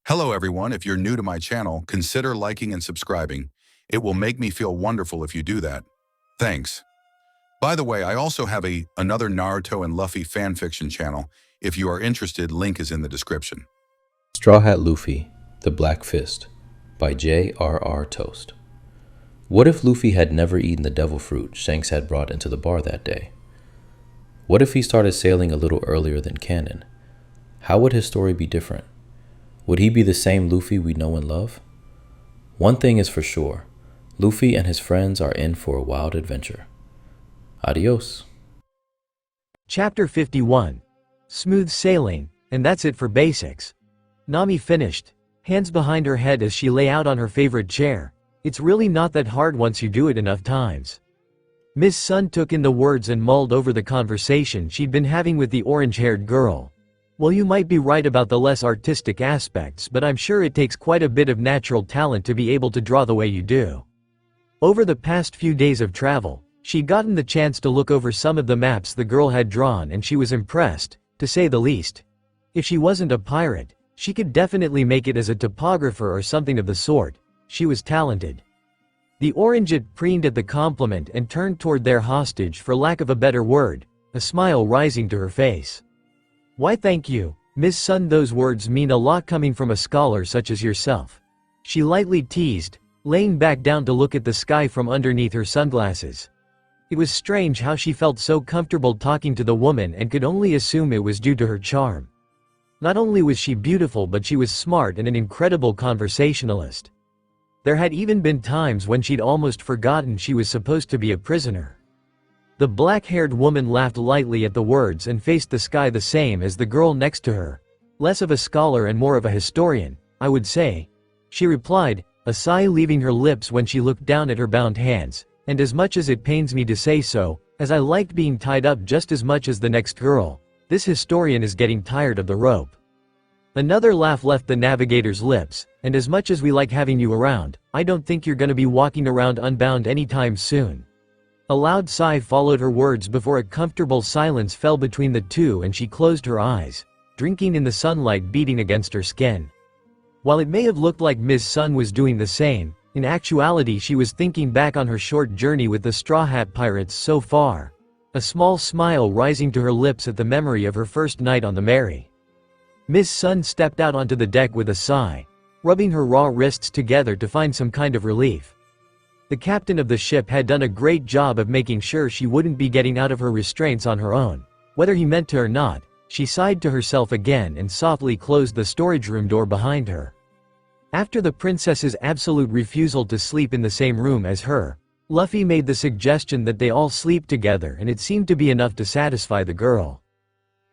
Hello everyone, if you're new to my channel, consider liking and subscribing. It will make me feel wonderful if you do that. Thanks. By the way, I also have another Naruto and Luffy fanfiction channel. If you are interested, link is in the description. Straw Hat Luffy, The Black Fist by J.R.R. Toast. What if Luffy had never eaten the devil fruit Shanks had brought into the bar that day? What if he started sailing a little earlier than canon? How would his story be different? Would he be the same Luffy we know and love? One thing is for sure, Luffy and his friends are in for a wild adventure. Adios. Chapter 51. Smooth sailing, and that's it for basics. Nami finished, hands behind her head as she lay out on her favorite chair. It's really not that hard once you do it enough times. Miss Sun took in the words and mulled over the conversation she'd been having with the orange-haired girl. Well, you might be right about the less artistic aspects, but I'm sure it takes quite a bit of natural talent to be able to draw the way you do. Over the past few days of travel, she'd gotten the chance to look over some of the maps the girl had drawn, and she was impressed, to say the least. If she wasn't a pirate, she could definitely make it as a topographer or something of the sort. She was talented. The orangeette preened at the compliment and turned toward their hostage, for lack of a better word, a smile rising to her face. Why thank you, Miss Sun, those words mean a lot coming from a scholar such as yourself. She lightly teased, laying back down to look at the sky from underneath her sunglasses. It was strange how she felt so comfortable talking to the woman and could only assume it was due to her charm. Not only was she beautiful, but she was smart and an incredible conversationalist. There had even been times when she'd almost forgotten she was supposed to be a prisoner. The black-haired woman laughed lightly at the words and faced the sky the same as the girl next to her. Less of a scholar and more of a historian, I would say, she replied, a sigh leaving her lips when she looked down at her bound hands. And as much as it pains me to say so, as I liked being tied up just as much as the next girl, this historian is getting tired of the rope. Another laugh left the navigator's lips, and as much as we like having you around, I don't think you're gonna be walking around unbound anytime soon. A loud sigh followed her words before a comfortable silence fell between the two, and she closed her eyes, drinking in the sunlight beating against her skin. While it may have looked like Miss Sun was doing the same, in actuality she was thinking back on her short journey with the Straw Hat Pirates so far, a small smile rising to her lips at the memory of her first night on the Mary. Miss Sun stepped out onto the deck with a sigh, rubbing her raw wrists together to find some kind of relief. The captain of the ship had done a great job of making sure she wouldn't be getting out of her restraints on her own, whether he meant to or not. She sighed to herself again and softly closed the storage room door behind her. After the princess's absolute refusal to sleep in the same room as her, Luffy made the suggestion that they all sleep together, and it seemed to be enough to satisfy the girl.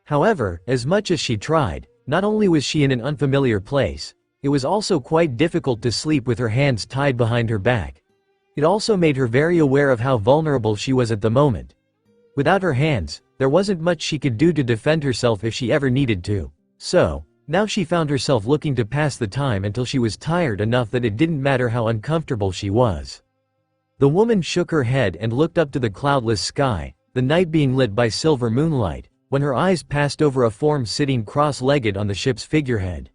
However, as much as she tried, not only was she in an unfamiliar place, it was also quite difficult to sleep with her hands tied behind her back. It also made her very aware of how vulnerable she was at the moment. Without her hands, there wasn't much she could do to defend herself if she ever needed to. So, now she found herself looking to pass the time until she was tired enough that it didn't matter how uncomfortable she was. The woman shook her head and looked up to the cloudless sky, the night being lit by silver moonlight, when her eyes passed over a form sitting cross-legged on the ship's figurehead.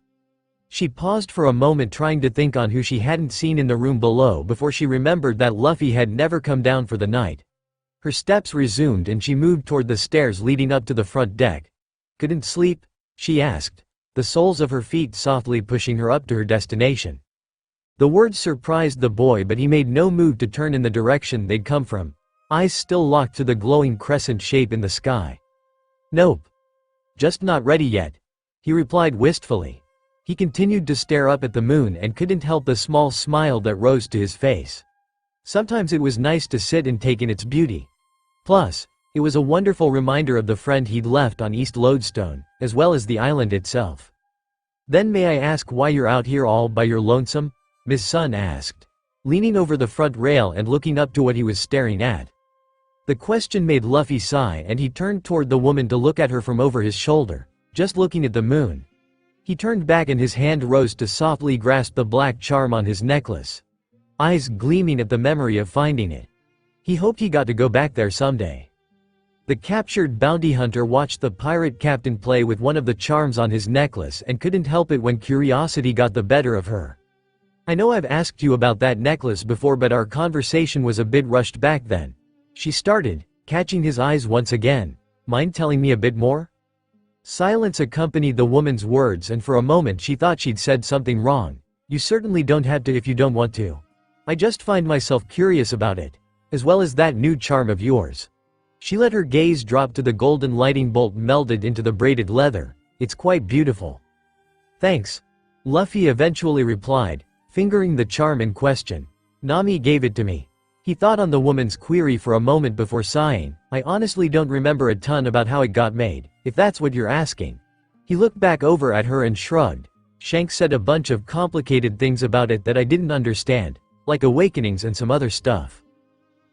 She paused for a moment, trying to think on who she hadn't seen in the room below, before she remembered that Luffy had never come down for the night. Her steps resumed and she moved toward the stairs leading up to the front deck. Couldn't sleep? She asked, the soles of her feet softly pushing her up to her destination. The words surprised the boy, but he made no move to turn in the direction they'd come from, eyes still locked to the glowing crescent shape in the sky. Nope. Just not ready yet, he replied wistfully. He continued to stare up at the moon and couldn't help the small smile that rose to his face. Sometimes it was nice to sit and take in its beauty. Plus, it was a wonderful reminder of the friend he'd left on East Lodestone, as well as the island itself. Then may I ask why you're out here all by your lonesome? Miss Sun asked, leaning over the front rail and looking up to what he was staring at. The question made Luffy sigh, and he turned toward the woman to look at her from over his shoulder, just looking at the moon. He turned back and his hand rose to softly grasp the black charm on his necklace, eyes gleaming at the memory of finding it. He hoped he got to go back there someday. The captured bounty hunter watched the pirate captain play with one of the charms on his necklace and couldn't help it when curiosity got the better of her. "I know I've asked you about that necklace before, but our conversation was a bit rushed back then," she started, catching his eyes once again. "Mind telling me a bit more?" Silence accompanied the woman's words, and for a moment she thought she'd said something wrong. "You certainly don't have to if you don't want to. I just find myself curious about it. As well as that new charm of yours." She let her gaze drop to the golden lighting bolt melded into the braided leather. "It's quite beautiful." "Thanks," Luffy eventually replied, fingering the charm in question. "Nami gave it to me." He thought on the woman's query for a moment before sighing. "I honestly don't remember a ton about how it got made, if that's what you're asking." He looked back over at her and shrugged. "Shanks said a bunch of complicated things about it that I didn't understand, like awakenings and some other stuff."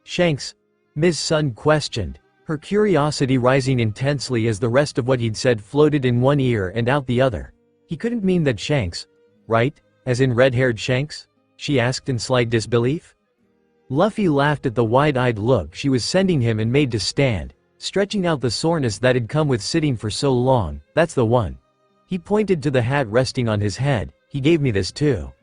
"Shanks?" Ms. Sun questioned, her curiosity rising intensely as the rest of what he'd said floated in one ear and out the other. "He couldn't mean that Shanks, right? As in red-haired Shanks?" she asked in slight disbelief. Luffy laughed at the wide-eyed look she was sending him and made to stand, stretching out the soreness that had come with sitting for so long. "That's the one." He pointed to the hat resting on his head. "He gave me this too."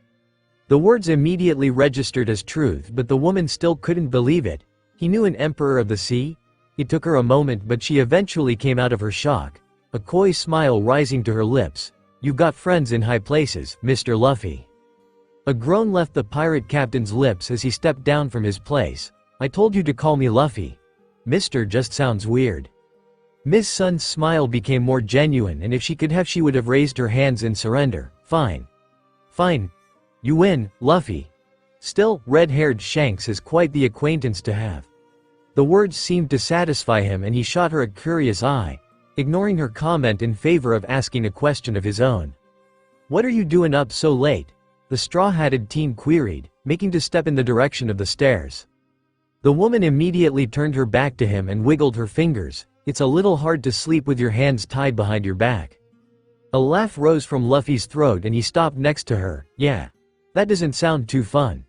The words immediately registered as truth, but the woman still couldn't believe it. He knew an Emperor of the Sea? It took her a moment, but she eventually came out of her shock, a coy smile rising to her lips. "You've got friends in high places, Mr. Luffy." A groan left the pirate captain's lips as he stepped down from his place. "I told you to call me Luffy. Mr. just sounds weird." Ms. Sun's smile became more genuine, and if she could have, she would have raised her hands in surrender. "Fine. Fine. You win, Luffy. Still, red-haired Shanks is quite the acquaintance to have." The words seemed to satisfy him, and he shot her a curious eye, ignoring her comment in favor of asking a question of his own. "What are you doing up so late?" the straw-hatted teen queried, making to step in the direction of the stairs. The woman immediately turned her back to him and wiggled her fingers. "It's a little hard to sleep with your hands tied behind your back." A laugh rose from Luffy's throat and he stopped next to her. "Yeah. That doesn't sound too fun."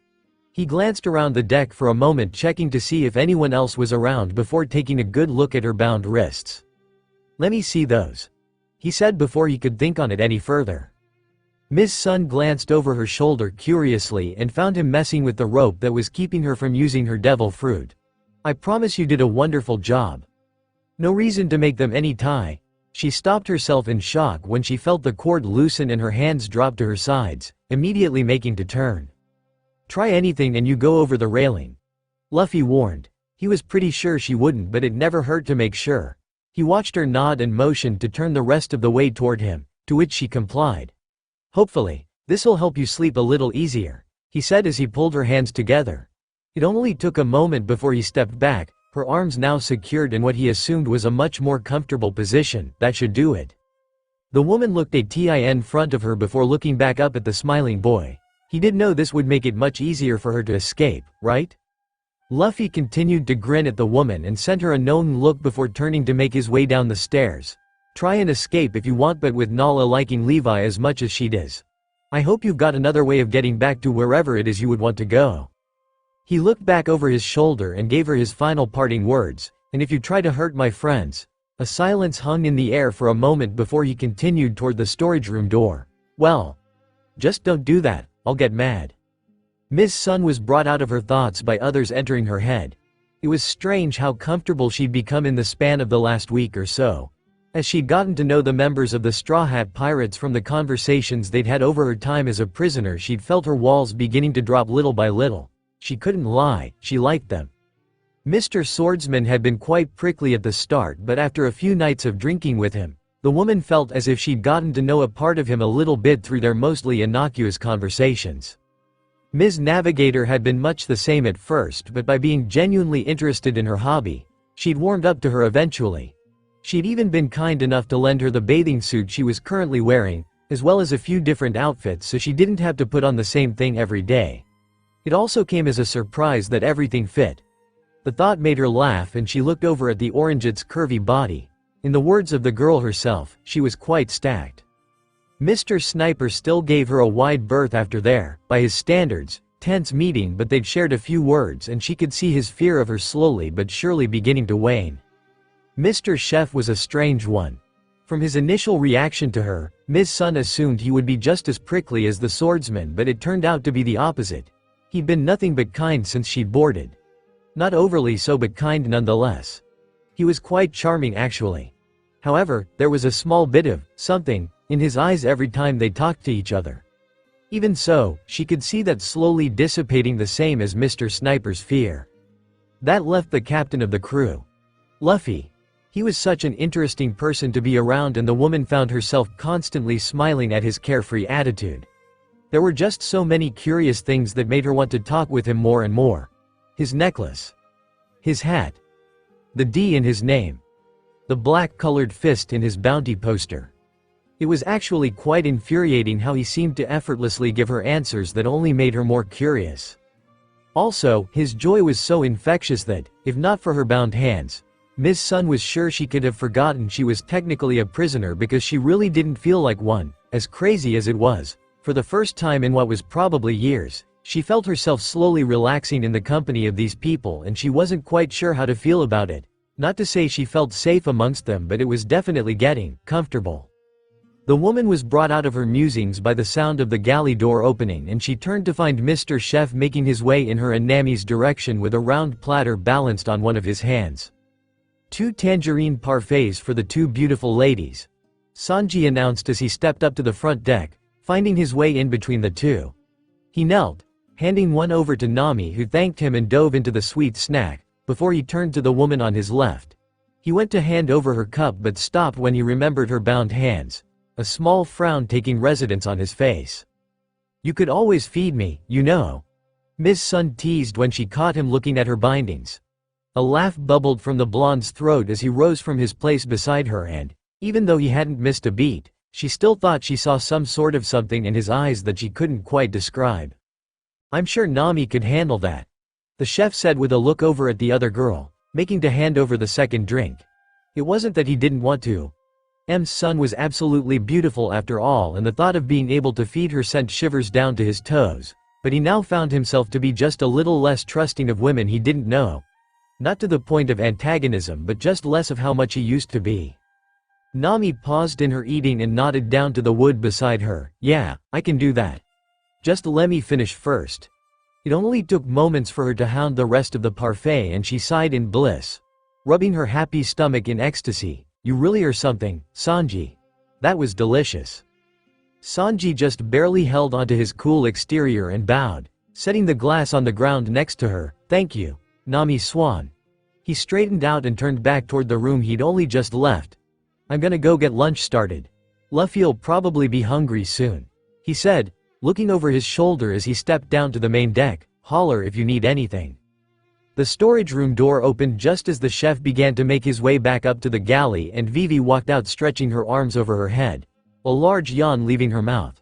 He glanced around the deck for a moment, checking to see if anyone else was around before taking a good look at her bound wrists. "Let me see those," he said before he could think on it any further. Ms. Sun glanced over her shoulder curiously and found him messing with the rope that was keeping her from using her devil fruit. "I promise you did a wonderful job. No reason to make them any tie." She stopped herself in shock when she felt the cord loosen and her hands drop to her sides, immediately making to turn. "Try anything and you go over the railing," Luffy warned. He was pretty sure she wouldn't, but it never hurt to make sure. He watched her nod and motioned to turn the rest of the way toward him, to which she complied. "Hopefully, this'll help you sleep a little easier," he said as he pulled her hands together. It only took a moment before he stepped back, her arms now secured in what he assumed was a much more comfortable position. "That should do it." The woman looked at him in front of her before looking back up at the smiling boy. He did know this would make it much easier for her to escape, right? Luffy continued to grin at the woman and sent her a knowing look before turning to make his way down the stairs. "Try and escape if you want, but with Nala liking Levi as much as she does, I hope you've got another way of getting back to wherever it is you would want to go." He looked back over his shoulder and gave her his final parting words, "And if you try to hurt my friends." A silence hung in the air for a moment before he continued toward the storage room door. "Well, just don't do that, I'll get mad." Ms. Sun was brought out of her thoughts by others entering her head. It was strange how comfortable she'd become in the span of the last week or so. As she'd gotten to know the members of the Straw Hat Pirates from the conversations they'd had over her time as a prisoner, she'd felt her walls beginning to drop little by little. She couldn't lie, she liked them. Mr. Swordsman had been quite prickly at the start, but after a few nights of drinking with him, the woman felt as if she'd gotten to know a part of him a little bit through their mostly innocuous conversations. Ms. Navigator had been much the same at first, but by being genuinely interested in her hobby, she'd warmed up to her eventually. She'd even been kind enough to lend her the bathing suit she was currently wearing, as well as a few different outfits so she didn't have to put on the same thing every day. It also came as a surprise that everything fit. The thought made her laugh and she looked over at the orange's curvy body. In the words of the girl herself, she was quite stacked. Mr. Sniper still gave her a wide berth after their, by his standards, tense meeting, but they'd shared a few words and she could see his fear of her slowly but surely beginning to wane. Mr. Chef was a strange one. From his initial reaction to her, Ms. Sun assumed he would be just as prickly as the swordsman, but it turned out to be the opposite. He'd been nothing but kind since she'd boarded. Not overly so, but kind nonetheless. He was quite charming actually. However, there was a small bit of something in his eyes every time they talked to each other. Even so, she could see that slowly dissipating, the same as Mr. Sniper's fear. That left the captain of the crew, Luffy. He was such an interesting person to be around, and the woman found herself constantly smiling at his carefree attitude. There were just so many curious things that made her want to talk with him more and more. His necklace. His hat. The D in his name. The black-colored fist in his bounty poster. It was actually quite infuriating how he seemed to effortlessly give her answers that only made her more curious. Also, his joy was so infectious that, if not for her bound hands, Ms. Sun was sure she could have forgotten she was technically a prisoner, because she really didn't feel like one. As crazy as it was, for the first time in what was probably years, she felt herself slowly relaxing in the company of these people, and she wasn't quite sure how to feel about it. Not to say she felt safe amongst them, but it was definitely getting comfortable. The woman was brought out of her musings by the sound of the galley door opening, and she turned to find Mr. Chef making his way in her and Nami's direction with a round platter balanced on one of his hands. 2 tangerine parfaits for the 2 beautiful ladies, Sanji announced as he stepped up to the front deck, finding his way in between the two. He knelt, handing one over to Nami, who thanked him and dove into the sweet snack, before he turned to the woman on his left. He went to hand over her cup but stopped when he remembered her bound hands, a small frown taking residence on his face. "You could always feed me, you know," Ms. Sun teased when she caught him looking at her bindings. A laugh bubbled from the blonde's throat as he rose from his place beside her, and, even though he hadn't missed a beat, she still thought she saw some sort of something in his eyes that she couldn't quite describe. "I'm sure Nami could handle that," the chef said with a look over at the other girl, making to hand over the second drink. It wasn't that he didn't want to. M's Sun was absolutely beautiful after all, and the thought of being able to feed her sent shivers down to his toes, but he now found himself to be just a little less trusting of women he didn't know. Not to the point of antagonism, but just less of how much he used to be. Nami paused in her eating and nodded down to the wood beside her. "Yeah, I can do that. Just let me finish first." It only took moments for her to hound the rest of the parfait, and she sighed in bliss, rubbing her happy stomach in ecstasy. "You really are something, Sanji. That was delicious." Sanji just barely held onto his cool exterior and bowed, setting the glass on the ground next to her. "Thank you, Nami Swan." He straightened out and turned back toward the room he'd only just left. "I'm gonna go get lunch started. Luffy'll probably be hungry soon," he said, looking over his shoulder as he stepped down to the main deck. "Holler if you need anything." The storage room door opened just as the chef began to make his way back up to the galley, and Vivi walked out stretching her arms over her head, a large yawn leaving her mouth.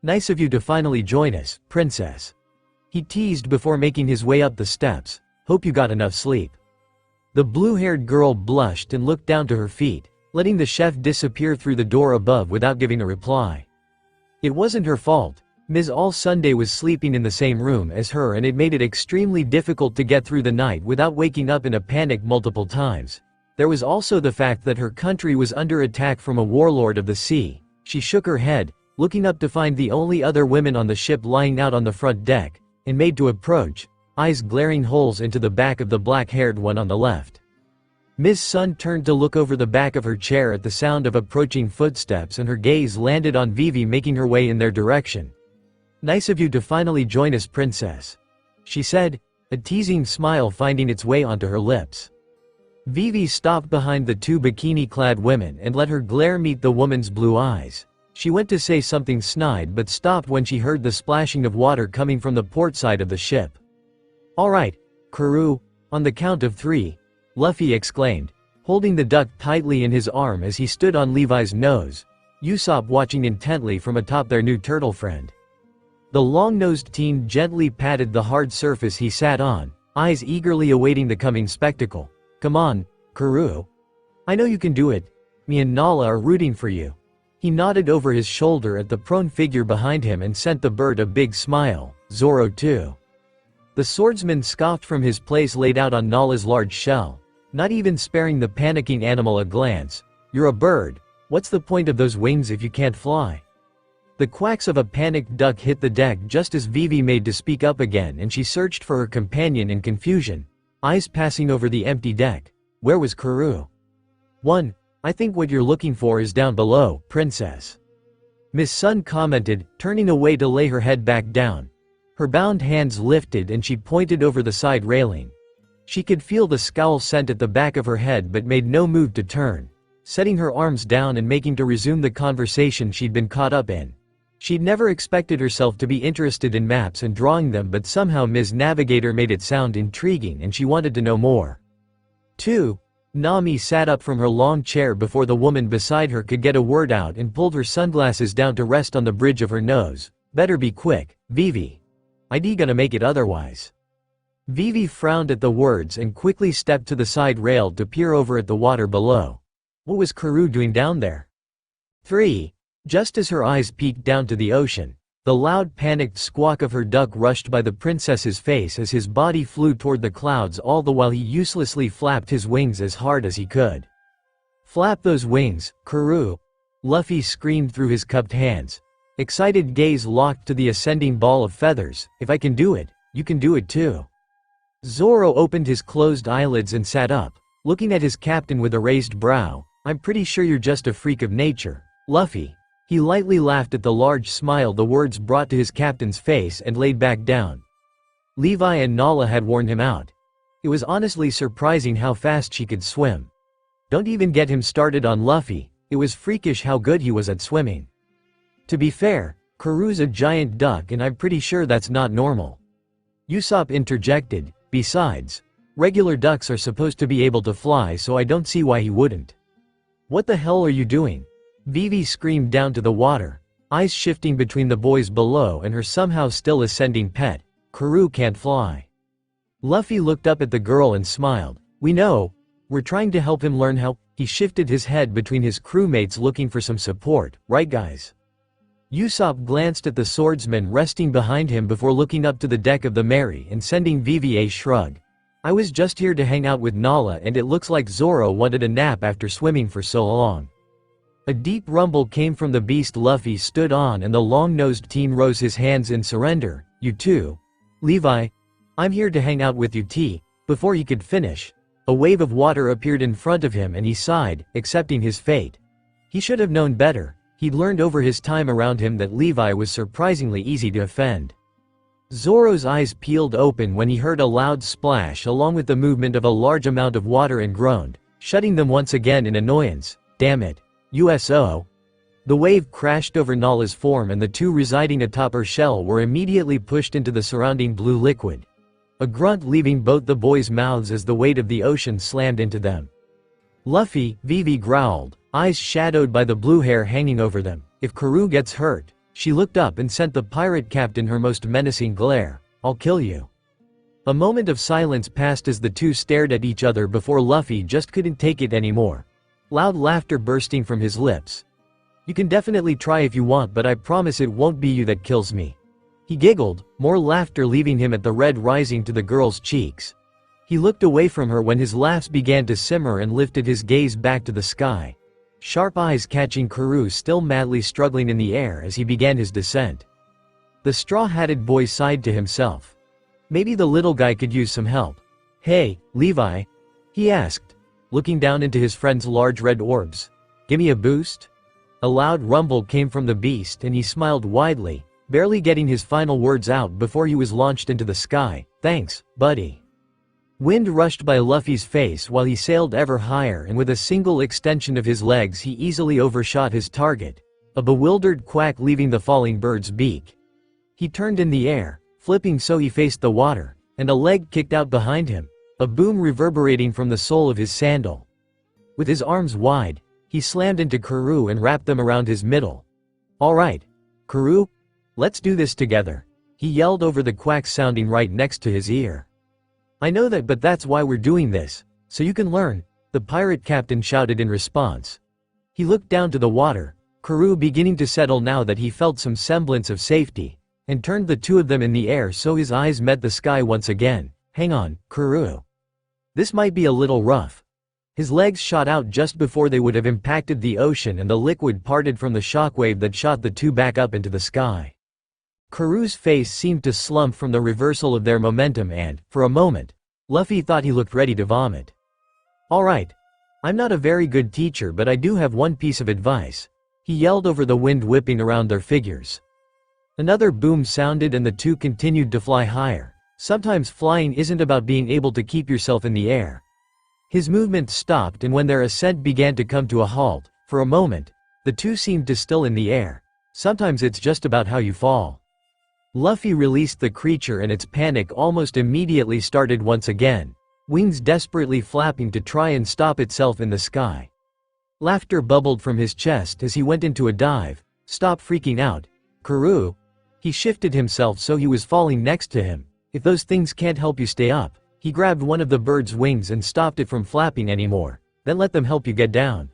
"Nice of you to finally join us, princess," he teased before making his way up the steps. "Hope you got enough sleep." The blue-haired girl blushed and looked down to her feet, letting the chef disappear through the door above without giving a reply. It wasn't her fault. Ms. All Sunday was sleeping in the same room as her, and it made it extremely difficult to get through the night without waking up in a panic multiple times. There was also the fact that her country was under attack from a warlord of the sea. She shook her head, looking up to find the only other women on the ship lying out on the front deck, and made to approach, eyes glaring holes into the back of the black-haired one on the left. Ms. Sun turned to look over the back of her chair at the sound of approaching footsteps, and her gaze landed on Vivi making her way in their direction. "Nice of you to finally join us, princess," she said, a teasing smile finding its way onto her lips. Vivi stopped behind the 2 bikini-clad women and let her glare meet the woman's blue eyes. She went to say something snide but stopped when she heard the splashing of water coming from the port side of the ship. "All right, Karoo, on the count of 3, Luffy exclaimed, holding the duck tightly in his arm as he stood on Levi's nose, Usopp watching intently from atop their new turtle friend. The long-nosed teen gently patted the hard surface he sat on, eyes eagerly awaiting the coming spectacle. "Come on, Karoo. I know you can do it. Me and Nala are rooting for you." He nodded over his shoulder at the prone figure behind him and sent the bird a big smile. "Zoro too." The swordsman scoffed from his place laid out on Nala's large shell. not even sparing the panicking animal a glance. "You're a bird. What's the point of those wings if you can't fly?" The quacks of a panicked duck hit the deck just as Vivi made to speak up again, and she searched for her companion in confusion, eyes passing over the empty deck. Where was Karoo? "I think what you're looking for is down below, princess," Miss Sun commented, turning away to lay her head back down. Her bound hands lifted and she pointed over the side railing. She could feel the scowl scent at the back of her head but made no move to turn, setting her arms down and making to resume the conversation she'd been caught up in. She'd never expected herself to be interested in maps and drawing them, but somehow Ms. Navigator made it sound intriguing and she wanted to know more. 2. Nami sat up from her long chair before the woman beside her could get a word out and pulled her sunglasses down to rest on the bridge of her nose. "Better be quick, Vivi. I'd gonna make it otherwise." Vivi frowned at the words and quickly stepped to the side rail to peer over at the water below. What was Karoo doing down there? 3. Just as her eyes peeked down to the ocean, the loud panicked squawk of her duck rushed by the princess's face as his body flew toward the clouds, all the while he uselessly flapped his wings as hard as he could. "Flap those wings, Karoo!" Luffy screamed through his cupped hands, excited gaze locked to the ascending ball of feathers. "If I can do it, you can do it too." Zoro opened his closed eyelids and sat up, looking at his captain with a raised brow. "I'm pretty sure you're just a freak of nature, Luffy." He lightly laughed at the large smile the words brought to his captain's face and laid back down. Levi and Nala had worn him out. It was honestly surprising how fast she could swim. Don't even get him started on Luffy, it was freakish how good he was at swimming. To be fair, Karoo's a giant duck and I'm pretty sure that's not normal. Usopp interjected, "Besides, regular ducks are supposed to be able to fly, so I don't see why he wouldn't." "What the hell are you doing?" Vivi screamed down to the water, eyes shifting between the boys below and her somehow still ascending pet. "Karoo can't fly." Luffy looked up at the girl and smiled. "We know. We're trying to help him learn how." He shifted his head between his crewmates looking for some support, "Right guys?" Usopp glanced at the swordsman resting behind him before looking up to the deck of the Mary and sending Vivi a shrug. "I was just here to hang out with Nala and it looks like Zoro wanted a nap after swimming for so long." A deep rumble came from the beast Luffy stood on and the long-nosed teen rose his hands in surrender. "You too, Levi? I'm here to hang out with you T." Before he could finish, a wave of water appeared in front of him and he sighed, accepting his fate. He should have known better. He'd learned over his time around him that Levi was surprisingly easy to offend. Zoro's eyes peeled open when he heard a loud splash along with the movement of a large amount of water and groaned, shutting them once again in annoyance. "Damn it. USO." The wave crashed over Nala's form and the two residing atop her shell were immediately pushed into the surrounding blue liquid. A grunt leaving both the boys' mouths as the weight of the ocean slammed into them. "Luffy," Vivi growled, eyes shadowed by the blue hair hanging over them. "If Karoo gets hurt." She looked up and sent the pirate captain her most menacing glare. "I'll kill you." A moment of silence passed as the two stared at each other before Luffy just couldn't take it anymore. Loud laughter bursting from his lips. "You can definitely try if you want, but I promise it won't be you that kills me." He giggled, more laughter leaving him at the red rising to the girl's cheeks. He looked away from her when his laughs began to simmer and lifted his gaze back to the sky, sharp eyes catching Karoo still madly struggling in the air as he began his descent. The straw-hatted boy sighed to himself. Maybe the little guy could use some help. "Hey, Levi?" he asked, looking down into his friend's large red orbs. "Gimme a boost?" A loud rumble came from the beast and he smiled widely, barely getting his final words out before he was launched into the sky. "Thanks, buddy." Wind rushed by Luffy's face while he sailed ever higher, and with a single extension of his legs he easily overshot his target, a bewildered quack leaving the falling bird's beak. He turned in the air, flipping so he faced the water, and a leg kicked out behind him, a boom reverberating from the sole of his sandal. With his arms wide, he slammed into Karoo and wrapped them around his middle. "All right, Karoo, let's do this together," he yelled over the quack sounding right next to his ear. "I know that, but that's why we're doing this, so you can learn," the pirate captain shouted in response. He looked down to the water, Karoo beginning to settle now that he felt some semblance of safety, and turned the two of them in the air so his eyes met the sky once again. "Hang on, Karoo. This might be a little rough, His legs shot out just before they would have impacted the ocean, and the liquid parted from the shockwave that shot the two back up into the sky. Karoo's face seemed to slump from the reversal of their momentum and, for a moment, Luffy thought he looked ready to vomit. "Alright. I'm not a very good teacher, but I do have one piece of advice," he yelled over the wind whipping around their figures. Another boom sounded and the two continued to fly higher. Sometimes flying isn't about being able to keep yourself in the air. His movement stopped, and when their ascent began to come to a halt, for a moment, the two seemed to still in the air. Sometimes it's just about how you fall. Luffy released the creature and its panic almost immediately started once again, wings desperately flapping to try and stop itself in the sky. Laughter bubbled from his chest as he went into a dive. "Stop freaking out, Karoo." He shifted himself so he was falling next to him. "If those things can't help you stay up." He grabbed one of the bird's wings and stopped it from flapping anymore. "Then let them help you get down."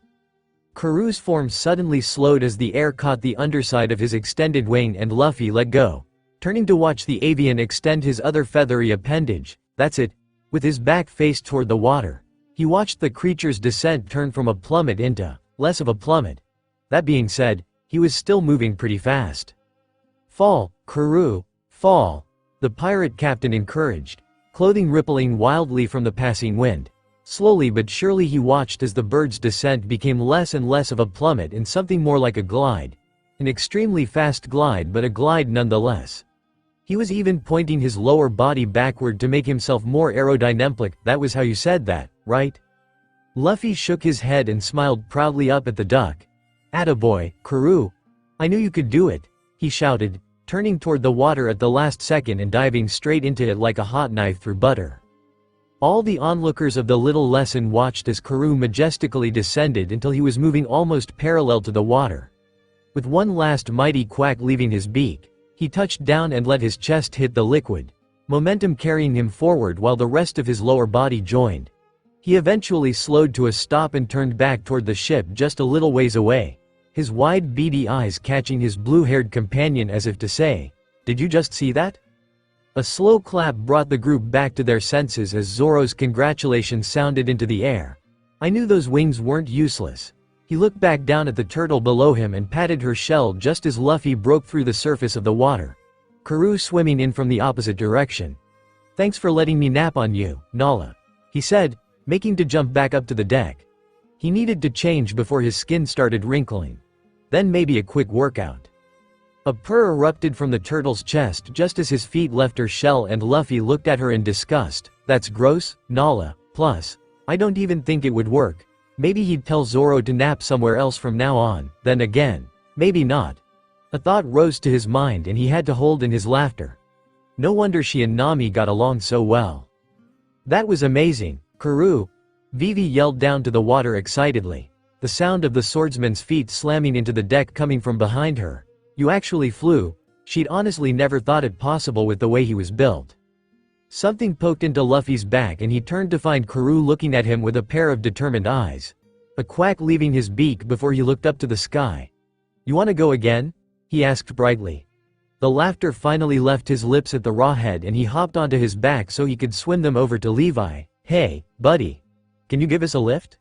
Karoo's form suddenly slowed as the air caught the underside of his extended wing and Luffy let go. Turning to watch the avian extend his other feathery appendage, that's it, with his back faced toward the water, he watched the creature's descent turn from a plummet into less of a plummet. That being said, he was still moving pretty fast. "Fall, Karoo, fall," the pirate captain encouraged, clothing rippling wildly from the passing wind. Slowly but surely he watched as the bird's descent became less and less of a plummet and something more like a glide. An extremely fast glide, but a glide nonetheless. He was even pointing his lower body backward to make himself more aerodynamic. "That was how you said that, right?" Luffy shook his head and smiled proudly up at the duck. "Attaboy, Karoo. I knew you could do it," he shouted, turning toward the water at the last second and diving straight into it like a hot knife through butter. All the onlookers of the little lesson watched as Karoo majestically descended until he was moving almost parallel to the water. With one last mighty quack leaving his beak, he touched down and let his chest hit the liquid, momentum carrying him forward while the rest of his lower body joined. He eventually slowed to a stop and turned back toward the ship just a little ways away, his wide beady eyes catching his blue-haired companion as if to say, "Did you just see that?" A slow clap brought the group back to their senses as Zoro's congratulations sounded into the air. "I knew those wings weren't useless." He looked back down at the turtle below him and patted her shell just as Luffy broke through the surface of the water. Karoo swimming in from the opposite direction. "Thanks for letting me nap on you, Nala," he said, making to jump back up to the deck. He needed to change before his skin started wrinkling. Then maybe a quick workout. A purr erupted from the turtle's chest just as his feet left her shell and Luffy looked at her in disgust. "That's gross, Nala, plus, I don't even think it would work." Maybe he'd tell Zoro to nap somewhere else from now on, then again, maybe not. A thought rose to his mind and he had to hold in his laughter. No wonder she and Nami got along so well. "That was amazing, Karoo," Vivi yelled down to the water excitedly, the sound of the swordsman's feet slamming into the deck coming from behind her. "You actually flew." She'd honestly never thought it possible with the way he was built. Something poked into Luffy's back and he turned to find Karoo looking at him with a pair of determined eyes. A quack leaving his beak before he looked up to the sky. "You wanna go again?" he asked brightly. The laughter finally left his lips at the raw head and he hopped onto his back so he could swim them over to Levi. "Hey, buddy. Can you give us a lift?"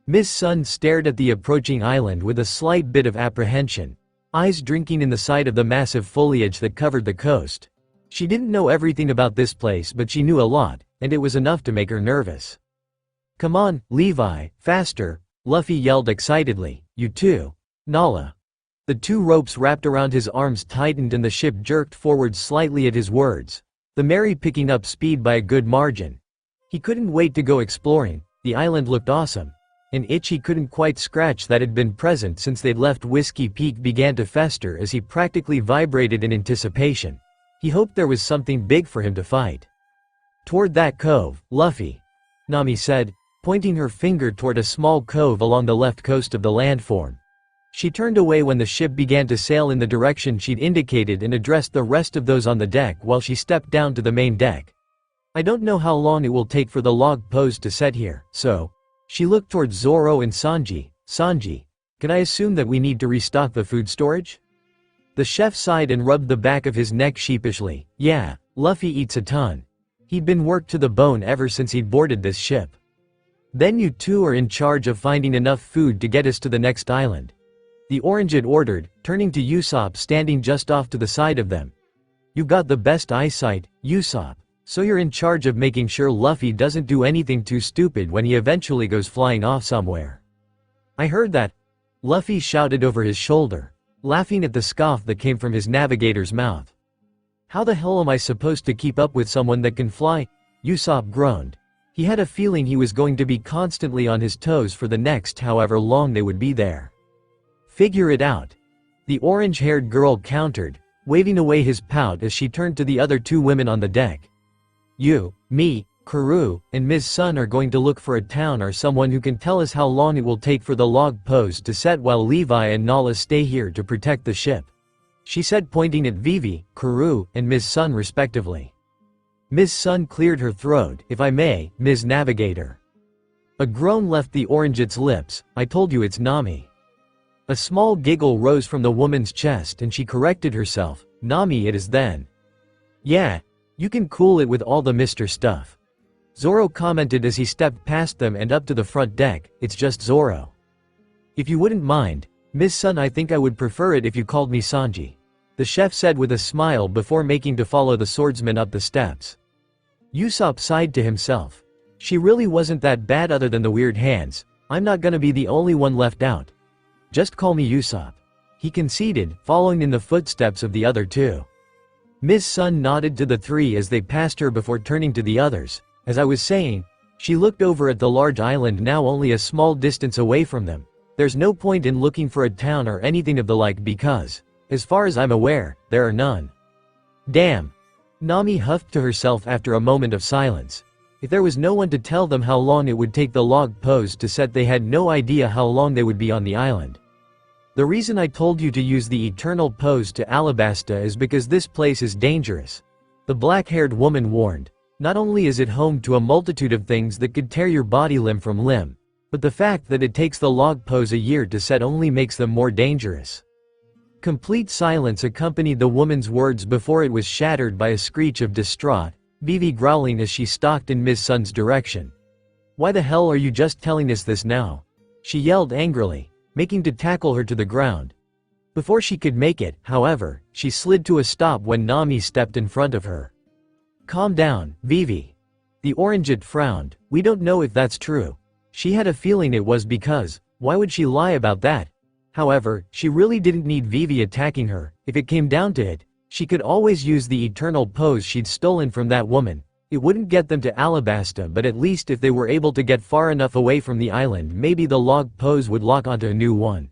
Miss Sun stared at the approaching island with a slight bit of apprehension, eyes drinking in the sight of the massive foliage that covered the coast. She didn't know everything about this place, but she knew a lot, and it was enough to make her nervous. "Come on, Levi, faster," Luffy yelled excitedly. "You too, Nala." The two ropes wrapped around his arms tightened and the ship jerked forward slightly at his words, the Mary picking up speed by a good margin. He couldn't wait to go exploring. The island looked awesome. An itch he couldn't quite scratch that had been present since they'd left Whiskey Peak began to fester as he practically vibrated in anticipation. He hoped there was something big for him to fight. "Toward that cove, Luffy," Nami said, pointing her finger toward a small cove along the left coast of the landform. She turned away when the ship began to sail in the direction she'd indicated and addressed the rest of those on the deck while she stepped down to the main deck. "I don't know how long it will take for the log post to set here, so..." She looked towards Zoro and Sanji. "Sanji, can I assume that we need to restock the food storage?" The chef sighed and rubbed the back of his neck sheepishly. "Yeah, Luffy eats a ton. He'd been worked to the bone ever since he'd boarded this ship." Then you two are in charge of finding enough food to get us to the next island. The orange had ordered, turning to Usopp standing just off to the side of them. You got the best eyesight, Usopp, so you're in charge of making sure Luffy doesn't do anything too stupid when he eventually goes flying off somewhere. I heard that, Luffy shouted over his shoulder, laughing at the scoff that came from his navigator's mouth. How the hell am I supposed to keep up with someone that can fly? Usopp groaned. He had a feeling he was going to be constantly on his toes for the next however long they would be there. Figure it out. The orange-haired girl countered, waving away his pout as she turned to the other two women on the deck. You, me, Karoo, and Ms. Sun are going to look for a town or someone who can tell us how long it will take for the log pose to set while Levi and Nala stay here to protect the ship, she said, pointing at Vivi, Karoo, and Ms. Sun respectively. Ms. Sun cleared her throat. If I may, Ms. Navigator. A groan left the orange's lips. I told you it's Nami. A small giggle rose from the woman's chest and she corrected herself. Nami it is then. Yeah, you can cool it with all the Mr. stuff. Zoro commented as he stepped past them and up to the front deck. It's just Zoro. If you wouldn't mind, Ms. Sun, I think I would prefer it if you called me Sanji, the chef said with a smile before making to follow the swordsman up the steps. Usopp sighed to himself. She really wasn't that bad other than the weird hands. I'm not gonna be the only one left out. Just call me Usopp, he conceded, following in the footsteps of the other two. Ms. Sun nodded to the three as they passed her before turning to the others. As I was saying, she looked over at the large island now only a small distance away from them. There's no point in looking for a town or anything of the like because, as far as I'm aware, there are none. Damn. Nami huffed to herself after a moment of silence. If there was no one to tell them how long it would take the log pose to set, they had no idea how long they would be on the island. The reason I told you to use the eternal pose to Alabasta is because this place is dangerous, the black-haired woman warned. Not only is it home to a multitude of things that could tear your body limb from limb, but the fact that it takes the log pose a year to set only makes them more dangerous. Complete silence accompanied the woman's words before it was shattered by a screech of distraught, Vivi growling as she stalked in Ms. Sun's direction. Why the hell are you just telling us this now? She yelled angrily, making to tackle her to the ground. Before she could make it, however, she slid to a stop when Nami stepped in front of her. Calm down, Vivi. The orangeette frowned. We don't know if that's true. She had a feeling it was because, why would she lie about that? However, she really didn't need Vivi attacking her. If it came down to it, she could always use the eternal pose she'd stolen from that woman. It wouldn't get them to Alabasta, but at least if they were able to get far enough away from the island, maybe the log pose would lock onto a new one.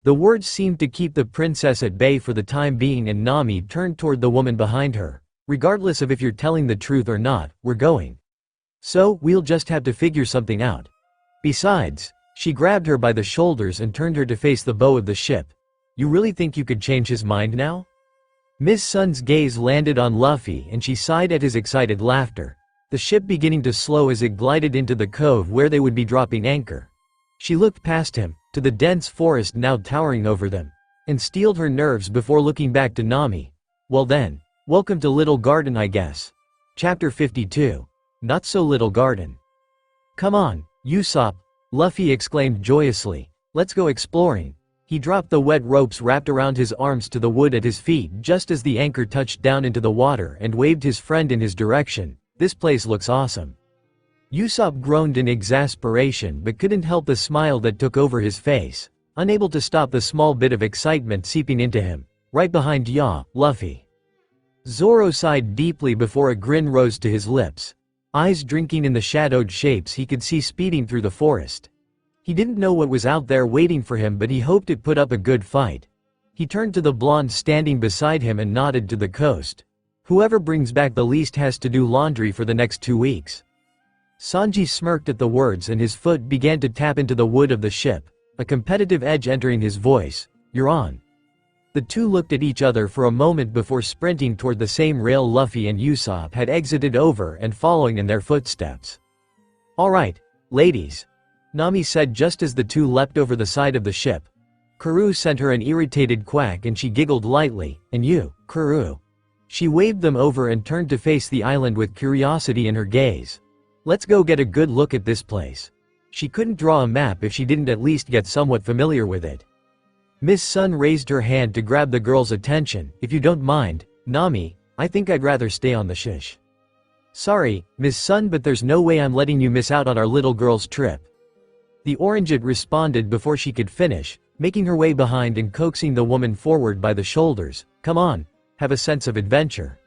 The words seemed to keep the princess at bay for the time being, and Nami turned toward the woman behind her. Regardless of if you're telling the truth or not, we're going. So, we'll just have to figure something out. Besides, she grabbed her by the shoulders and turned her to face the bow of the ship. You really think you could change his mind now? Ms. Sun's gaze landed on Luffy and she sighed at his excited laughter, the ship beginning to slow as it glided into the cove where they would be dropping anchor. She looked past him, to the dense forest now towering over them, and steeled her nerves before looking back to Nami. Well then, welcome to Little Garden, I guess. Chapter 52. Not So Little Garden. Come on, Usopp, Luffy exclaimed joyously. Let's go exploring. He dropped the wet ropes wrapped around his arms to the wood at his feet just as the anchor touched down into the water and waved his friend in his direction. This place looks awesome. Usopp groaned in exasperation but couldn't help the smile that took over his face, unable to stop the small bit of excitement seeping into him. Right behind Ya, Luffy. Zoro sighed deeply before a grin rose to his lips, eyes drinking in the shadowed shapes he could see speeding through the forest. He didn't know what was out there waiting for him, but he hoped it put up a good fight. He turned to the blonde standing beside him and nodded to the coast. Whoever brings back the least has to do laundry for the next 2 weeks. Sanji smirked at the words and his foot began to tap into the wood of the ship, a competitive edge entering his voice. You're on. The two looked at each other for a moment before sprinting toward the same rail Luffy and Usopp had exited over and following in their footsteps. Alright, ladies, Nami said just as the two leapt over the side of the ship. Karoo sent her an irritated quack and she giggled lightly. And you, Karoo. She waved them over and turned to face the island with curiosity in her gaze. Let's go get a good look at this place. She couldn't draw a map if she didn't at least get somewhat familiar with it. Miss Sun raised her hand to grab the girl's attention. If you don't mind, Nami, I think I'd rather stay on the shish. Sorry, Miss Sun, but there's no way I'm letting you miss out on our little girl's trip. The Orangeite responded before she could finish, making her way behind and coaxing the woman forward by the shoulders. Come on, have a sense of adventure.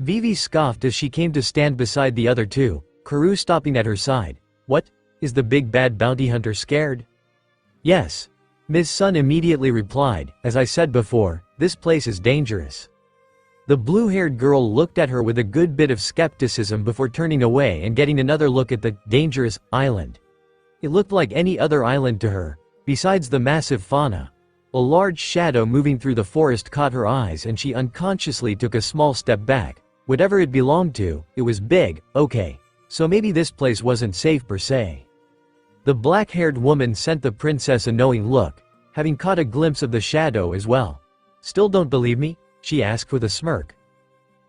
Vivi scoffed as she came to stand beside the other two, Karoo stopping at her side. What? Is the big bad bounty hunter scared? Yes. Miss Sun immediately replied, as I said before, this place is dangerous. The blue-haired girl looked at her with a good bit of skepticism before turning away and getting another look at the dangerous island. It looked like any other island to her, besides the massive fauna. A large shadow moving through the forest caught her eyes and she unconsciously took a small step back. Whatever it belonged to, it was big. Okay, so maybe this place wasn't safe per se. The black-haired woman sent the princess a knowing look, having caught a glimpse of the shadow as well. Still don't believe me? She asked with a smirk.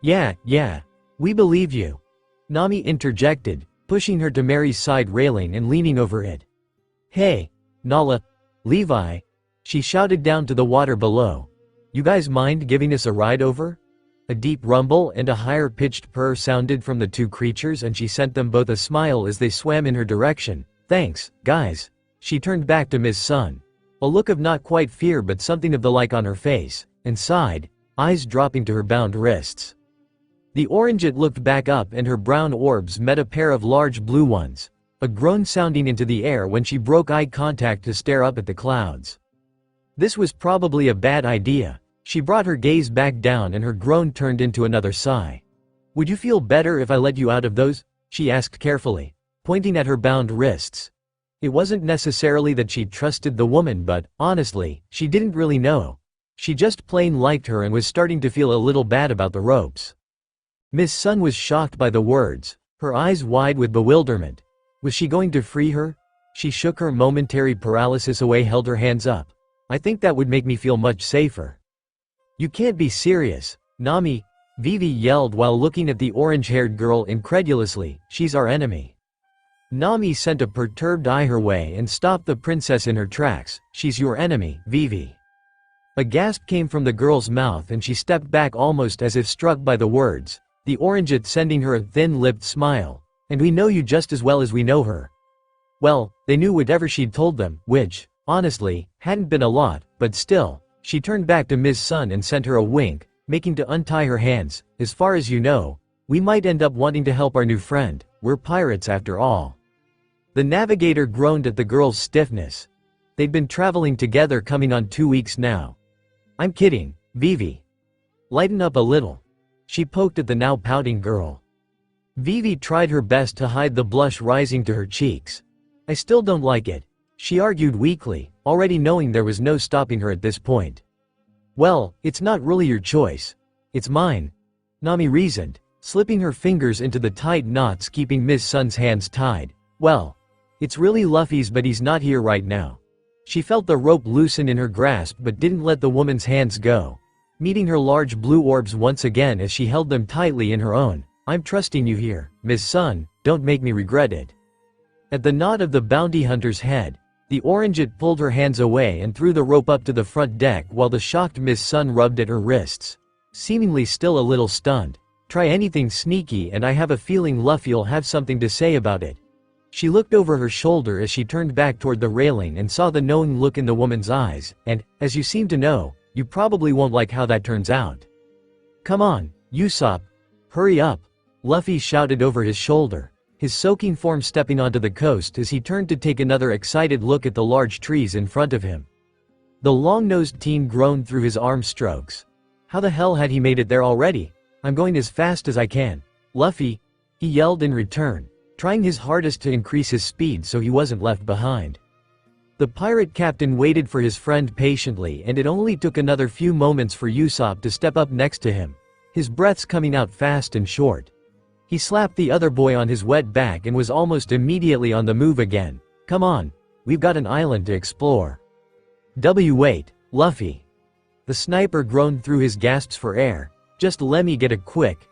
Yeah, we believe you. Nami interjected, pushing her to Mary's side railing and leaning over it. Hey, Nala, Levi, she shouted down to the water below. You guys mind giving us a ride over? A deep rumble and a higher-pitched purr sounded from the two creatures and she sent them both a smile as they swam in her direction. Thanks, guys. She turned back to Miss Sun. A look of not quite fear but something of the like on her face, and sighed, eyes dropping to her bound wrists. The Orangeite looked back up and her brown orbs met a pair of large blue ones, a groan sounding into the air when she broke eye contact to stare up at the clouds. This was probably a bad idea. She brought her gaze back down and her groan turned into another sigh. Would you feel better if I let you out of those? She asked carefully, pointing at her bound wrists. It wasn't necessarily that she trusted the woman but, honestly, she didn't really know. She just plain liked her and was starting to feel a little bad about the ropes. Miss Sun was shocked by the words, her eyes wide with bewilderment. Was she going to free her? She shook her momentary paralysis away, held her hands up. I think that would make me feel much safer. You can't be serious, Nami, Vivi yelled while looking at the orange-haired girl incredulously. She's our enemy. Nami sent a perturbed eye her way and stopped the princess in her tracks. She's your enemy, Vivi. A gasp came from the girl's mouth and she stepped back almost as if struck by the words, the Orangeite sending her a thin-lipped smile. And we know you just as well as we know her. Well, they knew whatever she'd told them, which, honestly, hadn't been a lot, but still. She turned back to Miss Sun and sent her a wink, making to untie her hands. As far as you know, we might end up wanting to help our new friend. We're pirates after all. The navigator groaned at the girl's stiffness. They'd been traveling together coming on 2 weeks now. I'm kidding, Vivi. Lighten up a little. She poked at the now pouting girl. Vivi tried her best to hide the blush rising to her cheeks. I still don't like it, she argued weakly, already knowing there was no stopping her at this point. Well, it's not really your choice. It's mine, Nami reasoned, slipping her fingers into the tight knots keeping Miss Sun's hands tied. Well, it's really Luffy's but he's not here right now. She felt the rope loosen in her grasp but didn't let the woman's hands go, meeting her large blue orbs once again as she held them tightly in her own. I'm trusting you here, Miss Sun, don't make me regret it. At the nod of the bounty hunter's head, the Orangeite pulled her hands away and threw the rope up to the front deck while the shocked Miss Sun rubbed at her wrists, seemingly still a little stunned. Try anything sneaky and I have a feeling Luffy'll have something to say about it. She looked over her shoulder as she turned back toward the railing and saw the knowing look in the woman's eyes, and, as you seem to know, you probably won't like how that turns out. Come on, Usopp. Hurry up, Luffy shouted over his shoulder, his soaking form stepping onto the coast as he turned to take another excited look at the large trees in front of him. The long-nosed teen groaned through his arm strokes. How the hell had he made it there already? I'm going as fast as I can. Luffy, he yelled in return, trying his hardest to increase his speed so he wasn't left behind. The pirate captain waited for his friend patiently and it only took another few moments for Usopp to step up next to him, his breaths coming out fast and short. He slapped the other boy on his wet back and was almost immediately on the move again. Come on, we've got an island to explore. Wait, Luffy. The sniper groaned through his gasps for air. Just let me get a quick.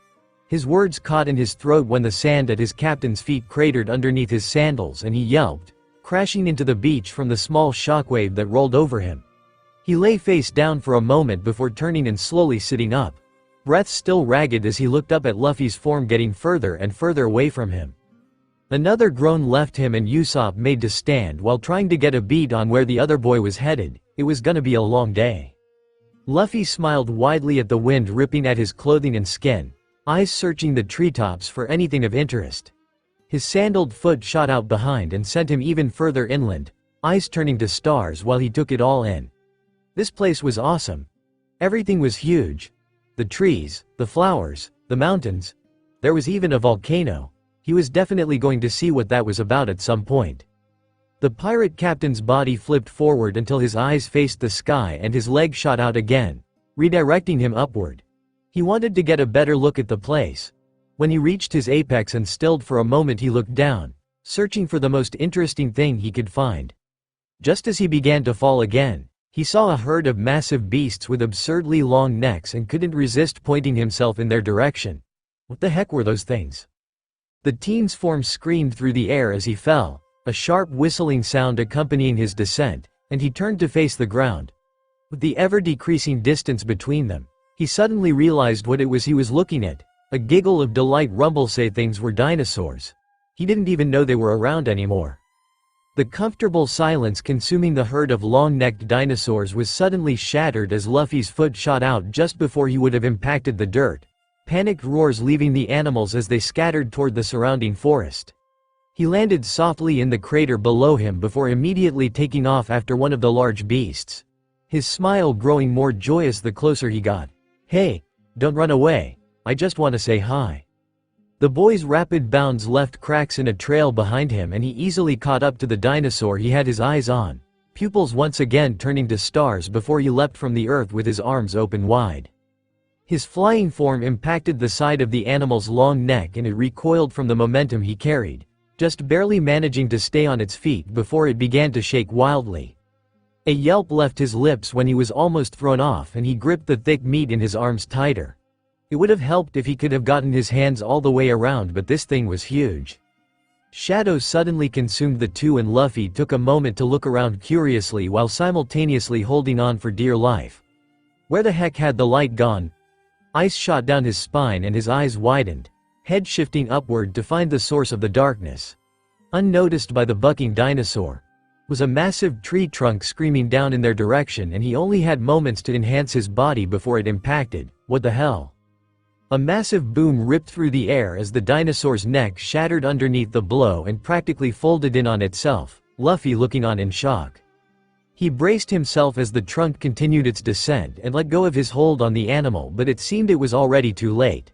His words caught in his throat when the sand at his captain's feet cratered underneath his sandals and he yelped, crashing into the beach from the small shockwave that rolled over him. He lay face down for a moment before turning and slowly sitting up, breath still ragged as he looked up at Luffy's form getting further and further away from him. Another groan left him and Usopp made to stand while trying to get a beat on where the other boy was headed. It was gonna be a long day. Luffy smiled widely at the wind ripping at his clothing and skin, eyes searching the treetops for anything of interest. His sandaled foot shot out behind and sent him even further inland, eyes turning to stars while he took it all in. This place was awesome. Everything was huge. The trees, the flowers, the mountains. There was even a volcano. He was definitely going to see what that was about at some point. The pirate captain's body flipped forward until his eyes faced the sky and his leg shot out again, redirecting him upward. He wanted to get a better look at the place. When he reached his apex and stilled for a moment, he looked down, searching for the most interesting thing he could find. Just as he began to fall again, he saw a herd of massive beasts with absurdly long necks and couldn't resist pointing himself in their direction. What the heck were those things? The teen's form screamed through the air as he fell, a sharp whistling sound accompanying his descent, and he turned to face the ground. With the ever-decreasing distance between them, he suddenly realized what it was he was looking at. A giggle of delight rumble say things were dinosaurs. He didn't even know they were around anymore. The comfortable silence consuming the herd of long-necked dinosaurs was suddenly shattered as Luffy's foot shot out just before he would have impacted the dirt, panicked roars leaving the animals as they scattered toward the surrounding forest. He landed softly in the crater below him before immediately taking off after one of the large beasts, his smile growing more joyous the closer he got. "Hey, don't run away. I just want to say hi." The boy's rapid bounds left cracks in a trail behind him and he easily caught up to the dinosaur he had his eyes on, pupils once again turning to stars before he leapt from the earth with his arms open wide. His flying form impacted the side of the animal's long neck and it recoiled from the momentum he carried, just barely managing to stay on its feet before it began to shake wildly. A yelp left his lips when he was almost thrown off and he gripped the thick meat in his arms tighter. It would have helped if he could have gotten his hands all the way around, but this thing was huge. Shadows suddenly consumed the two and Luffy took a moment to look around curiously while simultaneously holding on for dear life. Where the heck had the light gone? Ice shot down his spine and his eyes widened, head shifting upward to find the source of the darkness. Unnoticed by the bucking dinosaur was a massive tree trunk screaming down in their direction, and he only had moments to enhance his body before it impacted. What the hell? A massive boom ripped through the air as the dinosaur's neck shattered underneath the blow and practically folded in on itself, Luffy looking on in shock. He braced himself as the trunk continued its descent and let go of his hold on the animal, but it seemed it was already too late.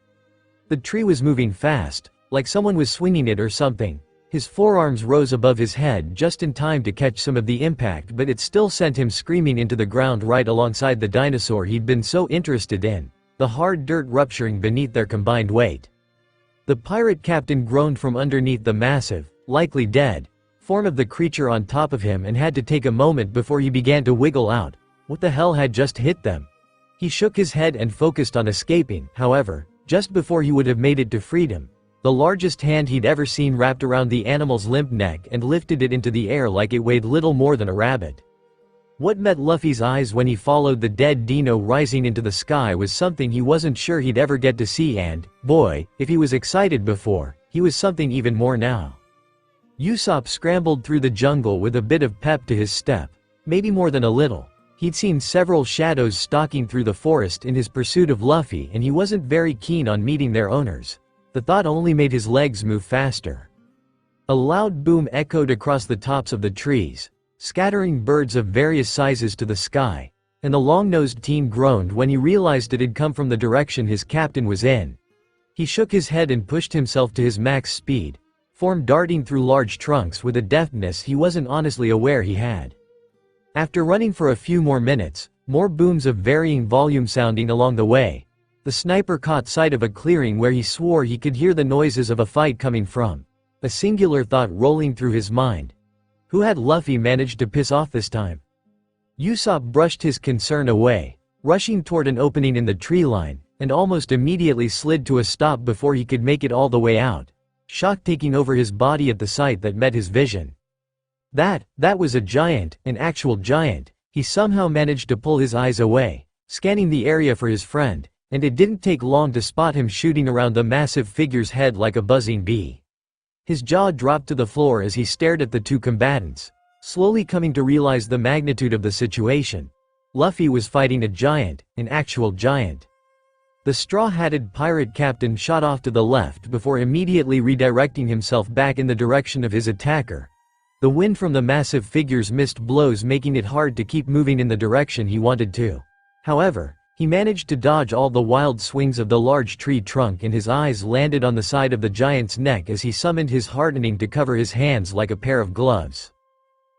The tree was moving fast, like someone was swinging it or something. His forearms rose above his head just in time to catch some of the impact, but it still sent him screaming into the ground right alongside the dinosaur he'd been so interested in, the hard dirt rupturing beneath their combined weight. The pirate captain groaned from underneath the massive, likely dead, form of the creature on top of him and had to take a moment before he began to wiggle out. What the hell had just hit them? He shook his head and focused on escaping. However, just before he would have made it to freedom, the largest hand he'd ever seen wrapped around the animal's limp neck and lifted it into the air like it weighed little more than a rabbit. What met Luffy's eyes when he followed the dead dino rising into the sky was something he wasn't sure he'd ever get to see, and, boy, if he was excited before, he was something even more now. Usopp scrambled through the jungle with a bit of pep to his step, maybe more than a little. He'd seen several shadows stalking through the forest in his pursuit of Luffy, and he wasn't very keen on meeting their owners. The thought only made his legs move faster. A loud boom echoed across the tops of the trees, scattering birds of various sizes to the sky, and the long-nosed teen groaned when he realized it had come from the direction his captain was in. He shook his head and pushed himself to his max speed, form darting through large trunks with a deftness he wasn't honestly aware he had. After running for a few more minutes, more booms of varying volume sounding along the way, the sniper caught sight of a clearing where he swore he could hear the noises of a fight coming from. A singular thought rolling through his mind. Who had Luffy managed to piss off this time? Usopp brushed his concern away, rushing toward an opening in the tree line, and almost immediately slid to a stop before he could make it all the way out, shock taking over his body at the sight that met his vision. That was a giant, an actual giant. He somehow managed to pull his eyes away, scanning the area for his friend, and it didn't take long to spot him shooting around the massive figure's head like a buzzing bee. His jaw dropped to the floor as he stared at the two combatants, slowly coming to realize the magnitude of the situation. Luffy was fighting a giant, an actual giant. The straw-hatted pirate captain shot off to the left before immediately redirecting himself back in the direction of his attacker. The wind from the massive figure's missed blows making it hard to keep moving in the direction he wanted to. However, he managed to dodge all the wild swings of the large tree trunk and his eyes landed on the side of the giant's neck as he summoned his hardening to cover his hands like a pair of gloves.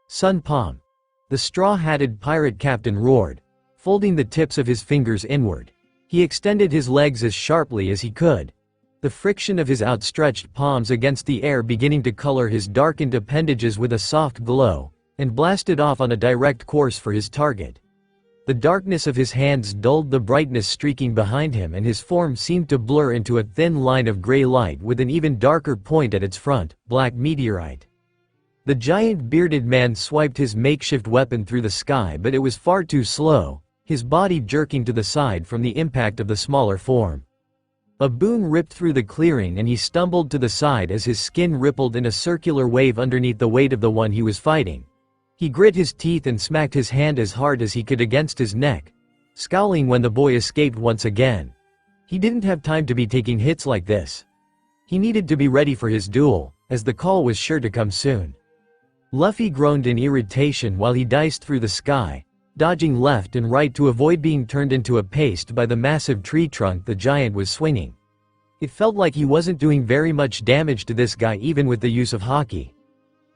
Sun Palm. The straw-hatted pirate captain roared, folding the tips of his fingers inward. He extended his legs as sharply as he could, the friction of his outstretched palms against the air beginning to color his darkened appendages with a soft glow, and blasted off on a direct course for his target. The darkness of his hands dulled the brightness streaking behind him and his form seemed to blur into a thin line of gray light with an even darker point at its front, black meteorite. The giant bearded man swiped his makeshift weapon through the sky but it was far too slow, his body jerking to the side from the impact of the smaller form. A boom ripped through the clearing and he stumbled to the side as his skin rippled in a circular wave underneath the weight of the one he was fighting. He grit his teeth and smacked his hand as hard as he could against his neck, scowling when the boy escaped once again. He didn't have time to be taking hits like this. He needed to be ready for his duel, as the call was sure to come soon. Luffy groaned in irritation while he diced through the sky, dodging left and right to avoid being turned into a paste by the massive tree trunk the giant was swinging. It felt like he wasn't doing very much damage to this guy even with the use of haky.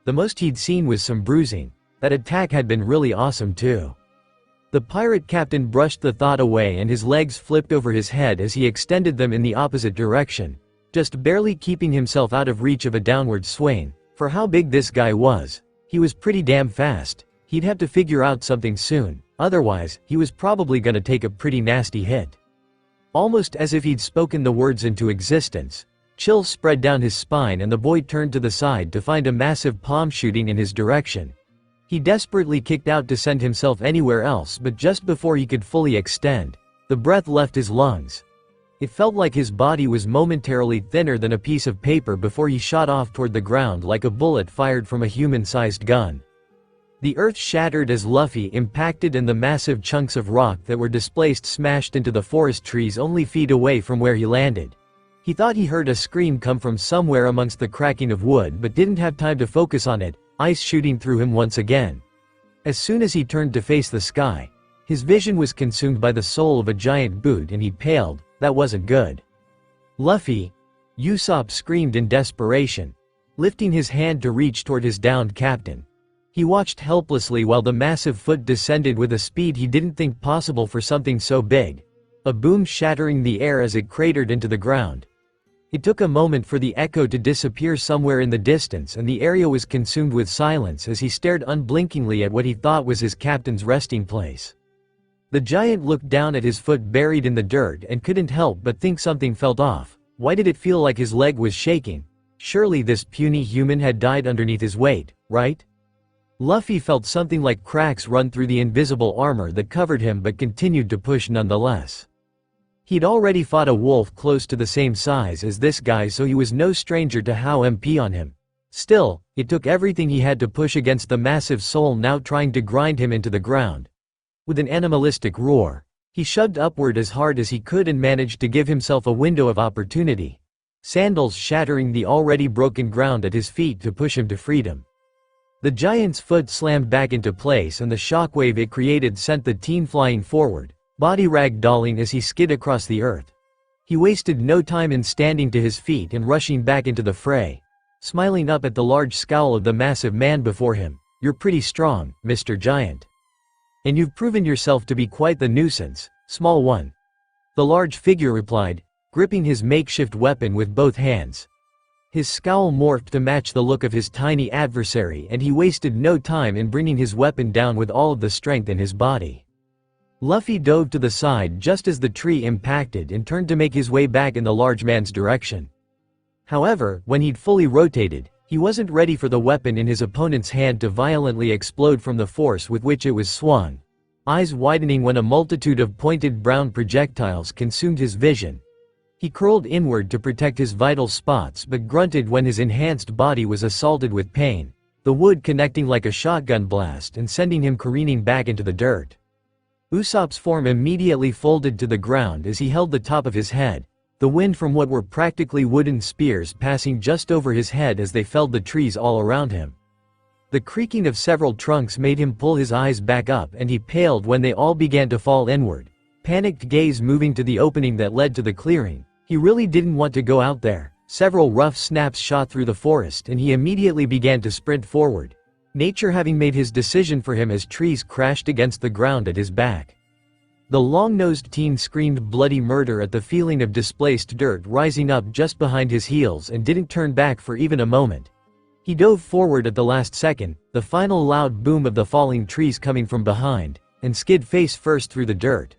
The most he'd seen was some bruising. That attack had been really awesome too. The pirate captain brushed the thought away and his legs flipped over his head as he extended them in the opposite direction, just barely keeping himself out of reach of a downward swing. For how big this guy was, he was pretty damn fast. He'd have to figure out something soon, otherwise, he was probably gonna take a pretty nasty hit. Almost as if he'd spoken the words into existence, chills spread down his spine and the boy turned to the side to find a massive palm shooting in his direction. He desperately kicked out to send himself anywhere else but just before he could fully extend, the breath left his lungs. It felt like his body was momentarily thinner than a piece of paper before he shot off toward the ground like a bullet fired from a human-sized gun. The earth shattered as Luffy impacted and the massive chunks of rock that were displaced smashed into the forest trees only feet away from where he landed. He thought he heard a scream come from somewhere amongst the cracking of wood but didn't have time to focus on it, ice shooting through him once again. As soon as he turned to face the sky, his vision was consumed by the sole of a giant boot and he paled. That wasn't good. Luffy! Usopp screamed in desperation, lifting his hand to reach toward his downed captain. He watched helplessly while the massive foot descended with a speed he didn't think possible for something so big, a boom shattering the air as it cratered into the ground. It took a moment for the echo to disappear somewhere in the distance and the area was consumed with silence as he stared unblinkingly at what he thought was his captain's resting place. The giant looked down at his foot buried in the dirt and couldn't help but think something felt off. Why did it feel like his leg was shaking? Surely this puny human had died underneath his weight, right? Luffy felt something like cracks run through the invisible armor that covered him but continued to push nonetheless. He'd already fought a wolf close to the same size as this guy so he was no stranger to how MP on him. Still, it took everything he had to push against the massive soul now trying to grind him into the ground. With an animalistic roar, he shoved upward as hard as he could and managed to give himself a window of opportunity, sandals shattering the already broken ground at his feet to push him to freedom. The giant's foot slammed back into place and the shockwave it created sent the teen flying forward, body ragdolling as he skid across the earth. He wasted no time in standing to his feet and rushing back into the fray, smiling up at the large scowl of the massive man before him. "You're pretty strong, Mr. Giant. And you've proven yourself to be quite the nuisance, small one." The large figure replied, gripping his makeshift weapon with both hands. His scowl morphed to match the look of his tiny adversary and he wasted no time in bringing his weapon down with all of the strength in his body. Luffy dove to the side just as the tree impacted and turned to make his way back in the large man's direction. However, when he'd fully rotated, He wasn't ready for the weapon in his opponent's hand to violently explode from the force with which it was swung. Eyes widening when a multitude of pointed brown projectiles consumed his vision. He curled inward to protect his vital spots but grunted when his enhanced body was assaulted with pain, the wood connecting like a shotgun blast and sending him careening back into the dirt. Usopp's form immediately folded to the ground as he held the top of his head, the wind from what were practically wooden spears passing just over his head as they felled the trees all around him. The creaking of several trunks made him pull his eyes back up and he paled when they all began to fall inward, panicked gaze moving to the opening that led to the clearing. He really didn't want to go out there. Several rough snaps shot through the forest and he immediately began to sprint forward, nature having made his decision for him as trees crashed against the ground at his back. The long-nosed teen screamed bloody murder at the feeling of displaced dirt rising up just behind his heels and didn't turn back for even a moment. He dove forward at the last second, the final loud boom of the falling trees coming from behind, and skid face first through the dirt.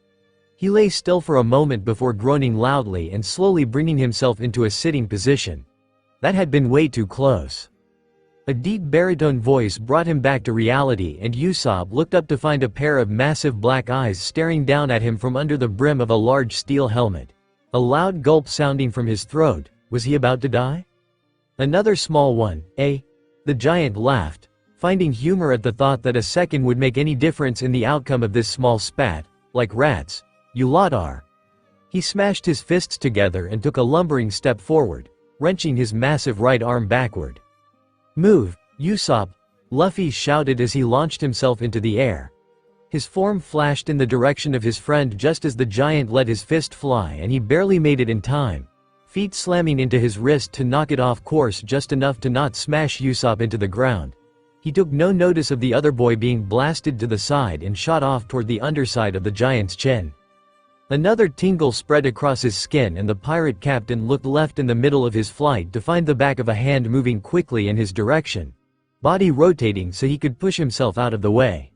He lay still for a moment before groaning loudly and slowly bringing himself into a sitting position. That had been way too close. A deep baritone voice brought him back to reality and Usopp looked up to find a pair of massive black eyes staring down at him from under the brim of a large steel helmet. A loud gulp sounding from his throat. Was he about to die? Another small one, eh? The giant laughed, finding humor at the thought that a second would make any difference in the outcome of this small spat. Like rats, you lot are. He smashed his fists together and took a lumbering step forward, wrenching his massive right arm backward. Move, Usopp, Luffy shouted as he launched himself into the air. His form flashed in the direction of his friend just as the giant let his fist fly and he barely made it in time, feet slamming into his wrist to knock it off course just enough to not smash Usopp into the ground. He took no notice of the other boy being blasted to the side and shot off toward the underside of the giant's chin. Another tingle spread across his skin and the pirate captain looked left in the middle of his flight to find the back of a hand moving quickly in his direction, body rotating so he could push himself out of the way.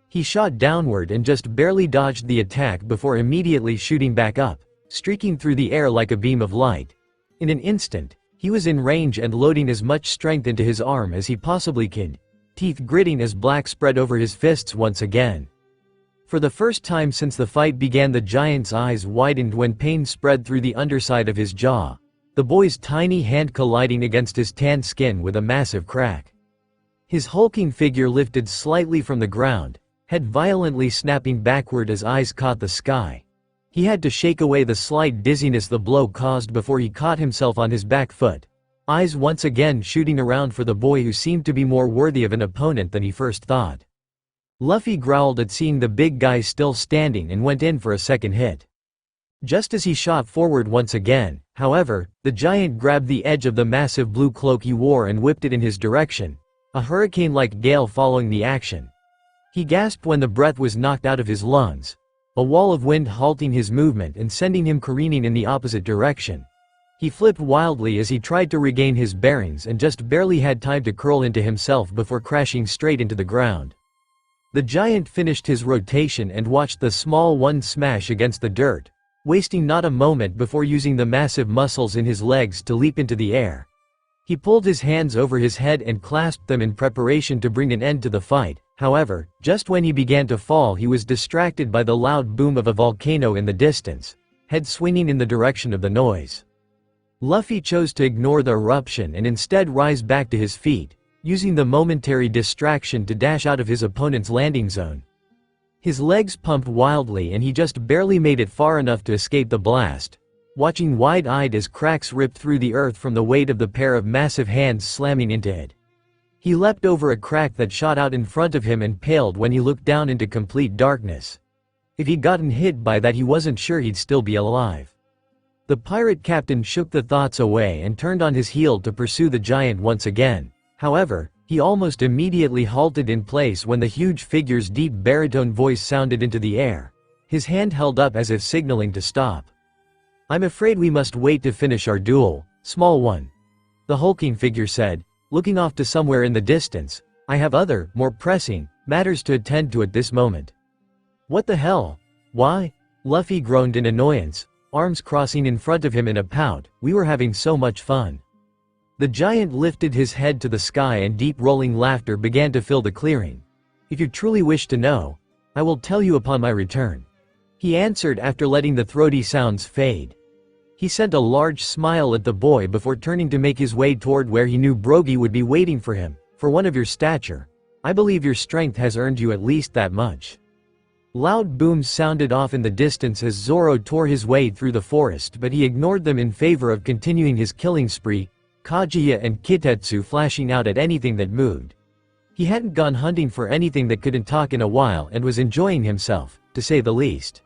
He shot downward and just barely dodged the attack before immediately shooting back up, streaking through the air like a beam of light. In an instant, he was in range and loading as much strength into his arm as he possibly could, teeth gritting as black spread over his fists once again. For the first time since the fight began, the giant's eyes widened when pain spread through the underside of his jaw, the boy's tiny hand colliding against his tanned skin with a massive crack. His hulking figure lifted slightly from the ground, head violently snapping backward as eyes caught the sky. He had to shake away the slight dizziness the blow caused before he caught himself on his back foot, eyes once again shooting around for the boy who seemed to be more worthy of an opponent than he first thought. Luffy growled at seeing the big guy still standing and went in for a second hit. Just as he shot forward once again, however, the giant grabbed the edge of the massive blue cloak he wore and whipped it in his direction, a hurricane-like gale following the action. He gasped when the breath was knocked out of his lungs, a wall of wind halting his movement and sending him careening in the opposite direction. He flipped wildly as he tried to regain his bearings and just barely had time to curl into himself before crashing straight into the ground. The giant finished his rotation and watched the small one smash against the dirt, wasting not a moment before using the massive muscles in his legs to leap into the air. He pulled his hands over his head and clasped them in preparation to bring an end to the fight. However, just when he began to fall, he was distracted by the loud boom of a volcano in the distance, head swinging in the direction of the noise. Luffy chose to ignore the eruption and instead rise back to his feet, using the momentary distraction to dash out of his opponent's landing zone. His legs pumped wildly and he just barely made it far enough to escape the blast, watching wide-eyed as cracks ripped through the earth from the weight of the pair of massive hands slamming into it. He leapt over a crack that shot out in front of him and paled when he looked down into complete darkness. If he'd gotten hit by that, he wasn't sure he'd still be alive. The pirate captain shook the thoughts away and turned on his heel to pursue the giant once again. However, he almost immediately halted in place when the huge figure's deep baritone voice sounded into the air, his hand held up as if signaling to stop. "I'm afraid we must wait to finish our duel, small one," the hulking figure said, looking off to somewhere in the distance. "I have other, more pressing, matters to attend to at this moment." "What the hell? Why?" Luffy groaned in annoyance, arms crossing in front of him in a pout. "We were having so much fun." The giant lifted his head to the sky and deep rolling laughter began to fill the clearing. "If you truly wish to know, I will tell you upon my return," he answered after letting the throaty sounds fade. He sent a large smile at the boy before turning to make his way toward where he knew Brogy would be waiting for him. "For one of your stature, I believe your strength has earned you at least that much." Loud booms sounded off in the distance as Zoro tore his way through the forest, but he ignored them in favor of continuing his killing spree, Kaguya and Kitetsu flashing out at anything that moved. He hadn't gone hunting for anything that couldn't talk in a while and was enjoying himself, to say the least.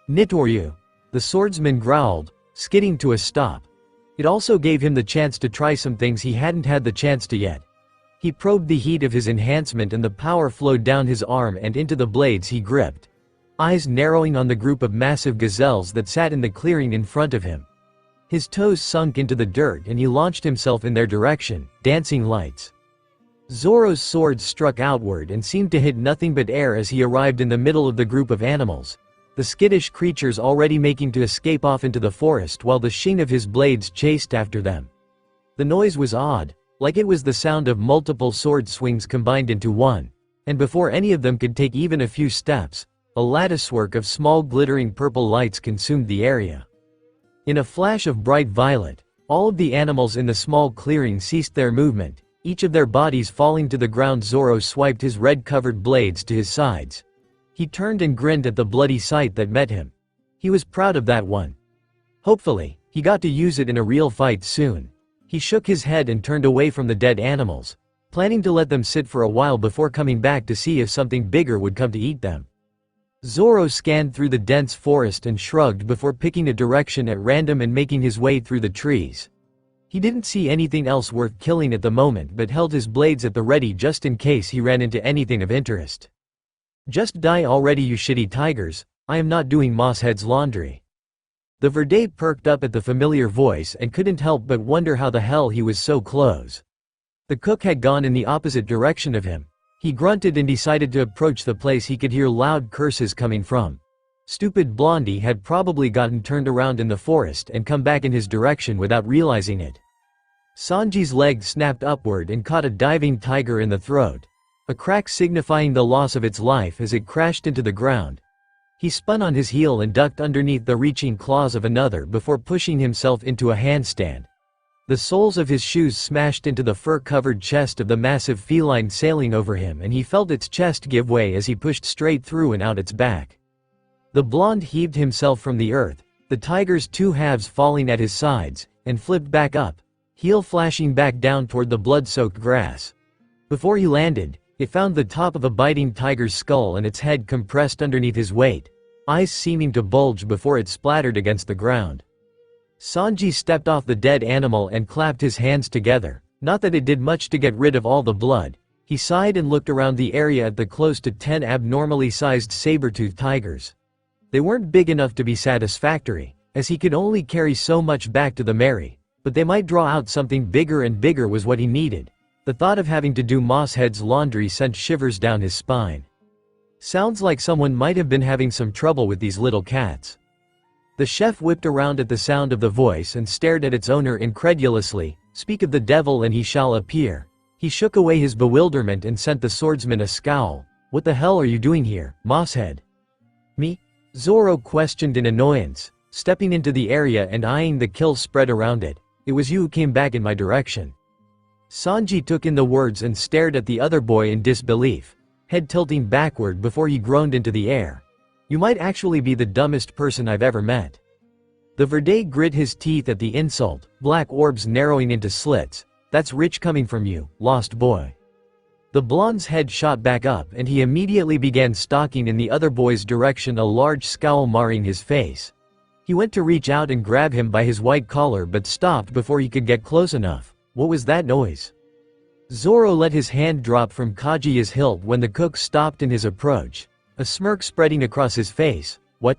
"Nitoryu," the swordsman growled, skidding to a stop. It also gave him the chance to try some things he hadn't had the chance to yet. He probed the heat of his enhancement and the power flowed down his arm and into the blades he gripped, eyes narrowing on the group of massive gazelles that sat in the clearing in front of him. His toes sunk into the dirt and he launched himself in their direction, dancing lights. Zoro's sword struck outward and seemed to hit nothing but air as he arrived in the middle of the group of animals, the skittish creatures already making to escape off into the forest while the sheen of his blades chased after them. The noise was odd, like it was the sound of multiple sword swings combined into one, and before any of them could take even a few steps, a latticework of small glittering purple lights consumed the area. In a flash of bright violet, all of the animals in the small clearing ceased their movement, each of their bodies falling to the ground. Zoro swiped his red-covered blades to his sides. He turned and grinned at the bloody sight that met him. He was proud of that one. Hopefully, he got to use it in a real fight soon. He shook his head and turned away from the dead animals, planning to let them sit for a while before coming back to see if something bigger would come to eat them. Zoro scanned through the dense forest and shrugged before picking a direction at random and making his way through the trees. He didn't see anything else worth killing at the moment but held his blades at the ready just in case he ran into anything of interest. "Just die already, you shitty tigers, I am not doing Mosshead's laundry." The Verde perked up at the familiar voice and couldn't help but wonder how the hell he was so close. The cook had gone in the opposite direction of him. He grunted and decided to approach the place he could hear loud curses coming from. Stupid Blondie had probably gotten turned around in the forest and come back in his direction without realizing it. Sanji's leg snapped upward and caught a diving tiger in the throat, a crack signifying the loss of its life as it crashed into the ground. He spun on his heel and ducked underneath the reaching claws of another before pushing himself into a handstand. The soles of his shoes smashed into the fur-covered chest of the massive feline sailing over him and he felt its chest give way as he pushed straight through and out its back. The blonde heaved himself from the earth, the tiger's two halves falling at his sides, and flipped back up, heel flashing back down toward the blood-soaked grass. Before he landed, it found the top of a biting tiger's skull and its head compressed underneath his weight, eyes seeming to bulge before it splattered against the ground. Sanji stepped off the dead animal and clapped his hands together, not that it did much to get rid of all the blood. He sighed and looked around the area at the close to 10 abnormally sized saber-toothed tigers. They weren't big enough to be satisfactory, as he could only carry so much back to the Mary, but they might draw out something bigger, and bigger was what he needed. The thought of having to do Mosshead's laundry sent shivers down his spine. Sounds like someone might have been having some trouble with these little cats. The chef whipped around at the sound of the voice and stared at its owner incredulously. "Speak of the devil and he shall appear." He shook away his bewilderment and sent the swordsman a scowl. "What the hell are you doing here, Mosshead?" "Me?" Zoro questioned in annoyance, stepping into the area and eyeing the kill spread around it. "It was you who came back in my direction." Sanji took in the words and stared at the other boy in disbelief, head tilting backward before he groaned into the air. "You might actually be the dumbest person I've ever met." The Verde grit his teeth at the insult, black orbs narrowing into slits. "That's rich coming from you, lost boy." The blonde's head shot back up and he immediately began stalking in the other boy's direction, a large scowl marring his face. He went to reach out and grab him by his white collar but stopped before he could get close enough. What was that noise? Zoro let his hand drop from Kaguya's hilt when the cook stopped in his approach, a smirk spreading across his face. "What?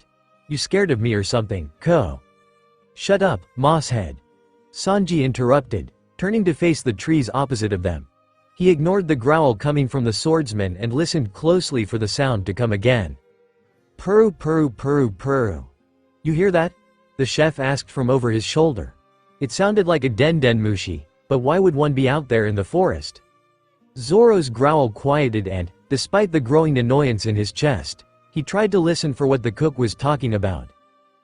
You scared of me or something, Ko?" "Shut up, Mosshead," Sanji interrupted, turning to face the trees opposite of them. He ignored the growl coming from the swordsman and listened closely for the sound to come again. "Purru purru purru purru. You hear that?" the chef asked from over his shoulder. It sounded like a dendenmushi, But why would one be out there in the forest? Zoro's growl quieted and, despite the growing annoyance in his chest, he tried to listen for what the cook was talking about.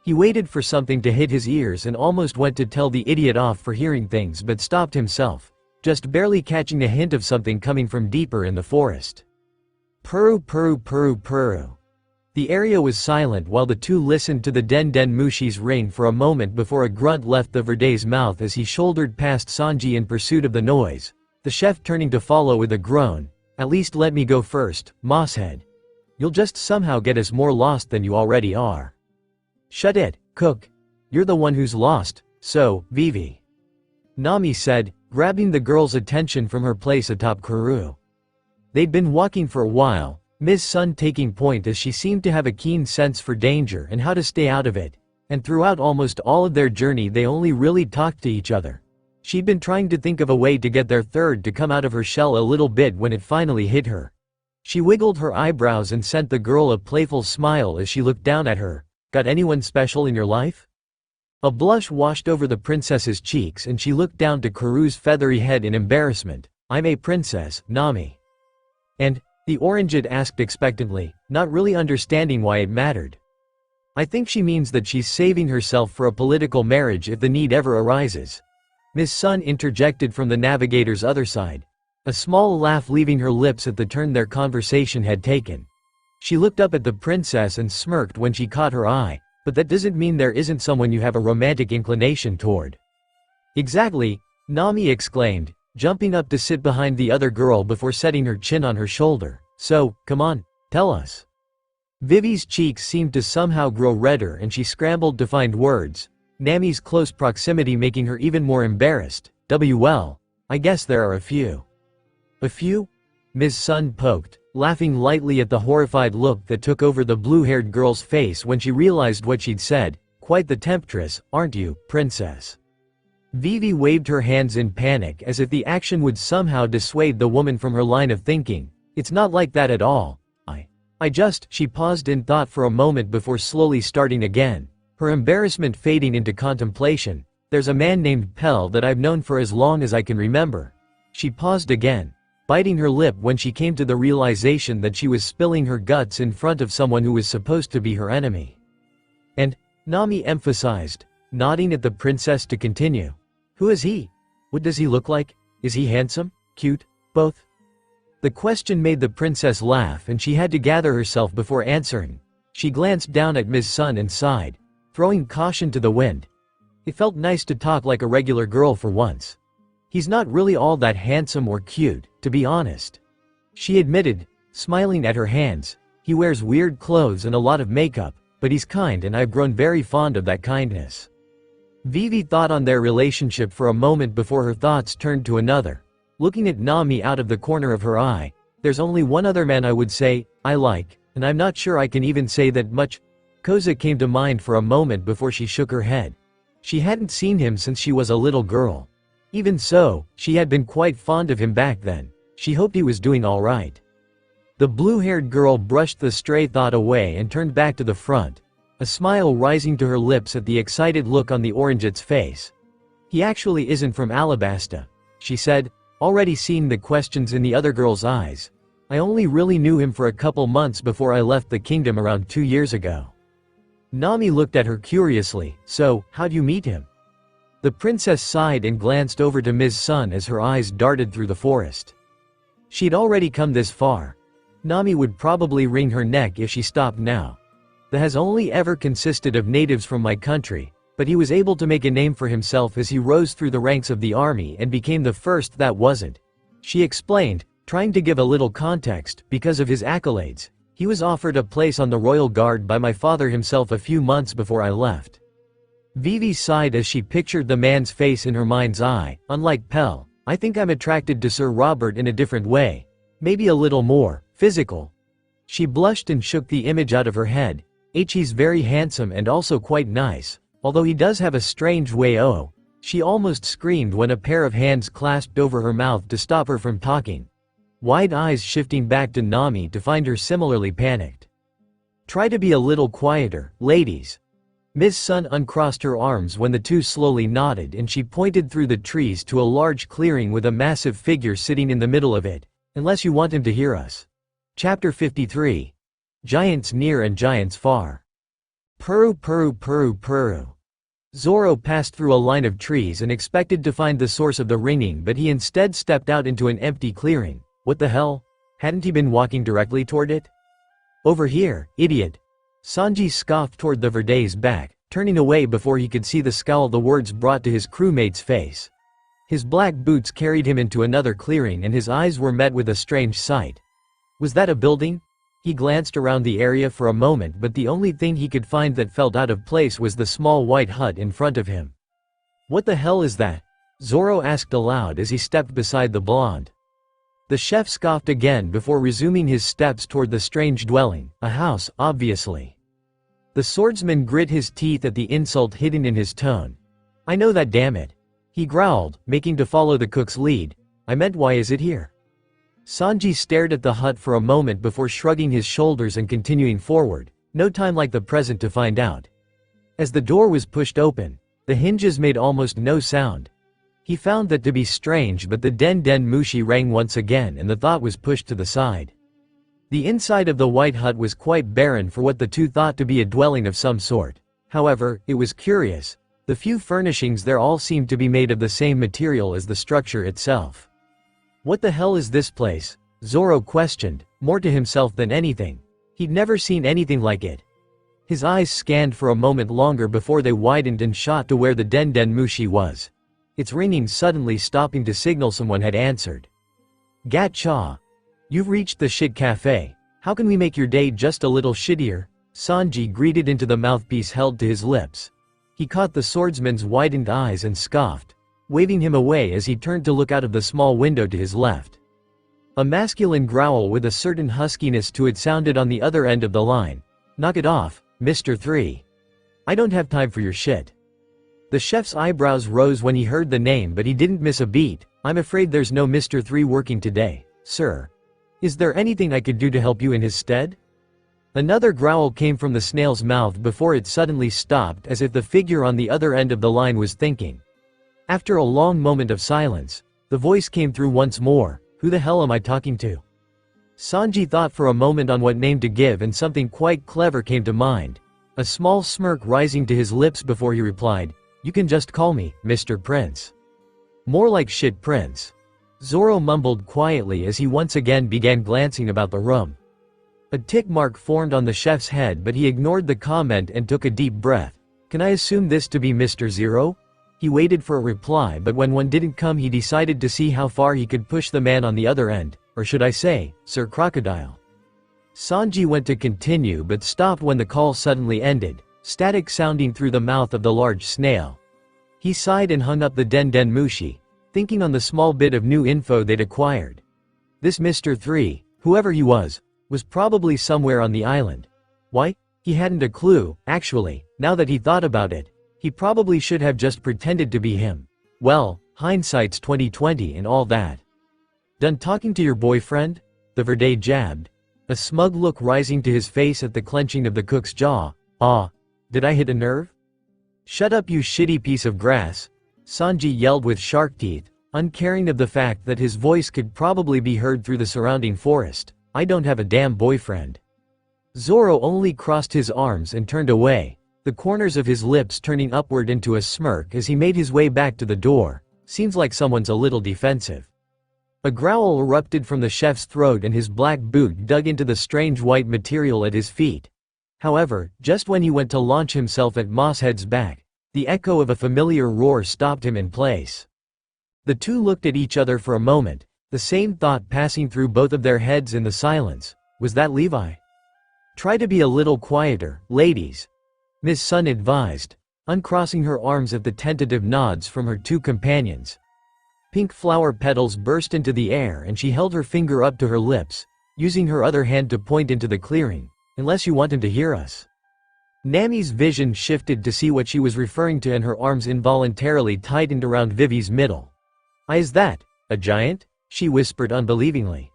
He waited for something to hit his ears and almost went to tell the idiot off for hearing things but stopped himself, just barely catching a hint of something coming from deeper in the forest. Purru purru purru purru. The area was silent while the two listened to the Den Den Mushi's rain for a moment before a grunt left the Verde's mouth as he shouldered past Sanji in pursuit of the noise, the chef turning to follow with a groan. At least let me go first, Mosshead. You'll just somehow get us more lost than you already are. Shut it, cook. You're the one who's lost, so, Vivi. Nami said, grabbing the girl's attention from her place atop Karoo. They'd been walking for a while, Ms. Sun taking point as she seemed to have a keen sense for danger and how to stay out of it, and throughout almost all of their journey they only really talked to each other. She'd been trying to think of a way to get their third to come out of her shell a little bit when it finally hit her. She wiggled her eyebrows and sent the girl a playful smile as she looked down at her. Got anyone special in your life? A blush washed over the princess's cheeks and she looked down to Karoo's feathery head in embarrassment. I'm a princess, Nami. And, the Orangeade asked expectantly, not really understanding why it mattered. I think she means that she's saving herself for a political marriage if the need ever arises. Miss Sun interjected from the navigator's other side, a small laugh leaving her lips at the turn their conversation had taken. She looked up at the princess and smirked when she caught her eye, but that doesn't mean there isn't someone you have a romantic inclination toward. Exactly, Nami exclaimed, jumping up to sit behind the other girl before setting her chin on her shoulder. So, come on, tell us. Vivi's cheeks seemed to somehow grow redder and she scrambled to find words, Nami's close proximity making her even more embarrassed. Well, I guess there are a few. A few? Ms. Sun poked, laughing lightly at the horrified look that took over the blue-haired girl's face when she realized what she'd said. Quite the temptress, aren't you, princess? Vivi waved her hands in panic as if the action would somehow dissuade the woman from her line of thinking. It's not like that at all. She paused in thought for a moment before slowly starting again, her embarrassment fading into contemplation. There's a man named Pell that I've known for as long as I can remember. She paused again, biting her lip when she came to the realization that she was spilling her guts in front of someone who was supposed to be her enemy. And, Nami emphasized, nodding at the princess to continue. Who is he? What does he look like? Is he handsome? Cute? Both? The question made the princess laugh and she had to gather herself before answering. She glanced down at Ms. Sun and sighed, throwing caution to the wind. It felt nice to talk like a regular girl for once. He's not really all that handsome or cute, to be honest. She admitted, smiling at her hands. He wears weird clothes and a lot of makeup, but he's kind and I've grown very fond of that kindness. Vivi thought on their relationship for a moment before her thoughts turned to another. Looking at Nami out of the corner of her eye, there's only one other man I would say, I like, and I'm not sure I can even say that much. Koza came to mind for a moment before she shook her head. She hadn't seen him since she was a little girl. Even so, she had been quite fond of him back then. She hoped he was doing all right. The blue-haired girl brushed the stray thought away and turned back to the front, a smile rising to her lips at the excited look on the Orangeade's face. He actually isn't from Alabasta, she said, already seeing the questions in the other girl's eyes. I only really knew him for a couple months before I left the kingdom around 2 years ago. Nami looked at her curiously. So, how'd you meet him? The princess sighed and glanced over to Ms. Sun as her eyes darted through the forest. She'd already come this far. Nami would probably wring her neck if she stopped now. That has only ever consisted of natives from my country, but he was able to make a name for himself as he rose through the ranks of the army and became the first that wasn't. She explained, trying to give a little context. Because of his accolades, he was offered a place on the royal guard by my father himself a few months before I left. Vivi sighed as she pictured the man's face in her mind's eye. Unlike Pell, I think I'm attracted to Sir Robert in a different way. Maybe a little more physical. She blushed and shook the image out of her head. He's very handsome and also quite nice, although he does have a strange way. Oh, she almost screamed when a pair of hands clasped over her mouth to stop her from talking. Wide eyes shifting back to Nami to find her similarly panicked. Try to be a little quieter, ladies. Ms. Sun uncrossed her arms when the two slowly nodded and she pointed through the trees to a large clearing with a massive figure sitting in the middle of it. Unless you want him to hear us. Chapter 53. Giants near and giants far. Purru purru purru purru. Zoro passed through a line of trees and expected to find the source of the ringing, but he instead stepped out into an empty clearing. What the hell? Hadn't he been walking directly toward it? Over here, idiot. Sanji scoffed toward the Verde's back, turning away before he could see the scowl the words brought to his crewmate's face. His black boots carried him into another clearing and his eyes were met with a strange sight. Was that a building? He glanced around the area for a moment, but the only thing he could find that felt out of place was the small white hut in front of him. What the hell is that? Zoro asked aloud as he stepped beside the blonde. The chef scoffed again before resuming his steps toward the strange dwelling, a house, obviously. The swordsman grit his teeth at the insult hidden in his tone. I know that, damn it. He growled, making to follow the cook's lead. I meant, why is it here? Sanji stared at the hut for a moment before shrugging his shoulders and continuing forward, no time like the present to find out. As the door was pushed open, the hinges made almost no sound. He found that to be strange, but the den den mushi rang once again and the thought was pushed to the side. The inside of the white hut was quite barren for what the two thought to be a dwelling of some sort. However, it was curious. The few furnishings there all seemed to be made of the same material as the structure itself. What the hell is this place? Zoro questioned, more to himself than anything. He'd never seen anything like it. His eyes scanned for a moment longer before they widened and shot to where the den den mushi was. Its ringing suddenly stopping to signal someone had answered. Gat-cha. You've reached the shit cafe. How can we make your day just a little shittier? Sanji greeted into the mouthpiece held to his lips. He caught the swordsman's widened eyes and scoffed, waving him away as he turned to look out of the small window to his left. A masculine growl with a certain huskiness to it sounded on the other end of the line. Knock it off, Mr. 3. I don't have time for your shit. The chef's eyebrows rose when he heard the name, but he didn't miss a beat. I'm afraid there's no Mr. 3 working today, sir. Is there anything I could do to help you in his stead? Another growl came from the snail's mouth before it suddenly stopped, as if the figure on the other end of the line was thinking. After a long moment of silence, the voice came through once more. Who the hell am I talking to? Sanji thought for a moment on what name to give and something quite clever came to mind. A small smirk rising to his lips before he replied, you can just call me, Mr. Prince. More like shit, Prince. Zoro mumbled quietly as he once again began glancing about the room. A tick mark formed on the chef's head, but he ignored the comment and took a deep breath. Can I assume this to be Mr. Zero? He waited for a reply, but when one didn't come he decided to see how far he could push the man on the other end, or should I say, Sir Crocodile. Sanji went to continue but stopped when the call suddenly ended, static sounding through the mouth of the large snail. He sighed and hung up the den den mushi, thinking on the small bit of new info they'd acquired. This Mr. 3, whoever he was probably somewhere on the island. Why? He hadn't a clue, actually. Now that he thought about it, he probably should have just pretended to be him. Well, hindsight's 20/20 and all that. Done talking to your boyfriend? The Verde jabbed, a smug look rising to his face at the clenching of the cook's jaw. Ah, did I hit a nerve? Shut up, you shitty piece of grass, Sanji yelled with shark teeth, uncaring of the fact that his voice could probably be heard through the surrounding forest. I don't have a damn boyfriend. Zoro only crossed his arms and turned away, the corners of his lips turning upward into a smirk as he made his way back to the door. Seems like someone's a little defensive. A growl erupted from the chef's throat and his black boot dug into the strange white material at his feet. However, just when he went to launch himself at Mosshead's back, the echo of a familiar roar stopped him in place. The two looked at each other for a moment, the same thought passing through both of their heads in the silence. Was that Levi? Try to be a little quieter, ladies, Miss Sun advised, uncrossing her arms at the tentative nods from her two companions. Pink flower petals burst into the air and she held her finger up to her lips, using her other hand to point into the clearing. Unless you want him to hear us. Nami's vision shifted to see what she was referring to and her arms involuntarily tightened around Vivi's middle. Is that a giant? She whispered unbelievingly.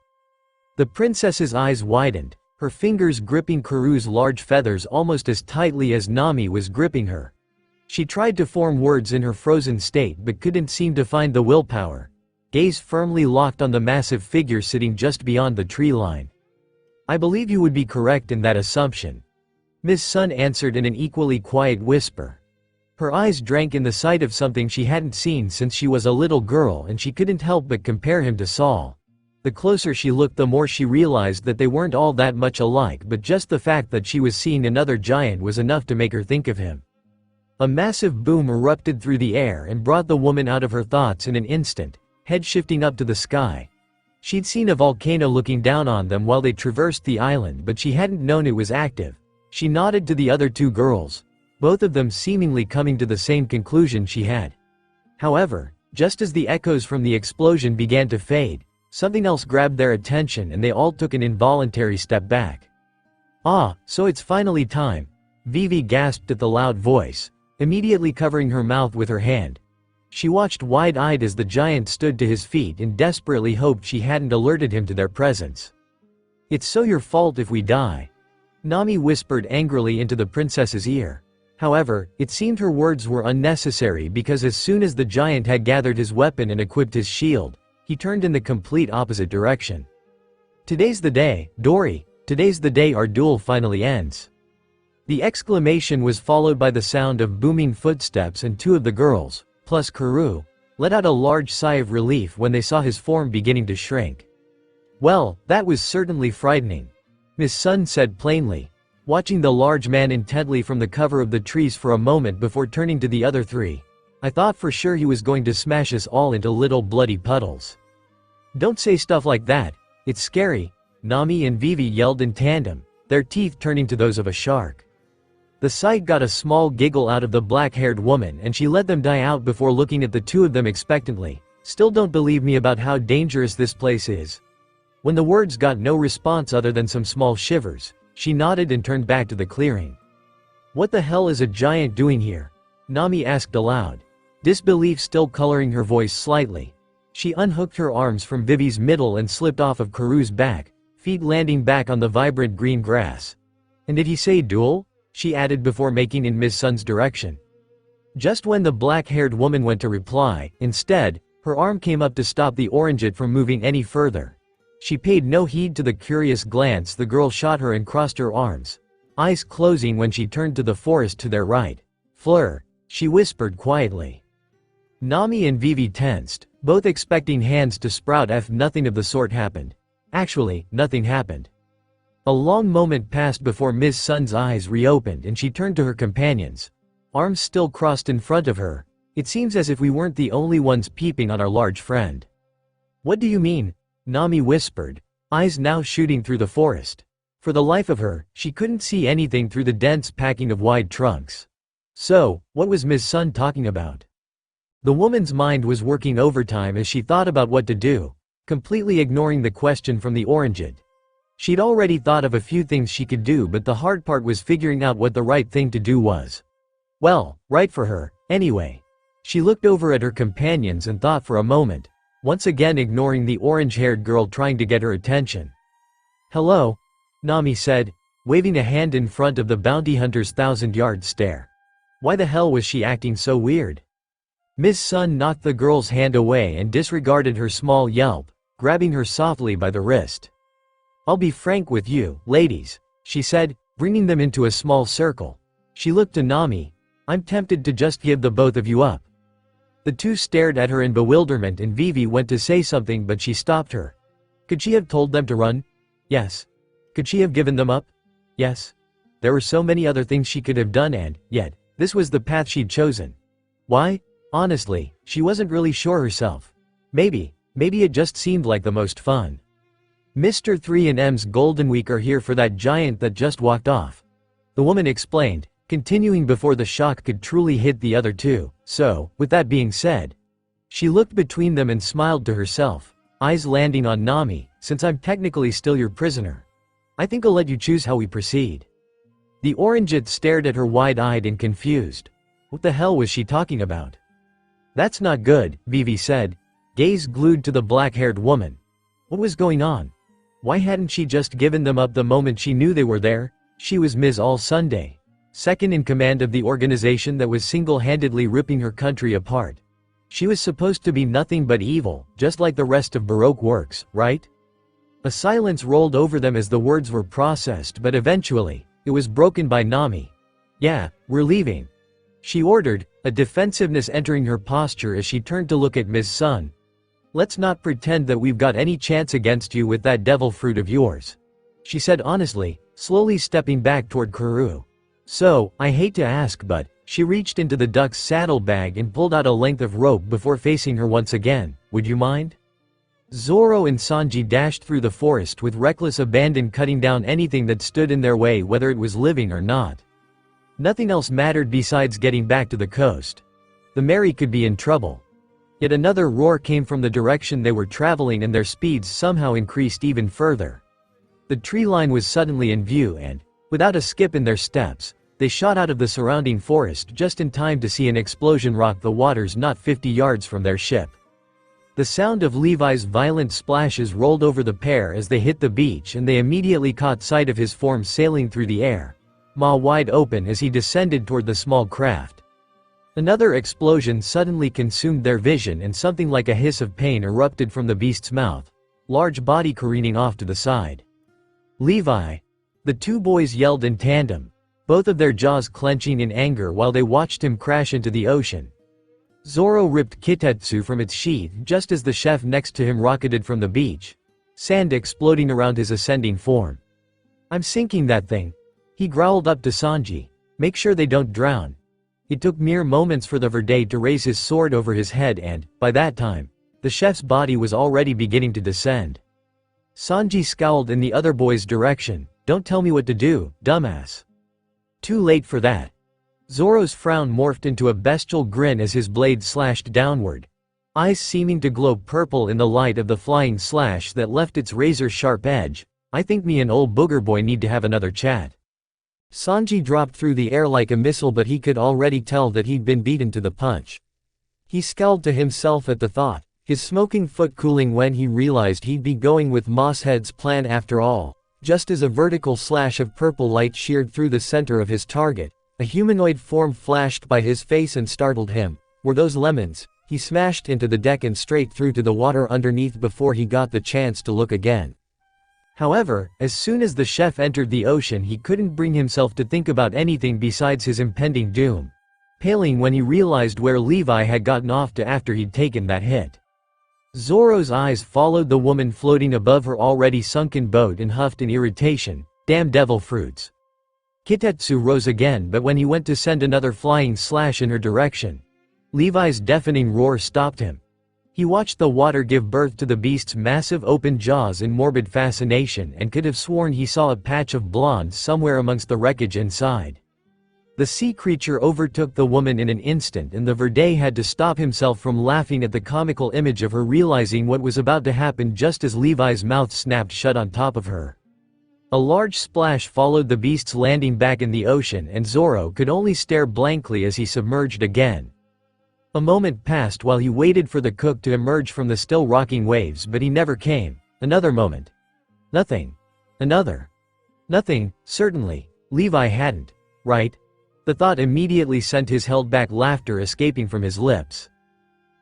The princess's eyes widened, her fingers gripping Karu's large feathers almost as tightly as Nami was gripping her. She tried to form words in her frozen state but couldn't seem to find the willpower. Gaze firmly locked on the massive figure sitting just beyond the tree line. "I believe you would be correct in that assumption," Ms. Sun answered in an equally quiet whisper. Her eyes drank in the sight of something she hadn't seen since she was a little girl, and she couldn't help but compare him to Saul. The closer she looked, the more she realized that they weren't all that much alike, but just the fact that she was seeing another giant was enough to make her think of him. A massive boom erupted through the air and brought the woman out of her thoughts in an instant, head shifting up to the sky. She'd seen a volcano looking down on them while they traversed the island, but she hadn't known it was active. She nodded to the other two girls, both of them seemingly coming to the same conclusion she had. However, just as the echoes from the explosion began to fade, something else grabbed their attention and they all took an involuntary step back. "Ah, so it's finally time," Vivi gasped at the loud voice, immediately covering her mouth with her hand. She watched wide-eyed as the giant stood to his feet and desperately hoped she hadn't alerted him to their presence. "It's so your fault if we die," Nami whispered angrily into the princess's ear. However, it seemed her words were unnecessary because as soon as the giant had gathered his weapon and equipped his shield, he turned in the complete opposite direction. "Today's the day, Dory, today's the day our duel finally ends." The exclamation was followed by the sound of booming footsteps, and two of the girls, plus Karu, let out a large sigh of relief when they saw his form beginning to shrink. "Well, that was certainly frightening," Miss Sun said plainly, watching the large man intently from the cover of the trees for a moment before turning to the other three. "I thought for sure he was going to smash us all into little bloody puddles." "Don't say stuff like that, it's scary," Nami and Vivi yelled in tandem, their teeth turning to those of a shark. The sight got a small giggle out of the black-haired woman and she let them die out before looking at the two of them expectantly. "Still don't believe me about how dangerous this place is?" When the words got no response other than some small shivers, she nodded and turned back to the clearing. "What the hell is a giant doing here?" Nami asked aloud, disbelief still coloring her voice slightly. She unhooked her arms from Vivi's middle and slipped off of Karu's back, feet landing back on the vibrant green grass. "And did he say duel?" she added before making in Miss Sun's direction. Just when the black-haired woman went to reply, instead, her arm came up to stop the orangeite from moving any further. She paid no heed to the curious glance the girl shot her and crossed her arms, eyes closing when she turned to the forest to their right. "Fleur," she whispered quietly. Nami and Vivi tensed, both expecting hands to sprout if nothing of the sort happened. Actually, nothing happened. A long moment passed before Miss Sun's eyes reopened and she turned to her companions, arms still crossed in front of her. "It seems as if we weren't the only ones peeping on our large friend." "What do you mean?" Nami whispered, eyes now shooting through the forest. For the life of her, she couldn't see anything through the dense packing of wide trunks. So, what was Miss Sun talking about? The woman's mind was working overtime as she thought about what to do, completely ignoring the question from the orangeite. She'd already thought of a few things she could do, but the hard part was figuring out what the right thing to do was. Well, right for her, anyway. She looked over at her companions and thought for a moment, once again ignoring the orange-haired girl trying to get her attention. "Hello," Nami said, waving a hand in front of the bounty hunter's 1,000-yard stare. Why the hell was she acting so weird? Miss Sun knocked the girl's hand away and disregarded her small yelp, grabbing her softly by the wrist. "I'll be frank with you, ladies," she said, bringing them into a small circle. She looked to Nami. "I'm tempted to just give the both of you up." The two stared at her in bewilderment and Vivi went to say something but she stopped her. Could she have told them to run? Yes. Could she have given them up? Yes. There were so many other things she could have done and, yet, this was the path she'd chosen. Why? Honestly, she wasn't really sure herself. Maybe it just seemed like the most fun. Mr. 3&M's Golden Week are here for that giant that just walked off, the woman explained, continuing before the shock could truly hit the other two. So, with that being said, she looked between them and smiled to herself, eyes landing on Nami. "Since I'm technically still your prisoner, I think I'll let you choose how we proceed." The orangeite stared at her wide-eyed and confused. What the hell was she talking about? "That's not good," Vivi said, gaze glued to the black-haired woman. What was going on? Why hadn't she just given them up the moment she knew they were there? She was Ms. All Sunday, second in command of the organization that was single-handedly ripping her country apart. She was supposed to be nothing but evil, just like the rest of Baroque works, right? A silence rolled over them as the words were processed, but eventually, it was broken by Nami. "Yeah, we're leaving," she ordered, a defensiveness entering her posture as she turned to look at Ms. Sun. "Let's not pretend that we've got any chance against you with that devil fruit of yours," she said honestly, slowly stepping back toward Karoo. "So, I hate to ask, but," she reached into the duck's saddlebag and pulled out a length of rope before facing her once again, "would you mind?" Zoro and Sanji dashed through the forest with reckless abandon, cutting down anything that stood in their way, whether it was living or not. Nothing else mattered besides getting back to the coast. The Mary could be in trouble. Yet another roar came from the direction they were traveling, and their speeds somehow increased even further. The tree line was suddenly in view and, without a skip in their steps, they shot out of the surrounding forest just in time to see an explosion rock the waters not 50 yards from their ship. The sound of Levi's violent splashes rolled over the pair as they hit the beach, and they immediately caught sight of his form sailing through the air, maw wide open as he descended toward the small craft. Another explosion suddenly consumed their vision, and something like a hiss of pain erupted from the beast's mouth, large body careening off to the side. "Levi!" The two boys yelled in tandem, both of their jaws clenching in anger while they watched him crash into the ocean. Zoro ripped Kitetsu from its sheath just as the chef next to him rocketed from the beach, sand exploding around his ascending form. "I'm sinking that thing," he growled up to Sanji. "Make sure they don't drown." It took mere moments for the Verde to raise his sword over his head, and, by that time, the chef's body was already beginning to descend. Sanji scowled in the other boy's direction. "Don't tell me what to do, dumbass." Too late for that. Zoro's frown morphed into a bestial grin as his blade slashed downward, eyes seeming to glow purple in the light of the flying slash that left its razor-sharp edge. "I think me and old booger boy need to have another chat." Sanji dropped through the air like a missile, but he could already tell that he'd been beaten to the punch. He scowled to himself at the thought, his smoking foot cooling when he realized he'd be going with Mosshead's plan after all. Just as a vertical slash of purple light sheared through the center of his target, a humanoid form flashed by his face and startled him. Were those lemons? He smashed into the deck and straight through to the water underneath before he got the chance to look again. However, as soon as the chef entered the ocean, he couldn't bring himself to think about anything besides his impending doom, paling when he realized where Levi had gotten off to after he'd taken that hit. Zoro's eyes followed the woman floating above her already sunken boat and huffed in irritation. "Damn devil fruits." Kitetsu rose again, but when he went to send another flying slash in her direction, Levi's deafening roar stopped him. He watched the water give birth to the beast's massive open jaws in morbid fascination and could have sworn he saw a patch of blonde somewhere amongst the wreckage inside. The sea creature overtook the woman in an instant, and the Verde had to stop himself from laughing at the comical image of her realizing what was about to happen just as Levi's mouth snapped shut on top of her. A large splash followed the beast's landing back in the ocean, and Zoro could only stare blankly as he submerged again. A moment passed while he waited for the cook to emerge from the still rocking waves, but he never came. Another moment. Nothing. Another. Nothing. Certainly, Levi hadn't. Right? The thought immediately sent his held-back laughter escaping from his lips.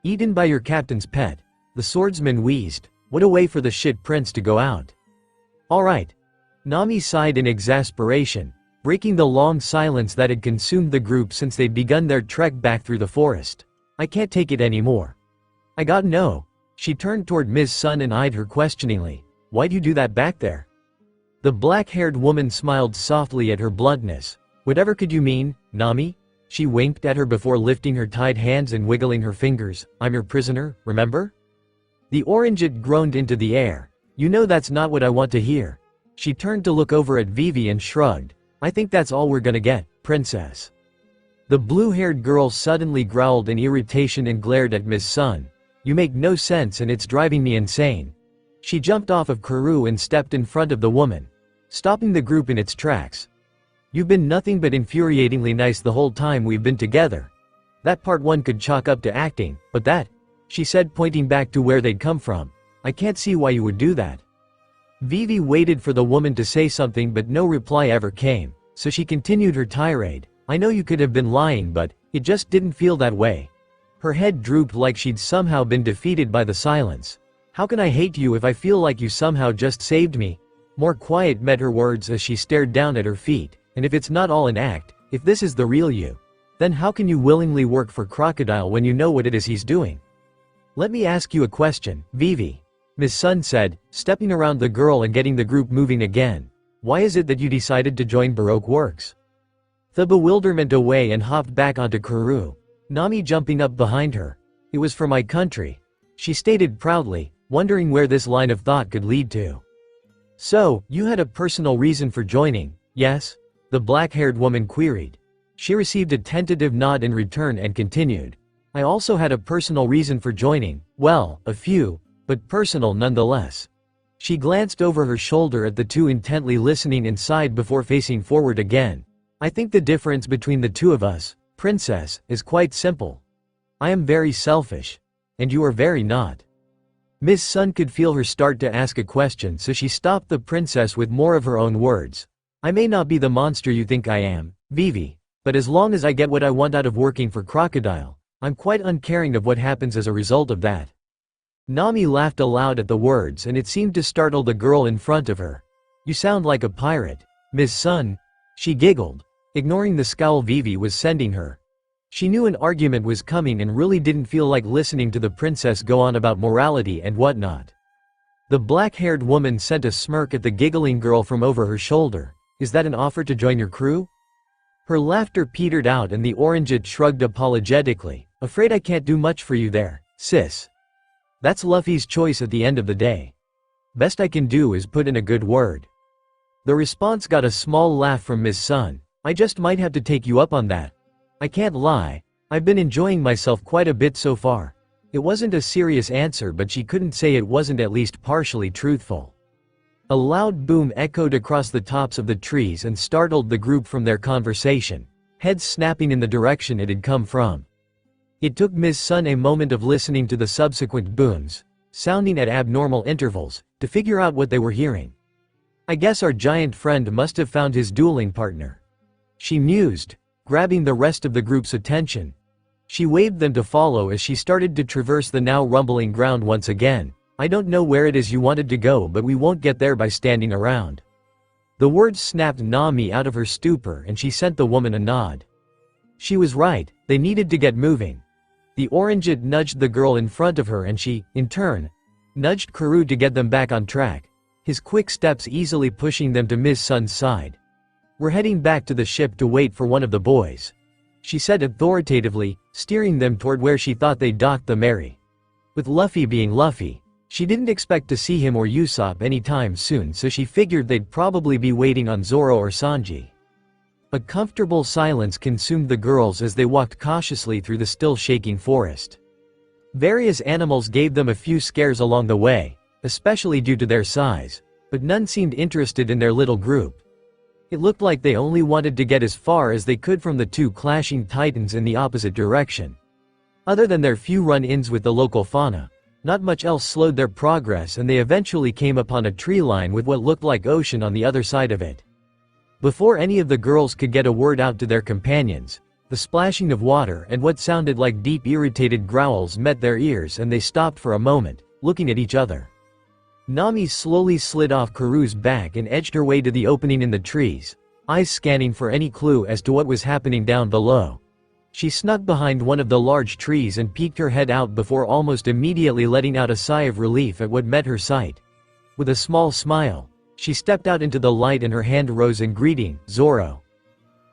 "Eaten by your captain's pet," the swordsman wheezed. "What a way for the shit prince to go out." "All right." Nami sighed in exasperation, breaking the long silence that had consumed the group since they'd begun their trek back through the forest. "I can't take it anymore." "I got no." She turned toward Ms. Sun and eyed her questioningly. "Why'd you do that back there?" The black-haired woman smiled softly at her bluntness. "Whatever could you mean, Nami?" She winked at her before lifting her tied hands and wiggling her fingers. "I'm your prisoner, remember?" The orangeette groaned into the air. "You know that's not what I want to hear." She turned to look over at Vivi and shrugged. "I think that's all we're gonna get, princess." The blue-haired girl suddenly growled in irritation and glared at Ms. Sun. "You make no sense and it's driving me insane." She jumped off of Karoo and stepped in front of the woman, stopping the group in its tracks. "You've been nothing but infuriatingly nice the whole time we've been together. That part one could chalk up to acting, but that," she said, pointing back to where they'd come from, "I can't see why you would do that." Vivi waited for the woman to say something but no reply ever came, so she continued her tirade. I know you could have been lying but, it just didn't feel that way. Her head drooped like she'd somehow been defeated by the silence. How can I hate you if I feel like you somehow just saved me? More quiet met her words as she stared down at her feet, and if it's not all an act, if this is the real you, then how can you willingly work for Crocodile when you know what it is he's doing? Let me ask you a question, Vivi. Miss Sun said, stepping around the girl and getting the group moving again. Why is it that you decided to join Baroque Works? The bewilderment away and hopped back onto Kuru, Nami jumping up behind her. It was for my country, she stated proudly, wondering where this line of thought could lead to. So, you had a personal reason for joining, yes? The black-haired woman queried. She received a tentative nod in return and continued. I also had a personal reason for joining, well, a few, but personal nonetheless. She glanced over her shoulder at the two intently listening and sighed before facing forward again. I think the difference between the two of us, Princess, is quite simple. I am very selfish. And you are very not. Miss Sun could feel her start to ask a question, so she stopped the princess with more of her own words. I may not be the monster you think I am, Vivi, but as long as I get what I want out of working for Crocodile, I'm quite uncaring of what happens as a result of that. Nami laughed aloud at the words and it seemed to startle the girl in front of her. You sound like a pirate, Miss Sun. She giggled, ignoring the scowl Vivi was sending her. She knew an argument was coming and really didn't feel like listening to the princess go on about morality and whatnot. The black-haired woman sent a smirk at the giggling girl from over her shoulder. Is that an offer to join your crew? Her laughter petered out and the orangeette shrugged apologetically. Afraid I can't do much for you there, sis. That's Luffy's choice at the end of the day. Best I can do is put in a good word. The response got a small laugh from Miss Sun. I just might have to take you up on that. I can't lie, I've been enjoying myself quite a bit so far. It wasn't a serious answer but she couldn't say it wasn't at least partially truthful. A loud boom echoed across the tops of the trees and startled the group from their conversation, heads snapping in the direction it had come from. It took Miss Sun a moment of listening to the subsequent booms, sounding at abnormal intervals, to figure out what they were hearing. I guess our giant friend must have found his dueling partner. She mused, grabbing the rest of the group's attention. She waved them to follow as she started to traverse the now rumbling ground once again. I don't know where it is you wanted to go but we won't get there by standing around. The words snapped Nami out of her stupor and she sent the woman a nod. She was right, they needed to get moving. The orangeette nudged the girl in front of her and she, in turn, nudged Kuru to get them back on track, his quick steps easily pushing them to Miss Sun's side. We're heading back to the ship to wait for one of the boys, she said authoritatively, steering them toward where she thought they'd docked the Mary. With Luffy being Luffy, she didn't expect to see him or Usopp anytime soon so she figured they'd probably be waiting on Zoro or Sanji. A comfortable silence consumed the girls as they walked cautiously through the still shaking forest. Various animals gave them a few scares along the way, especially due to their size, but none seemed interested in their little group. It looked like they only wanted to get as far as they could from the two clashing titans in the opposite direction. Other than their few run-ins with the local fauna, not much else slowed their progress and they eventually came upon a tree line with what looked like ocean on the other side of it. Before any of the girls could get a word out to their companions, the splashing of water and what sounded like deep irritated growls met their ears and they stopped for a moment, looking at each other. Nami slowly slid off Kuru's back and edged her way to the opening in the trees, eyes scanning for any clue as to what was happening down below. She snuck behind one of the large trees and peeked her head out before almost immediately letting out a sigh of relief at what met her sight. With a small smile, she stepped out into the light and her hand rose in greeting, Zoro.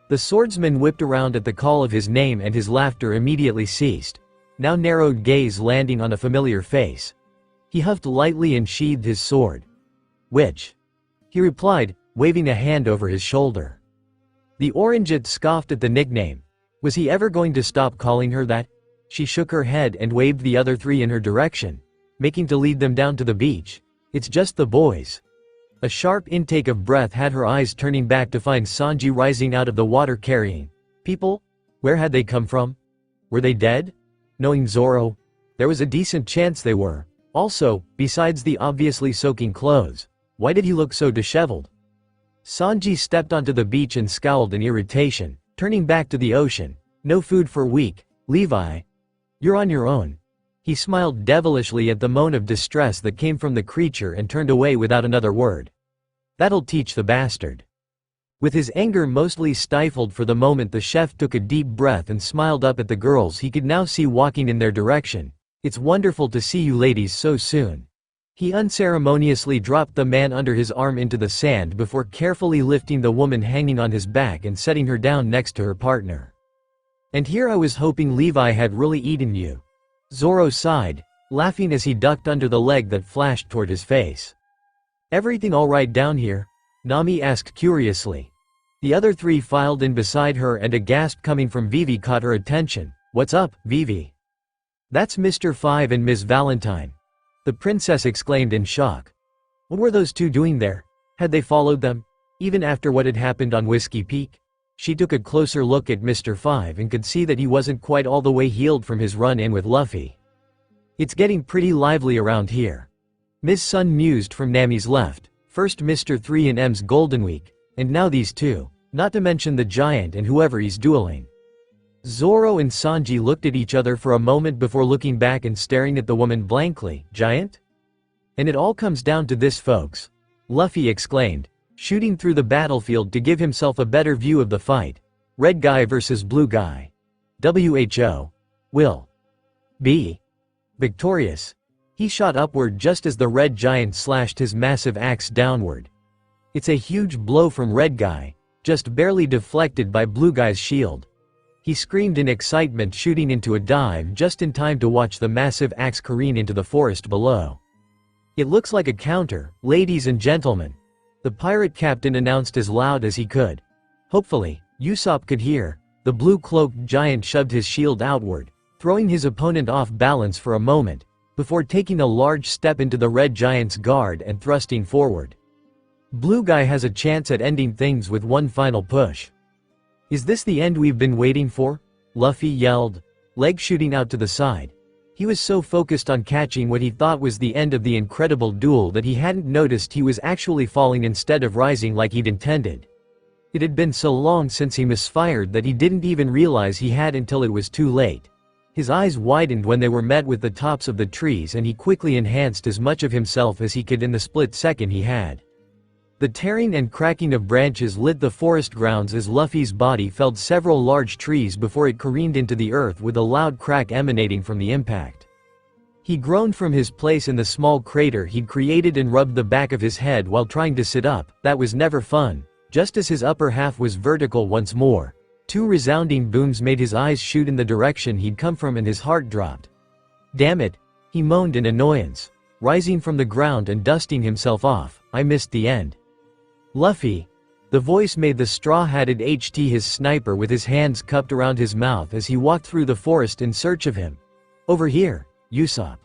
The swordsman whipped around at the call of his name and his laughter immediately ceased, now narrowed gaze landing on a familiar face. He huffed lightly and sheathed his sword. Which? He replied, waving a hand over his shoulder. The orangeette scoffed at the nickname. Was he ever going to stop calling her that? She shook her head and waved the other three in her direction, making to lead them down to the beach. It's just the boys. A sharp intake of breath had her eyes turning back to find Sanji rising out of the water carrying people. Where had they come from? Were they dead? Knowing Zoro, there was a decent chance they were. Also, besides the obviously soaking clothes, Why did he look so disheveled? Sanji stepped onto the beach and scowled in irritation, turning back to the ocean. No food for a week, Levi. You're on your own. He smiled devilishly at the moan of distress that came from the creature and turned away without another word. That'll teach the bastard. With his anger mostly stifled for the moment, the chef took a deep breath and smiled up at the girls he could now see walking in their direction. It's wonderful to see you ladies so soon. He unceremoniously dropped the man under his arm into the sand before carefully lifting the woman hanging on his back and setting her down next to her partner. And here I was hoping Levi had really eaten you. Zoro sighed, laughing as he ducked under the leg that flashed toward his face. Everything all right down here? Nami asked curiously. The other three filed in beside her and a gasp coming from Vivi caught her attention. What's up, Vivi? That's Mr. Five and Miss Valentine. The princess exclaimed in shock. What were those two doing there? Had they followed them? Even after what had happened on Whiskey Peak? She took a closer look at Mr. Five and could see that he wasn't quite all the way healed from his run-in with Luffy. It's getting pretty lively around here. Miss Sun mused from Nami's left. First Mr. 3 and M's Golden Week, and now these two, not to mention the giant and whoever he's dueling. Zoro and Sanji looked at each other for a moment before looking back and staring at the woman blankly. Giant? And it all comes down to this, folks. Luffy exclaimed, shooting through the battlefield to give himself a better view of the fight. Red guy versus blue guy. WHO will be victorious. He shot upward just as the red giant slashed his massive axe downward. It's a huge blow from red guy, just barely deflected by blue guy's shield. He screamed in excitement, shooting into a dive just in time to watch the massive axe careen into the forest below. It looks like a counter, ladies and gentlemen. The pirate captain announced as loud as he could. Hopefully, Usopp could hear. The blue-cloaked giant shoved his shield outward, throwing his opponent off balance for a moment, before taking a large step into the red giant's guard and thrusting forward. Blue guy has a chance at ending things with one final push. Is this the end we've been waiting for? Luffy yelled, leg shooting out to the side. He was so focused on catching what he thought was the end of the incredible duel that he hadn't noticed he was actually falling instead of rising like he'd intended. It had been so long since he misfired that he didn't even realize he had until it was too late. His eyes widened when they were met with the tops of the trees, and he quickly enhanced as much of himself as he could in the split second he had. The tearing and cracking of branches lit the forest grounds as Luffy's body felled several large trees before it careened into the earth with a loud crack emanating from the impact. He groaned from his place in the small crater he'd created and rubbed the back of his head while trying to sit up. That was never fun. Just as his upper half was vertical once more, two resounding booms made his eyes shoot in the direction he'd come from and his heart dropped. Damn it, he moaned in annoyance, rising from the ground and dusting himself off. I missed the end. Luffy. The voice made the straw-hatted HT his sniper with his hands cupped around his mouth as he walked through the forest in search of him. Over here, Usopp.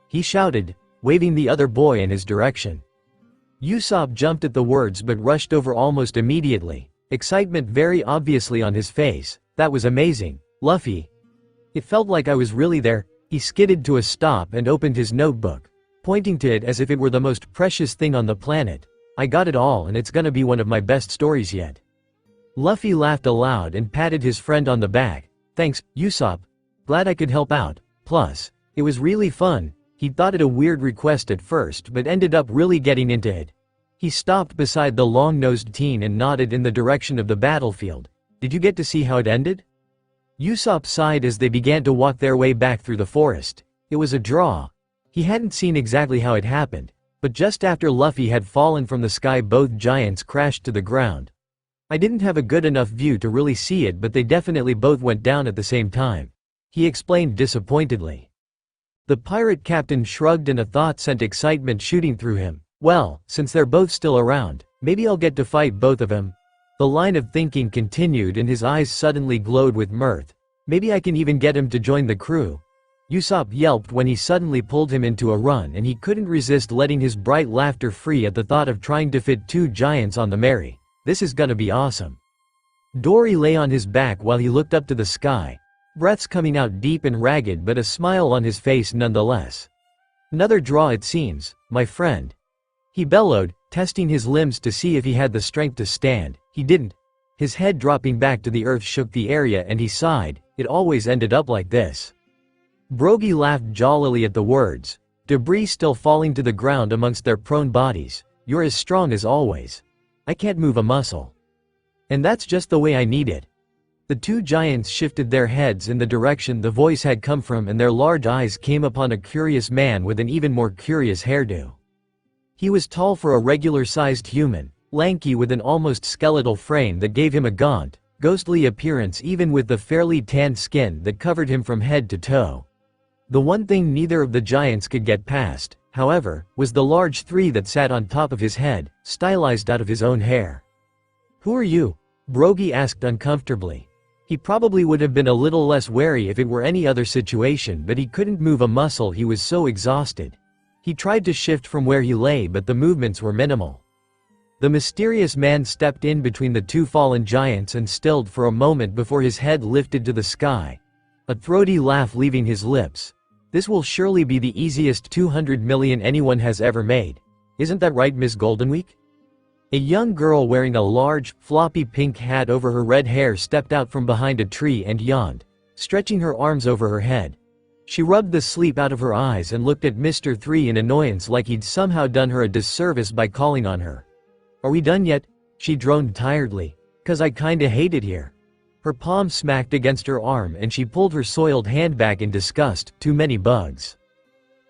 He shouted, waving the other boy in his direction. Usopp jumped at the words but rushed over almost immediately, excitement very obviously on his face. That was amazing, Luffy. It felt like I was really there. He skidded to a stop and opened his notebook, pointing to it as if it were the most precious thing on the planet. I got it all, and it's gonna be one of my best stories yet. Luffy laughed aloud and patted his friend on the back. Thanks, Usopp. Glad I could help out. Plus, it was really fun. He'd thought it a weird request at first but ended up really getting into it. He stopped beside the long-nosed teen and nodded in the direction of the battlefield. Did you get to see how it ended? Usopp sighed as they began to walk their way back through the forest. It was a draw. He hadn't seen exactly how it happened, but just after Luffy had fallen from the sky, both giants crashed to the ground. I didn't have a good enough view to really see it, but they definitely both went down at the same time. He explained disappointedly. The pirate captain shrugged and a thought sent excitement shooting through him. Well, since they're both still around, maybe I'll get to fight both of them. The line of thinking continued and his eyes suddenly glowed with mirth. Maybe I can even get him to join the crew. Usopp yelped when he suddenly pulled him into a run, and he couldn't resist letting his bright laughter free at the thought of trying to fit two giants on the Mary. This is gonna be awesome. Dory lay on his back while he looked up to the sky, breaths coming out deep and ragged but a smile on his face nonetheless. Another draw it seems, my friend. He bellowed, testing his limbs to see if he had the strength to stand. He didn't. His head dropping back to the earth shook the area and he sighed. It always ended up like this. Brogy laughed jollily at the words, debris still falling to the ground amongst their prone bodies. You're as strong as always. I can't move a muscle. And that's just the way I need it. The two giants shifted their heads in the direction the voice had come from, and their large eyes came upon a curious man with an even more curious hairdo. He was tall for a regular-sized human, lanky with an almost skeletal frame that gave him a gaunt, ghostly appearance even with the fairly tanned skin that covered him from head to toe. The one thing neither of the giants could get past, however, was the large tree that sat on top of his head, stylized out of his own hair. "Who are you?" Brogy asked uncomfortably. He probably would have been a little less wary if it were any other situation, but he couldn't move a muscle, he was so exhausted. He tried to shift from where he lay, but the movements were minimal. The mysterious man stepped in between the two fallen giants and stilled for a moment before his head lifted to the sky, a throaty laugh leaving his lips. "This will surely be the easiest 200 million anyone has ever made. Isn't that right, Miss Goldenweek?" A young girl wearing a large, floppy pink hat over her red hair stepped out from behind a tree and yawned, stretching her arms over her head. She rubbed the sleep out of her eyes and looked at Mr. 3 in annoyance, like he'd somehow done her a disservice by calling on her. "Are we done yet?" she droned tiredly. "'Cause I kinda hate it here." Her palm smacked against her arm and she pulled her soiled hand back in disgust. "Too many bugs."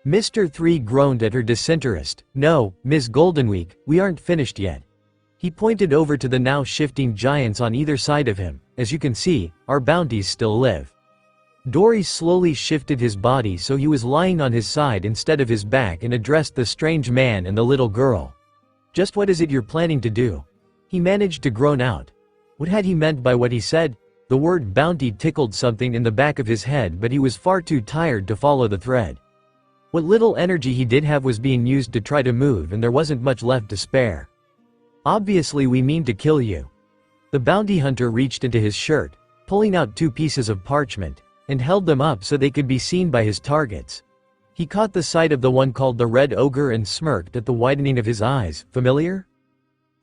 Mr. 3 groaned at her disinterest. "No, Miss Goldenweek, we aren't finished yet." He pointed over to the now shifting giants on either side of him. "As you can see, our bounties still live." Dory slowly shifted his body so he was lying on his side instead of his back and addressed the strange man and the little girl. "Just what is it you're planning to do?" he managed to groan out. What had he meant by what he said? The word bounty tickled something in the back of his head, but he was far too tired to follow the thread. What little energy he did have was being used to try to move, and there wasn't much left to spare. "Obviously we mean to kill you." The bounty hunter reached into his shirt, pulling out 2 pieces of parchment, and held them up so they could be seen by his targets. He caught the sight of the one called the Red Ogre and smirked at the widening of his eyes. "Familiar?"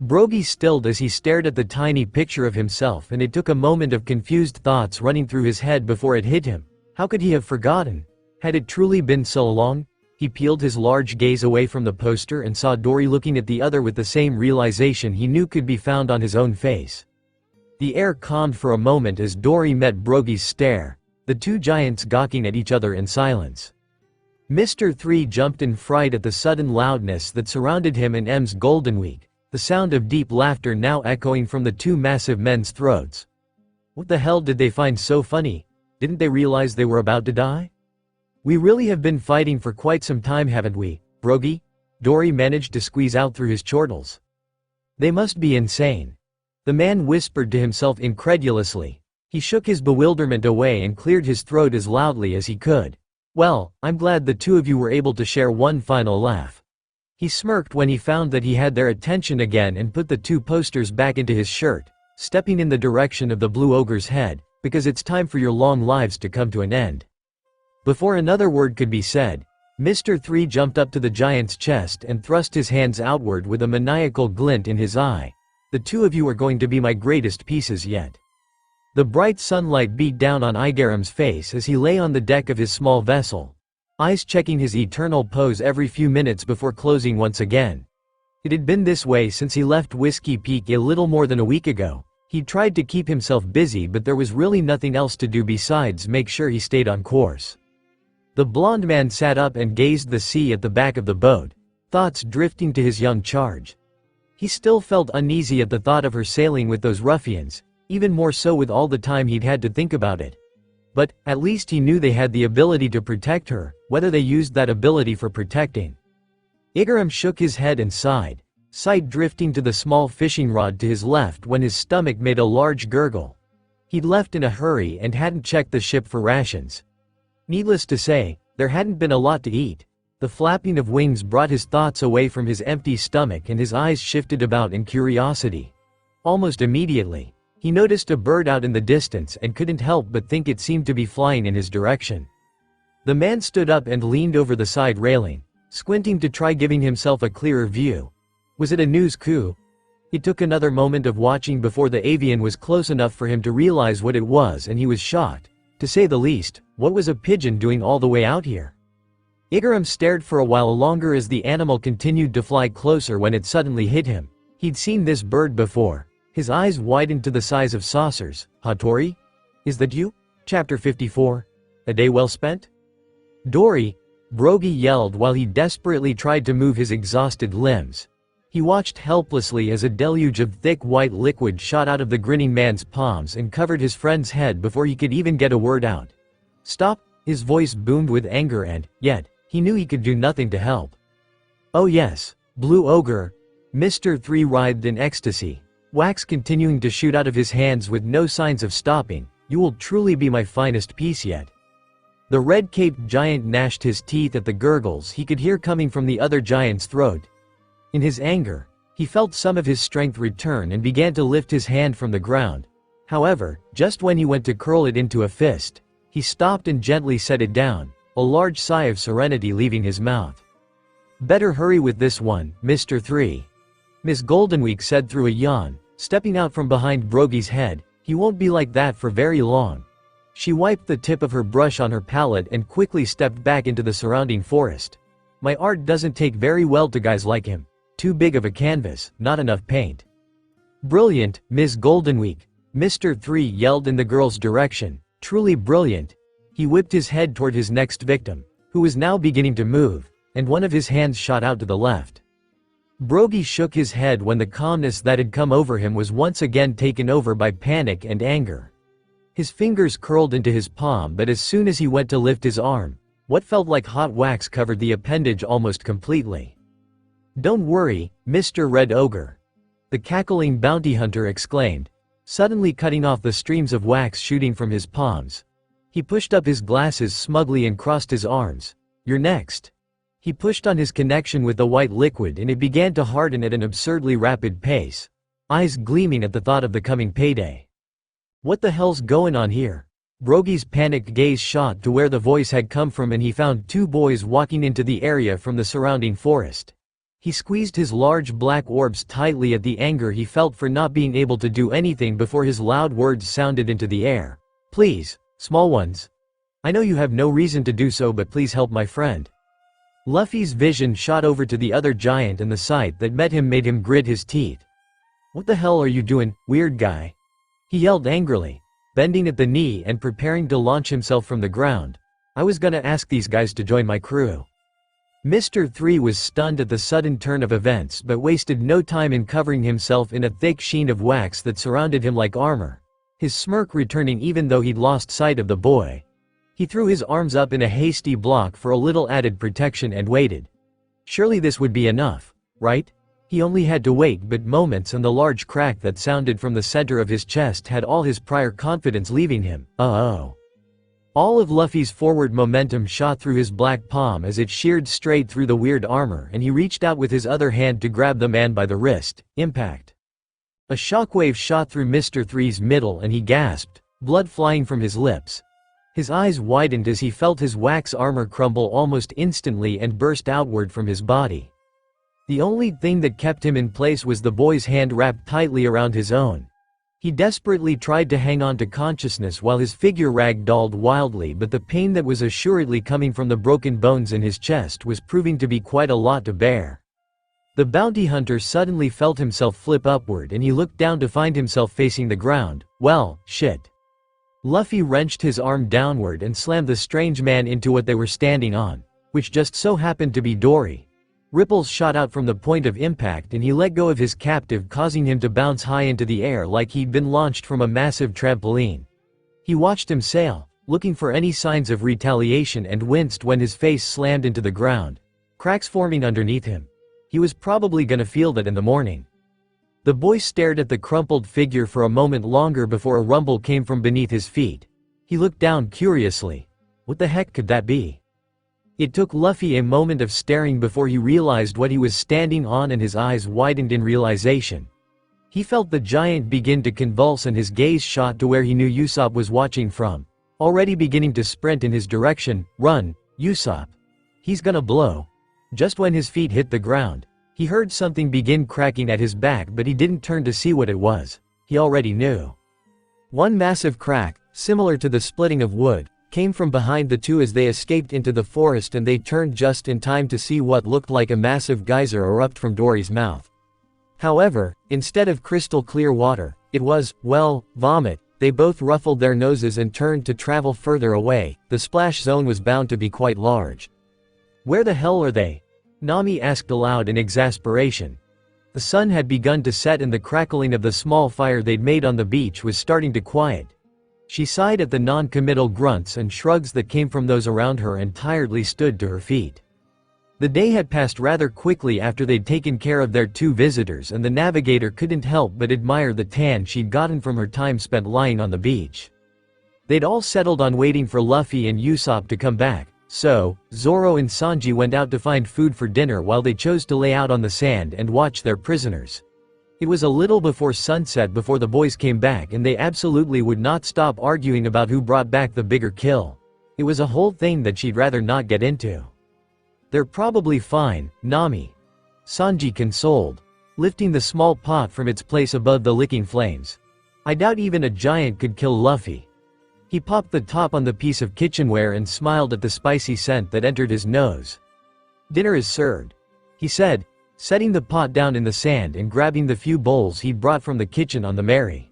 Brogy stilled as he stared at the tiny picture of himself, and it took a moment of confused thoughts running through his head before it hit him. How could he have forgotten? Had it truly been so long? He peeled his large gaze away from the poster and saw Dory looking at the other with the same realization he knew could be found on his own face. The air calmed for a moment as Dory met Brogy's stare, the two giants gawking at each other in silence. Mr. 3 jumped in fright at the sudden loudness that surrounded him and M's Goldenweek, the sound of deep laughter now echoing from the two massive men's throats. What the hell did they find so funny? Didn't they realize they were about to die? "We really have been fighting for quite some time, haven't we, Brogy?" Dory managed to squeeze out through his chortles. "They must be insane." The man whispered to himself incredulously. He shook his bewilderment away and cleared his throat as loudly as he could. "Well, I'm glad the two of you were able to share one final laugh." He smirked when he found that he had their attention again and put the 2 posters back into his shirt, stepping in the direction of the Blue Ogre's head, "because it's time for your long lives to come to an end." Before another word could be said, Mr. 3 jumped up to the giant's chest and thrust his hands outward with a maniacal glint in his eye. "The two of you are going to be my greatest pieces yet." The bright sunlight beat down on Igaram's face as he lay on the deck of his small vessel, eyes checking his eternal pose every few minutes before closing once again. It had been this way since he left Whiskey Peak a little more than a week ago. He'd tried to keep himself busy, but there was really nothing else to do besides make sure he stayed on course. The blond man sat up and gazed the sea at the back of the boat, thoughts drifting to his young charge. He still felt uneasy at the thought of her sailing with those ruffians, even more so with all the time he'd had to think about it. But, at least he knew they had the ability to protect her, whether they used that ability for protecting. Igaram shook his head and sighed, sight drifting to the small fishing rod to his left when his stomach made a large gurgle. He'd left in a hurry and hadn't checked the ship for rations. Needless to say, there hadn't been a lot to eat. The flapping of wings brought his thoughts away from his empty stomach and his eyes shifted about in curiosity. Almost immediately, he noticed a bird out in the distance and couldn't help but think it seemed to be flying in his direction. The man stood up and leaned over the side railing, squinting to try giving himself a clearer view. Was it a news coup? It took another moment of watching before the avian was close enough for him to realize what it was, and he was shocked. To say the least, what was a pigeon doing all the way out here? Igaram stared for a while longer as the animal continued to fly closer when it suddenly hit him. He'd seen this bird before. His eyes widened to the size of saucers. Hattori? Is that you? Chapter 54. A day well spent? Dory, Brogy yelled while he desperately tried to move his exhausted limbs. He watched helplessly as a deluge of thick white liquid shot out of the grinning man's palms and covered his friend's head before he could even get a word out. Stop! His voice boomed with anger and, yet, he knew he could do nothing to help. Oh yes, Blue Ogre. Mr. 3 writhed in ecstasy. Wax continuing to shoot out of his hands with no signs of stopping. You will truly be my finest piece yet. The red-caped giant gnashed his teeth at the gurgles he could hear coming from the other giant's throat. In his anger, he felt some of his strength return and began to lift his hand from the ground. However, just when he went to curl it into a fist, he stopped and gently set it down, a large sigh of serenity leaving his mouth. Better hurry with this one, Mr. 3. Miss Goldenweek said through a yawn, stepping out from behind Brogy's head. He won't be like that for very long. She wiped the tip of her brush on her palette and quickly stepped back into the surrounding forest. My art doesn't take very well to guys like him. Too big of a canvas, not enough paint. Brilliant, Miss Goldenweek. Mr. 3 yelled in the girl's direction. Truly brilliant. He whipped his head toward his next victim, who was now beginning to move, and one of his hands shot out to the left. Brogy shook his head when the calmness that had come over him was once again taken over by panic and anger. His fingers curled into his palm, but as soon as he went to lift his arm, what felt like hot wax covered the appendage almost completely. Don't worry, Mr. Red Ogre. The cackling bounty hunter exclaimed, suddenly cutting off the streams of wax shooting from his palms. He pushed up his glasses smugly and crossed his arms. You're next. He pushed on his connection with the white liquid and it began to harden at an absurdly rapid pace, eyes gleaming at the thought of the coming payday. What the hell's going on here? Brogy's panicked gaze shot to where the voice had come from and he found two boys walking into the area from the surrounding forest. He squeezed his large black orbs tightly at the anger he felt for not being able to do anything before his loud words sounded into the air. Please, small ones. I know you have no reason to do so, but please help my friend. Luffy's vision shot over to the other giant and the sight that met him made him grit his teeth. What the hell are you doing, weird guy? He yelled angrily, bending at the knee and preparing to launch himself from the ground. I was gonna ask these guys to join my crew. Mr. 3 was stunned at the sudden turn of events but wasted no time in covering himself in a thick sheen of wax that surrounded him like armor, his smirk returning even though he'd lost sight of the boy. He threw his arms up in a hasty block for a little added protection and waited. Surely this would be enough, right? He only had to wait but moments and the large crack that sounded from the center of his chest had all his prior confidence leaving him. All of Luffy's forward momentum shot through his black palm as it sheared straight through the weird armor and he reached out with his other hand to grab the man by the wrist. Impact. A shockwave shot through Mr. 3's middle and he gasped, blood flying from his lips. His eyes widened as he felt his wax armor crumble almost instantly and burst outward from his body. The only thing that kept him in place was the boy's hand wrapped tightly around his own. He desperately tried to hang on to consciousness while his figure ragdolled wildly, but the pain that was assuredly coming from the broken bones in his chest was proving to be quite a lot to bear. The bounty hunter suddenly felt himself flip upward and he looked down to find himself facing the ground. Well, shit. Luffy wrenched his arm downward and slammed the strange man into what they were standing on, which just so happened to be Dory. Ripples shot out from the point of impact and he let go of his captive, causing him to bounce high into the air like he'd been launched from a massive trampoline. He watched him sail, looking for any signs of retaliation and winced when his face slammed into the ground, cracks forming underneath him. He was probably gonna feel that in the morning. The boy stared at the crumpled figure for a moment longer before a rumble came from beneath his feet. He looked down curiously. What the heck could that be? It took Luffy a moment of staring before he realized what he was standing on and his eyes widened in realization. He felt the giant begin to convulse and his gaze shot to where he knew Usopp was watching from, already beginning to sprint in his direction. Run, Usopp. He's gonna blow. Just when his feet hit the ground, He heard something begin cracking at his back, but he didn't turn to see what it was. He already knew. One massive crack, similar to the splitting of wood, came from behind the two as they escaped into the forest, and they turned just in time to see what looked like a massive geyser erupt from Dory's mouth. However, instead of crystal clear water, it was, well, vomit. They both ruffled their noses and turned to travel further away. The splash zone was bound to be quite large. Where the hell are they? Nami asked aloud in exasperation. The sun had begun to set and the crackling of the small fire they'd made on the beach was starting to quiet. She sighed at the non-committal grunts and shrugs that came from those around her and tiredly stood to her feet. The day had passed rather quickly after they'd taken care of their two visitors, and the navigator couldn't help but admire the tan she'd gotten from her time spent lying on the beach. They'd all settled on waiting for Luffy and Usopp to come back, so Zoro and Sanji went out to find food for dinner while they chose to lay out on the sand and watch their prisoners. It was a little before sunset before the boys came back, and they absolutely would not stop arguing about who brought back the bigger kill. It was a whole thing that she'd rather not get into. "They're probably fine, Nami," Sanji consoled, lifting the small pot from its place above the licking flames. "I doubt even a giant could kill Luffy." He popped the top on the piece of kitchenware and smiled at the spicy scent that entered his nose. "Dinner is served," he said, setting the pot down in the sand and grabbing the few bowls he'd brought from the kitchen on the merry.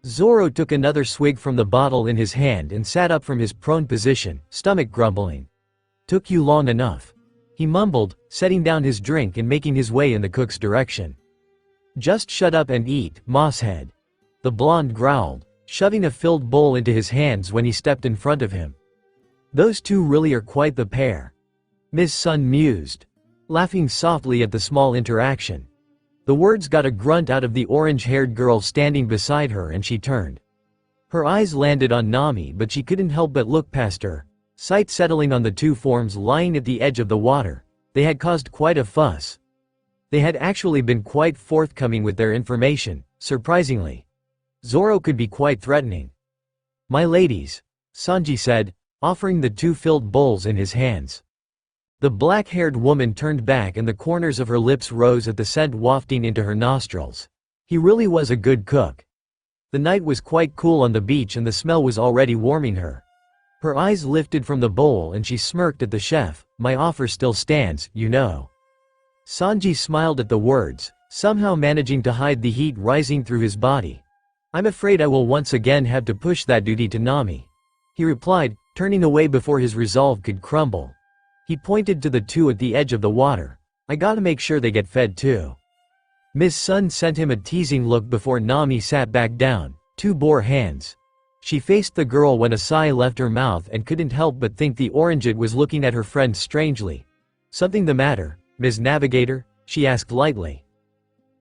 Zoro took another swig from the bottle in his hand and sat up from his prone position, stomach grumbling. "Took you long enough," he mumbled, setting down his drink and making his way in the cook's direction. "Just shut up and eat, mosshead," the blonde growled, shoving a filled bowl into his hands when he stepped in front of him. "Those two really are quite the pair," Miss Sun mused, laughing softly at the small interaction. The words got a grunt out of the orange-haired girl standing beside her, and she turned. Her eyes landed on Nami, but she couldn't help but look past her, sight settling on the two forms lying at the edge of the water. They had caused quite a fuss. They had actually been quite forthcoming with their information, surprisingly. Zoro could be quite threatening. "My ladies," Sanji said, offering the two filled bowls in his hands. The black-haired woman turned back and the corners of her lips rose at the scent wafting into her nostrils. He really was a good cook. The night was quite cool on the beach and the smell was already warming her. Her eyes lifted from the bowl and she smirked at the chef. "My offer still stands, you know." Sanji smiled at the words, somehow managing to hide the heat rising through his body. "I'm afraid I will once again have to push that duty to Nami," he replied, turning away before his resolve could crumble. He pointed to the two at the edge of the water. "I gotta make sure they get fed too." Miss Sun sent him a teasing look before Nami sat back down, two bore hands. She faced the girl when a sigh left her mouth and couldn't help but think the orangeade was looking at her friend strangely. "Something the matter, Ms. Navigator?" she asked lightly.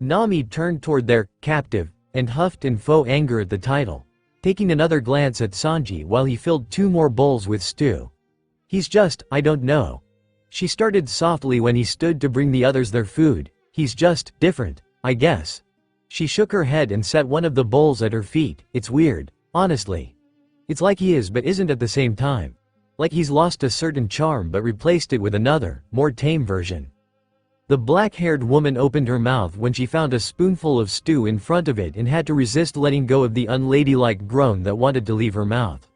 Nami turned toward their captive and huffed in faux anger at the title, taking another glance at Sanji while he filled two more bowls with stew. "He's just, I don't know." She started softly when he stood to bring the others their food. "He's just different, I guess." She shook her head and set one of the bowls at her feet. "It's weird, honestly. It's like he is but isn't at the same time. Like he's lost a certain charm but replaced it with another, more tame version." The black-haired woman opened her mouth when she found a spoonful of stew in front of it and had to resist letting go of the unladylike groan that wanted to leave her mouth.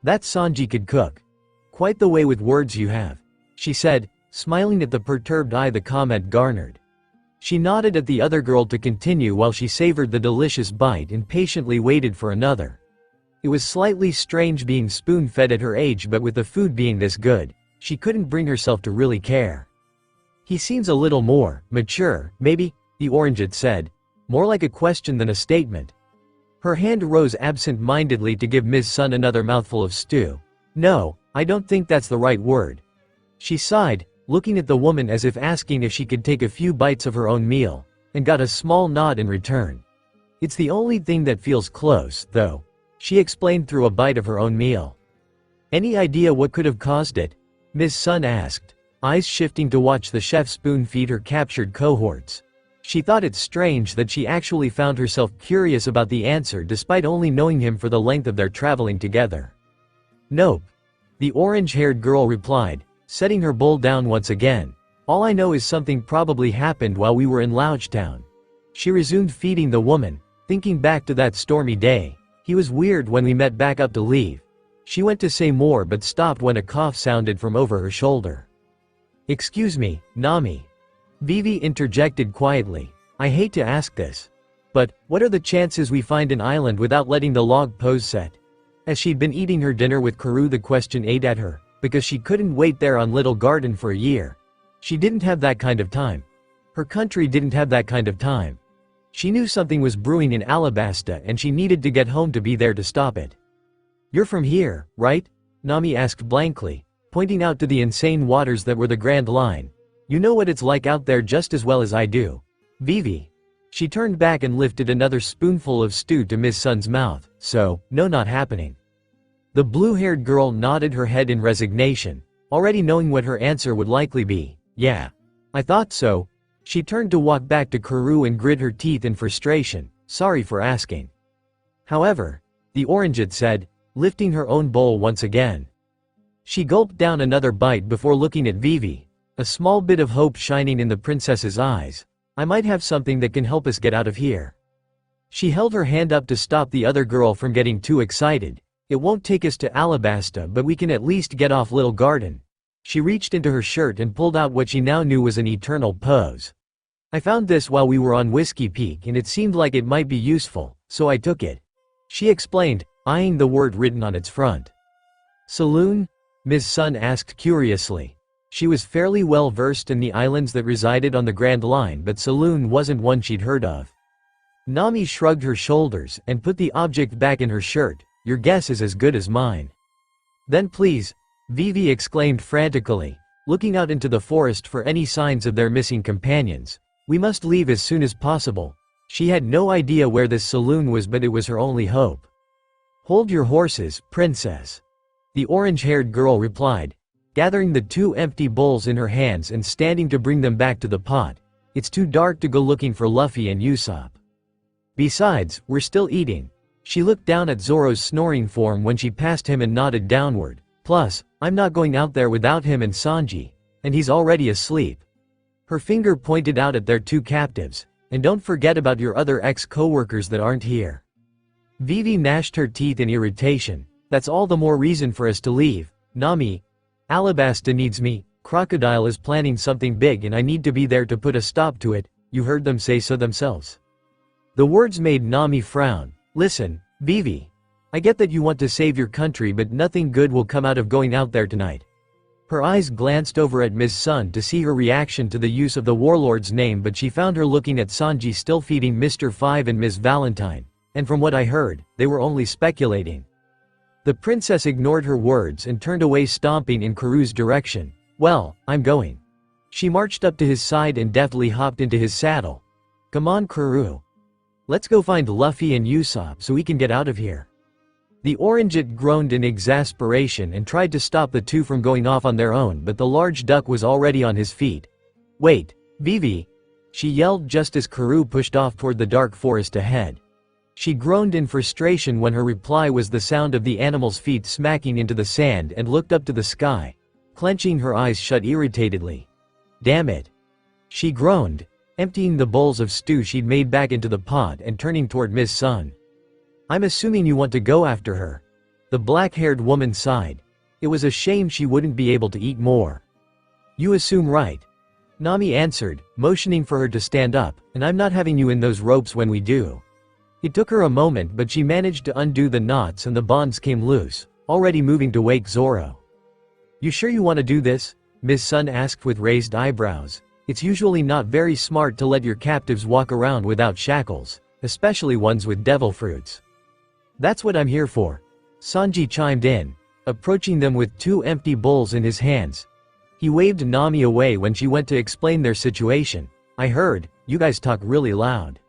"That Sanji could cook. Quite the way with words you have," she said, smiling at the perturbed eye the comment garnered. She nodded at the other girl to continue while she savored the delicious bite and patiently waited for another. It was slightly strange being spoon-fed at her age, but with the food being this good, she couldn't bring herself to really care. "He seems a little more mature, maybe," the orangeade said, more like a question than a statement. Her hand rose absent-mindedly to give Ms. Sun another mouthful of stew. "No, I don't think that's the right word." She sighed, looking at the woman as if asking if she could take a few bites of her own meal, and got a small nod in return. "It's the only thing that feels close, though," she explained through a bite of her own meal. "Any idea what could have caused it?" Ms. Sun asked, eyes shifting to watch the chef spoon feed her captured cohorts. She thought it strange that she actually found herself curious about the answer despite only knowing him for the length of their traveling together. "Nope," the orange-haired girl replied, setting her bowl down once again. All I know is something probably happened while we were in Loungetown. She resumed feeding the woman, thinking back to that stormy day. He was weird when we met back up to leave. She went to say more but stopped when a cough sounded from over her shoulder. Excuse me, Nami. Vivi interjected quietly. I hate to ask this. But, what are the chances we find an island without letting the log pose set? As she'd been eating her dinner with Karoo, the question ate at her, because she couldn't wait there on Little Garden for a year. She didn't have that kind of time. Her country didn't have that kind of time. She knew something was brewing in Alabasta and she needed to get home to be there to stop it. You're from here, right? Nami asked blankly, pointing out to the insane waters that were the Grand Line. You know what it's like out there just as well as I do. Vivi. She turned back and lifted another spoonful of stew to Miss Sun's mouth. So, no, not happening. The blue-haired girl nodded her head in resignation, already knowing what her answer would likely be. Yeah. I thought so. She turned to walk back to Karoo and grit her teeth in frustration. Sorry for asking. However, the orangeette said, lifting her own bowl once again. She gulped down another bite before looking at Vivi, a small bit of hope shining in the princess's eyes. I might have something that can help us get out of here. She held her hand up to stop the other girl from getting too excited. It won't take us to Alabasta, but we can at least get off Little Garden. She reached into her shirt and pulled out what she now knew was an eternal pose. I found this while we were on Whiskey Peak and it seemed like it might be useful, so I took it. She explained, eyeing the word written on its front. Saloon? Ms. Sun asked curiously. She was fairly well versed in the islands that resided on the Grand Line, but Saloon wasn't one she'd heard of. Nami shrugged her shoulders and put the object back in her shirt. Your guess is as good as mine. Then please, Vivi exclaimed frantically, looking out into the forest for any signs of their missing companions. We must leave as soon as possible. She had no idea where this saloon was, but it was her only hope. Hold your horses, princess. The orange-haired girl replied, gathering the two empty bowls in her hands and standing to bring them back to the pot. It's too dark to go looking for Luffy and Usopp. Besides, we're still eating. She looked down at Zoro's snoring form when she passed him and nodded downward. Plus, I'm not going out there without him and Sanji. And he's already asleep. Her finger pointed out at their two captives. And don't forget about your other ex-coworkers that aren't here. Vivi gnashed her teeth in irritation. That's all the more reason for us to leave. Nami. Alabasta needs me. Crocodile is planning something big and I need to be there to put a stop to it. You heard them say so themselves. The words made Nami frown. Listen, Vivi. I get that you want to save your country, but nothing good will come out of going out there tonight. Her eyes glanced over at Ms. Sun to see her reaction to the use of the warlord's name, but she found her looking at Sanji still feeding Mr. Five and Ms. Valentine, and from what I heard, they were only speculating. The princess ignored her words and turned away, stomping in Karoo's direction. Well, I'm going. She marched up to his side and deftly hopped into his saddle. Come on, Karoo. Let's go find Luffy and Usopp so we can get out of here. The orangeette groaned in exasperation and tried to stop the two from going off on their own, but the large duck was already on his feet. Wait, Vivi! She yelled just as Karoo pushed off toward the dark forest ahead. She groaned in frustration when her reply was the sound of the animal's feet smacking into the sand and looked up to the sky, clenching her eyes shut irritatedly. Damn it! She groaned, emptying the bowls of stew she'd made back into the pot and turning toward Miss Sun. I'm assuming you want to go after her. The black-haired woman sighed. It was a shame she wouldn't be able to eat more. You assume right. Nami answered, motioning for her to stand up, and I'm not having you in those ropes when we do. It took her a moment, but she managed to undo the knots and the bonds came loose, already moving to wake Zoro. You sure you want to do this? Miss Sun asked with raised eyebrows. It's usually not very smart to let your captives walk around without shackles, especially ones with devil fruits. That's what I'm here for. Sanji chimed in, approaching them with two empty bowls in his hands. He waved Nami away when she went to explain their situation. I heard, you guys talk really loud.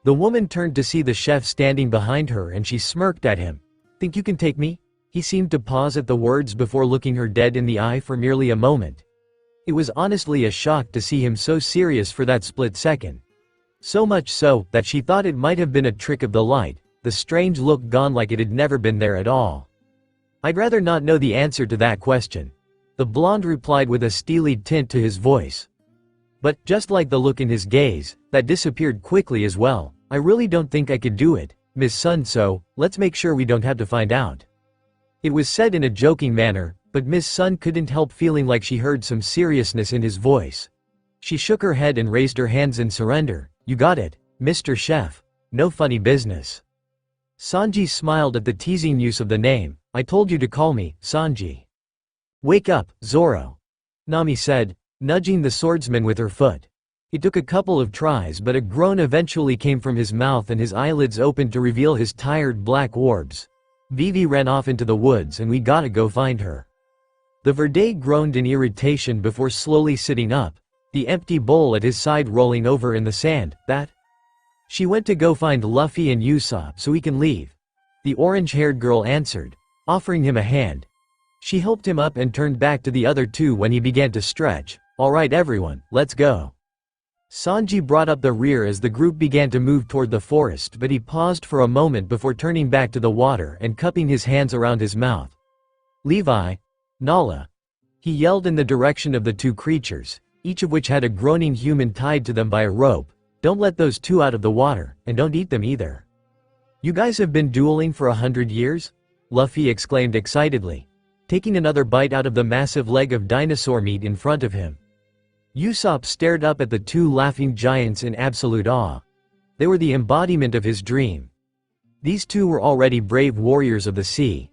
The woman turned to see the chef standing behind her and she smirked at him. Think you can take me? He seemed to pause at the words before looking her dead in the eye for merely a moment. It was honestly a shock to see him so serious for that split second. So much so, that she thought it might have been a trick of the light, the strange look gone like it had never been there at all. I'd rather not know the answer to that question. The blonde replied with a steely tint to his voice. But, just like the look in his gaze, that disappeared quickly as well. I really don't think I could do it, Miss Sun, so let's make sure we don't have to find out. It was said in a joking manner, but Miss Sun couldn't help feeling like she heard some seriousness in his voice. She shook her head and raised her hands in surrender. You got it, Mr. Chef. No funny business. Sanji smiled at the teasing use of the name. I told you to call me Sanji. Wake up, Zoro, Nami said, nudging the swordsman with her foot. It took a couple of tries, but a groan eventually came from his mouth and his eyelids opened to reveal his tired black orbs. Vivi ran off into the woods and we gotta go find her. The Verde groaned in irritation before slowly sitting up, the empty bowl at his side rolling over in the sand. That? She went to go find Luffy and Usopp so he can leave. The orange-haired girl answered, offering him a hand. She helped him up and turned back to the other two when he began to stretch. Alright everyone, let's go. Sanji brought up the rear as the group began to move toward the forest, but he paused for a moment before turning back to the water and cupping his hands around his mouth. Levi, Nala. He yelled in the direction of the two creatures, each of which had a groaning human tied to them by a rope. Don't let those two out of the water, and don't eat them either. You guys have been dueling for 100 years? Luffy exclaimed excitedly, taking another bite out of the massive leg of dinosaur meat in front of him. Usopp stared up at the two laughing giants in absolute awe. They were the embodiment of his dream. These two were already brave warriors of the sea.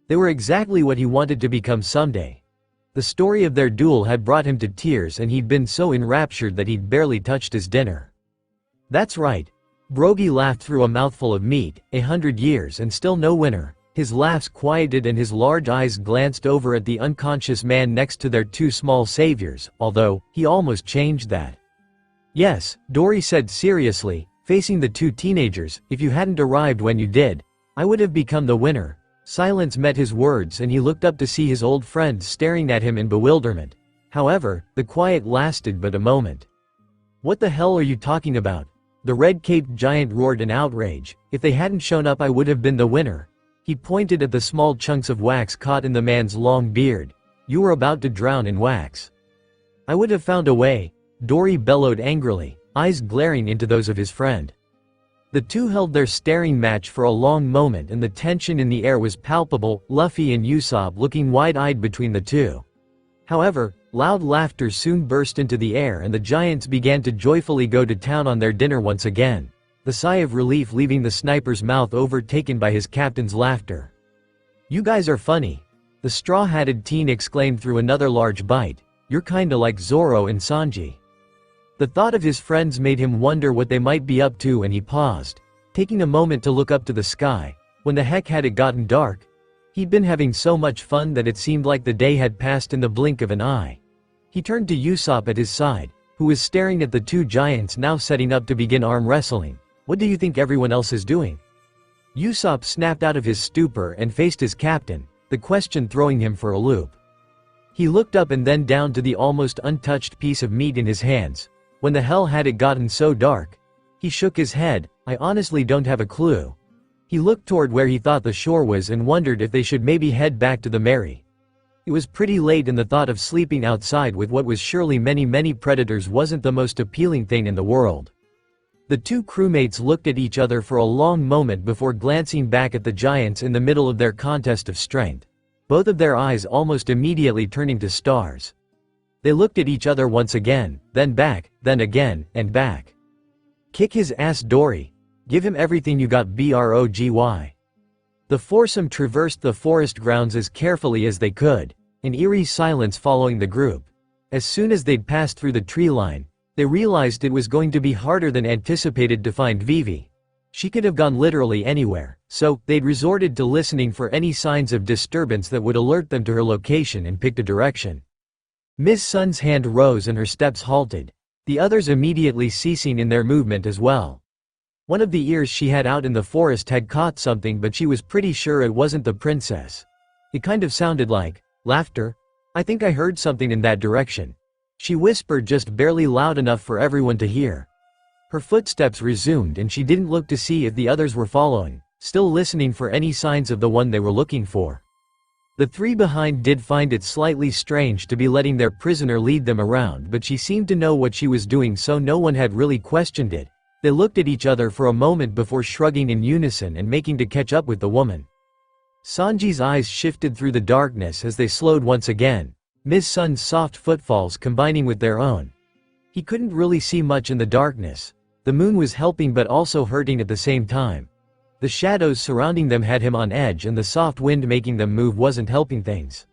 They were exactly what he wanted to become someday. The story of their duel had brought him to tears and he'd been so enraptured that he'd barely touched his dinner. That's right. Brogy laughed through a mouthful of meat. 100 years and still no winner. His laughs quieted and his large eyes glanced over at the unconscious man next to their two small saviors, although, he almost changed that. Yes, Dory said seriously, facing the two teenagers, if you hadn't arrived when you did, I would have become the winner. Silence met his words and he looked up to see his old friend staring at him in bewilderment. However, the quiet lasted but a moment. What the hell are you talking about? The red-caped giant roared in outrage. If they hadn't shown up I would have been the winner. He pointed at the small chunks of wax caught in the man's long beard. You were about to drown in wax. I would have found a way, Dory bellowed angrily, eyes glaring into those of his friend. The two held their staring match for a long moment and the tension in the air was palpable, Luffy and Usopp looking wide-eyed between the two. However, loud laughter soon burst into the air and the giants began to joyfully go to town on their dinner once again. The sigh of relief leaving the sniper's mouth overtaken by his captain's laughter. You guys are funny. The straw-hatted teen exclaimed through another large bite. You're kinda like Zoro and Sanji. The thought of his friends made him wonder what they might be up to and he paused, taking a moment to look up to the sky. When the heck had it gotten dark? He'd been having so much fun that it seemed like the day had passed in the blink of an eye. He turned to Usopp at his side, who was staring at the two giants now setting up to begin arm wrestling. What do you think everyone else is doing? Usopp snapped out of his stupor and faced his captain, the question throwing him for a loop. He looked up and then down to the almost untouched piece of meat in his hands. When the hell had it gotten so dark? He shook his head. I honestly don't have a clue. He looked toward where he thought the shore was and wondered if they should maybe head back to the Mary. It was pretty late and the thought of sleeping outside with what was surely many predators wasn't the most appealing thing in the world. The two crewmates looked at each other for a long moment before glancing back at the giants in the middle of their contest of strength, both of their eyes almost immediately turning to stars. They looked at each other once again, then back, then again, and back. Kick his ass, Dory. Give him everything you got, Brogy. The foursome traversed the forest grounds as carefully as they could, an eerie silence following the group. As soon as they'd passed through the tree line, they realized it was going to be harder than anticipated to find Vivi. She could have gone literally anywhere, so they'd resorted to listening for any signs of disturbance that would alert them to her location and picked a direction. Miss Sun's hand rose and her steps halted, the others immediately ceasing in their movement as well. One of the ears she had out in the forest had caught something, but she was pretty sure it wasn't the princess. It kind of sounded like laughter. I think I heard something in that direction. She whispered, just barely loud enough for everyone to hear. Her footsteps resumed and she didn't look to see if the others were following, still listening for any signs of the one they were looking for. The three behind did find it slightly strange to be letting their prisoner lead them around, but she seemed to know what she was doing, so no one had really questioned it. They looked at each other for a moment before shrugging in unison and making to catch up with the woman. Sanji's eyes shifted through the darkness as they slowed once again, Ms. Sun's soft footfalls combining with their own. He couldn't really see much in the darkness. The moon was helping but also hurting at the same time. The shadows surrounding them had him on edge, and the soft wind making them move wasn't helping things.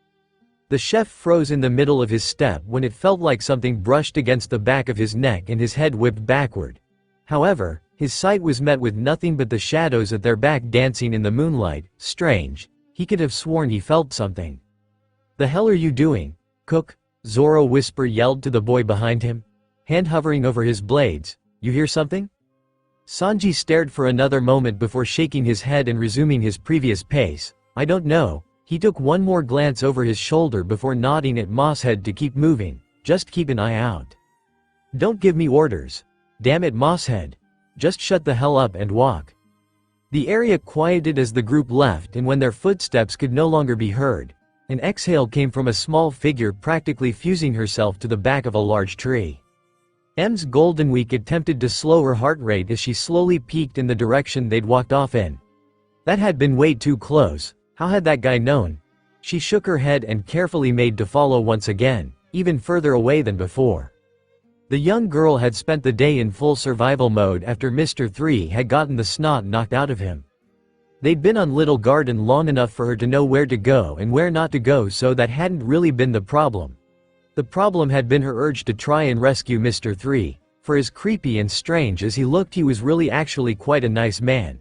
The chef froze in the middle of his step when it felt like something brushed against the back of his neck and his head whipped backward. However, his sight was met with nothing but the shadows at their back dancing in the moonlight. Strange. He could have sworn he felt something. "The hell are you doing, cook?" Zoro whisper yelled to the boy behind him, hand hovering over his blades. "You hear something?" Sanji stared for another moment before shaking his head and resuming his previous pace. "I don't know." He took one more glance over his shoulder before nodding at Mosshead to keep moving. "Just keep an eye out. Don't give me orders. Damn it, Mosshead. Just shut the hell up and walk." The area quieted as the group left, and when their footsteps could no longer be heard, an exhale came from a small figure practically fusing herself to the back of a large tree. M's Golden Week attempted to slow her heart rate as she slowly peeked in the direction they'd walked off in. That had been way too close. How had that guy known? She shook her head and carefully made to follow once again, even further away than before. The young girl had spent the day in full survival mode after Mr. 3 had gotten the snot knocked out of him. They'd been on Little Garden long enough for her to know where to go and where not to go, so that hadn't really been the problem. The problem had been her urge to try and rescue Mr. 3. For as creepy and strange as he looked, he was really actually quite a nice man.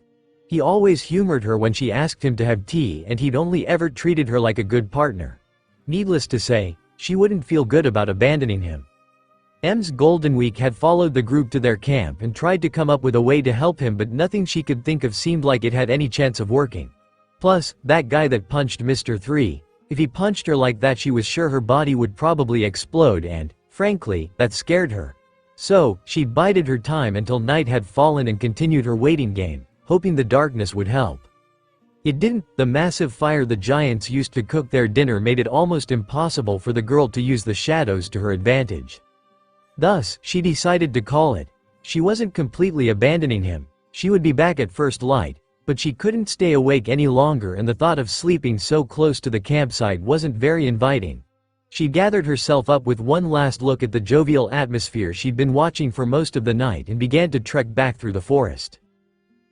He always humored her when she asked him to have tea, and he'd only ever treated her like a good partner. Needless to say, she wouldn't feel good about abandoning him. M's Golden Week had followed the group to their camp and tried to come up with a way to help him, but nothing she could think of seemed like it had any chance of working. Plus, that guy that punched Mr. 3, if he punched her like that, she was sure her body would probably explode, and, frankly, that scared her. So, she'd bided her time until night had fallen and continued her waiting game, hoping the darkness would help. It didn't. The massive fire the giants used to cook their dinner made it almost impossible for the girl to use the shadows to her advantage. Thus, she decided to call it. She wasn't completely abandoning him. She would be back at first light, but she couldn't stay awake any longer, and the thought of sleeping so close to the campsite wasn't very inviting. She gathered herself up with one last look at the jovial atmosphere she'd been watching for most of the night and began to trek back through the forest.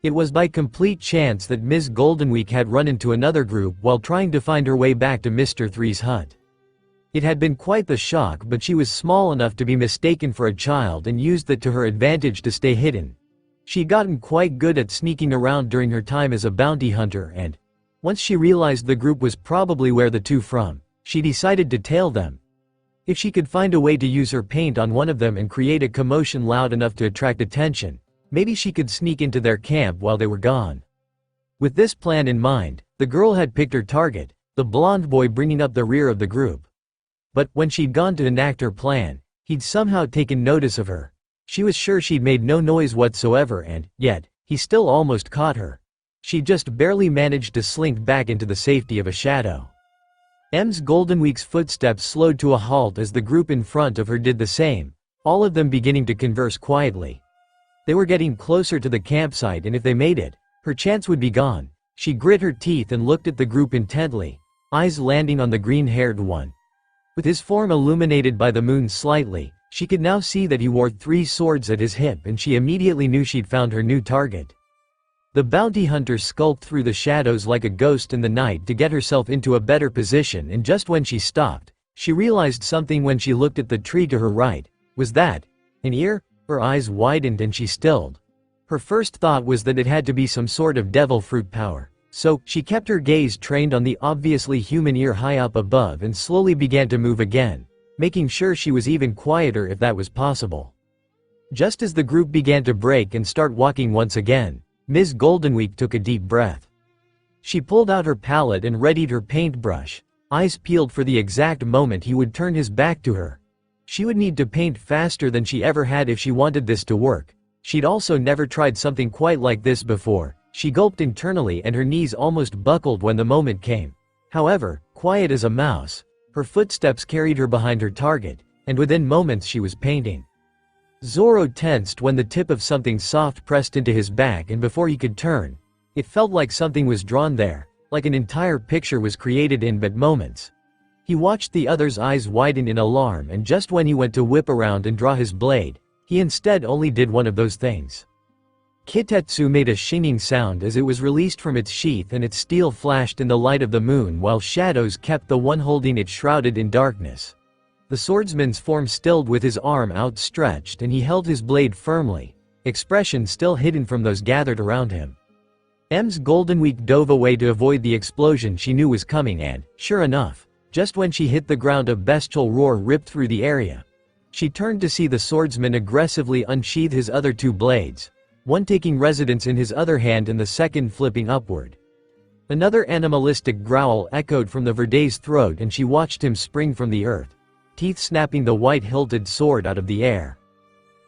It was by complete chance that Ms. Goldenweek had run into another group while trying to find her way back to Mr. 3's hut. It had been quite the shock, but she was small enough to be mistaken for a child and used that to her advantage to stay hidden. She'd gotten quite good at sneaking around during her time as a bounty hunter, and once she realized the group was probably where the two from, she decided to tail them. If she could find a way to use her paint on one of them and create a commotion loud enough to attract attention, maybe she could sneak into their camp while they were gone. With this plan in mind, the girl had picked her target, the blonde boy bringing up the rear of the group. But when she'd gone to enact her plan, he'd somehow taken notice of her. She was sure she'd made no noise whatsoever, and, yet, he still almost caught her. She just barely managed to slink back into the safety of a shadow. M's Goldenweek's footsteps slowed to a halt as the group in front of her did the same, all of them beginning to converse quietly. They were getting closer to the campsite, and if they made it, her chance would be gone. She grit her teeth and looked at the group intently, eyes landing on the green-haired one. With his form illuminated by the moon slightly, she could now see that he wore 3 swords at his hip, and she immediately knew she'd found her new target. The bounty hunter skulked through the shadows like a ghost in the night to get herself into a better position, and just when she stopped, she realized something when she looked at the tree to her right. Was that an ear? Her eyes widened and she stilled. Her first thought was that it had to be some sort of devil fruit power. So, she kept her gaze trained on the obviously human ear high up above and slowly began to move again, making sure she was even quieter if that was possible. Just as the group began to break and start walking once again, Ms. Goldenweek took a deep breath. She pulled out her palette and readied her paintbrush, eyes peeled for the exact moment he would turn his back to her. She would need to paint faster than she ever had if she wanted this to work. She'd also never tried something quite like this before. She gulped internally and her knees almost buckled when the moment came. However, quiet as a mouse. Her footsteps carried her behind her target, and within moments she was painting. Zoro tensed when the tip of something soft pressed into his back, and before he could turn, it felt like something was drawn there, like an entire picture was created in but moments. He watched the other's eyes widen in alarm, and just when he went to whip around and draw his blade, he instead only did one of those things. Kitetsu made a shinging sound as it was released from its sheath, and its steel flashed in the light of the moon while shadows kept the one holding it shrouded in darkness. The swordsman's form stilled with his arm outstretched, and he held his blade firmly, expression still hidden from those gathered around him. M's Golden Week dove away to avoid the explosion she knew was coming, and, sure enough, just when she hit the ground a bestial roar ripped through the area. She turned to see the swordsman aggressively unsheath his other two blades, one taking residence in his other hand and the second flipping upward. Another animalistic growl echoed from the Verde's throat, and she watched him spring from the earth, teeth snapping the white-hilted sword out of the air.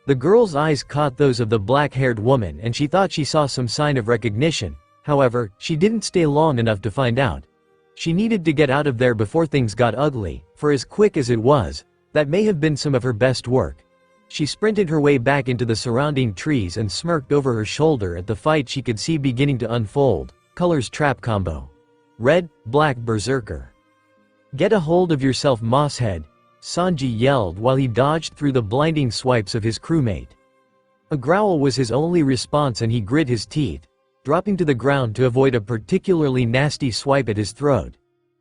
The girl's eyes caught those of the black-haired woman, and she thought she saw some sign of recognition. However, she didn't stay long enough to find out. She needed to get out of there before things got ugly, for as quick as it was, that may have been some of her best work. She sprinted her way back into the surrounding trees and smirked over her shoulder at the fight she could see beginning to unfold. Colors trap combo. Red, black berserker. Get a hold of yourself, mosshead, Sanji yelled while he dodged through the blinding swipes of his crewmate. A growl was his only response, and he grit his teeth, dropping to the ground to avoid a particularly nasty swipe at his throat.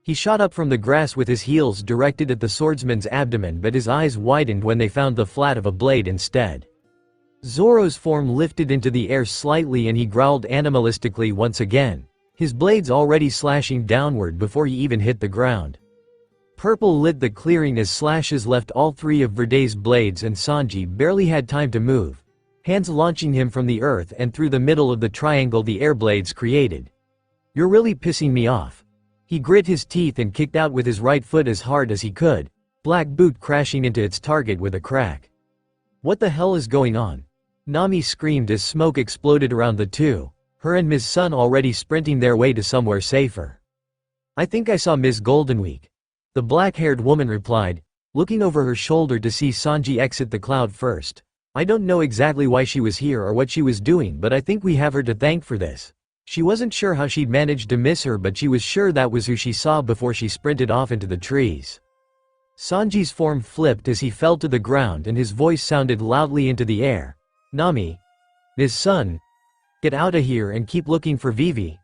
He shot up from the grass with his heels directed at the swordsman's abdomen, but his eyes widened when they found the flat of a blade instead. Zoro's form lifted into the air slightly, and he growled animalistically once again, his blades already slashing downward before he even hit the ground. Purple lit the clearing as slashes left all three of Verde's blades, and Sanji barely had time to move, hands launching him from the earth and through the middle of the triangle the air blades created. You're really pissing me off. He grit his teeth and kicked out with his right foot as hard as he could, black boot crashing into its target with a crack. What the hell is going on? Nami screamed as smoke exploded around the two, her and Ms. Sun already sprinting their way to somewhere safer. I think I saw Ms. Goldenweek, the black-haired woman replied, looking over her shoulder to see Sanji exit the cloud first. I don't know exactly why she was here or what she was doing, but I think we have her to thank for this. She wasn't sure how she'd managed to miss her, but she was sure that was who she saw before she sprinted off into the trees. Sanji's form flipped as he fell to the ground, and his voice sounded loudly into the air. Nami. Ms. Sun. Get out of here and keep looking for Vivi.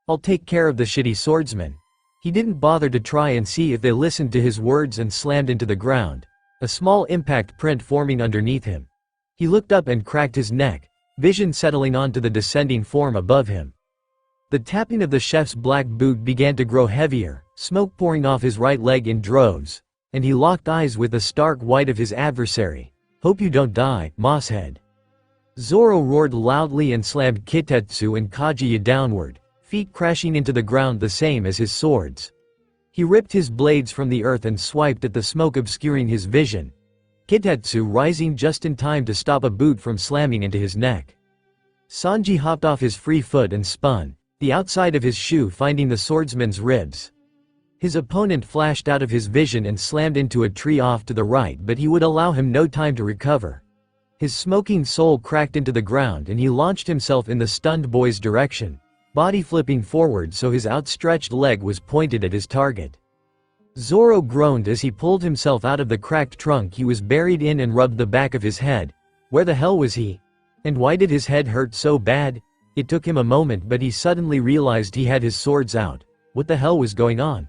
I'll take care of the shitty swordsman. He didn't bother to try and see if they listened to his words and slammed into the ground, a small impact print forming underneath him. He looked up and cracked his neck, vision settling onto the descending form above him. The tapping of the chef's black boot began to grow heavier, smoke pouring off his right leg in droves, and he locked eyes with the stark white of his adversary. Hope you don't die, mosshead. Zoro roared loudly and slammed Kitetsu and Kaguya downward, feet crashing into the ground the same as his swords. He ripped his blades from the earth and swiped at the smoke obscuring his vision, Kitetsu rising just in time to stop a boot from slamming into his neck. Sanji hopped off his free foot and spun, the outside of his shoe finding the swordsman's ribs. His opponent flashed out of his vision and slammed into a tree off to the right, but he would allow him no time to recover. His smoking soul cracked into the ground, and he launched himself in the stunned boy's direction, body flipping forward so his outstretched leg was pointed at his target. Zoro groaned as he pulled himself out of the cracked trunk he was buried in and rubbed the back of his head. Where the hell was he? And why did his head hurt so bad? It took him a moment, but he suddenly realized he had his swords out. What the hell was going on?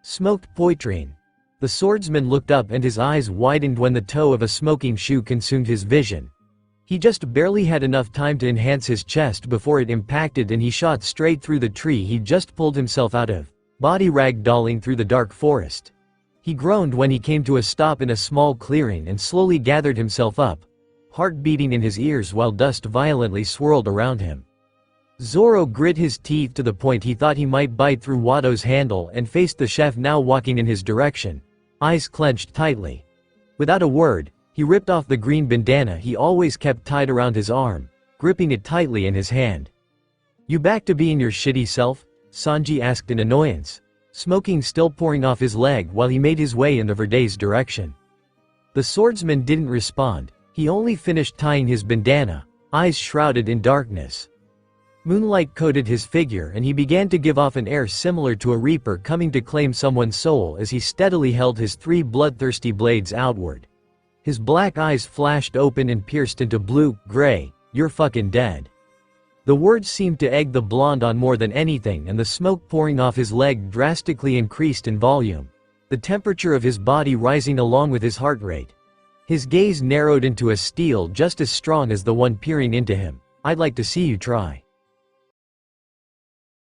Smoked poitrine. The swordsman looked up and his eyes widened when the toe of a smoking shoe consumed his vision. He just barely had enough time to enhance his chest before it impacted and he shot straight through the tree he'd just pulled himself out of, body ragdolling through the dark forest. He groaned when he came to a stop in a small clearing and slowly gathered himself up, heart beating in his ears while dust violently swirled around him. Zoro grit his teeth to the point he thought he might bite through Watto's handle and faced the chef now walking in his direction, eyes clenched tightly. Without a word, he ripped off the green bandana he always kept tied around his arm, gripping it tightly in his hand. You back to being your shitty self? Sanji asked in annoyance. smoking still pouring off his leg while he made his way in the Verde's direction. The swordsman didn't respond, he only finished tying his bandana, eyes shrouded in darkness. Moonlight coated his figure and he began to give off an air similar to a reaper coming to claim someone's soul as he steadily held his 3 bloodthirsty blades outward. His black eyes flashed open and pierced into blue, gray, "You're fucking dead." The words seemed to egg the blonde on more than anything, and the smoke pouring off his leg drastically increased in volume, the temperature of his body rising along with his heart rate. His gaze narrowed into a steel just as strong as the one peering into him. "I'd like to see you try."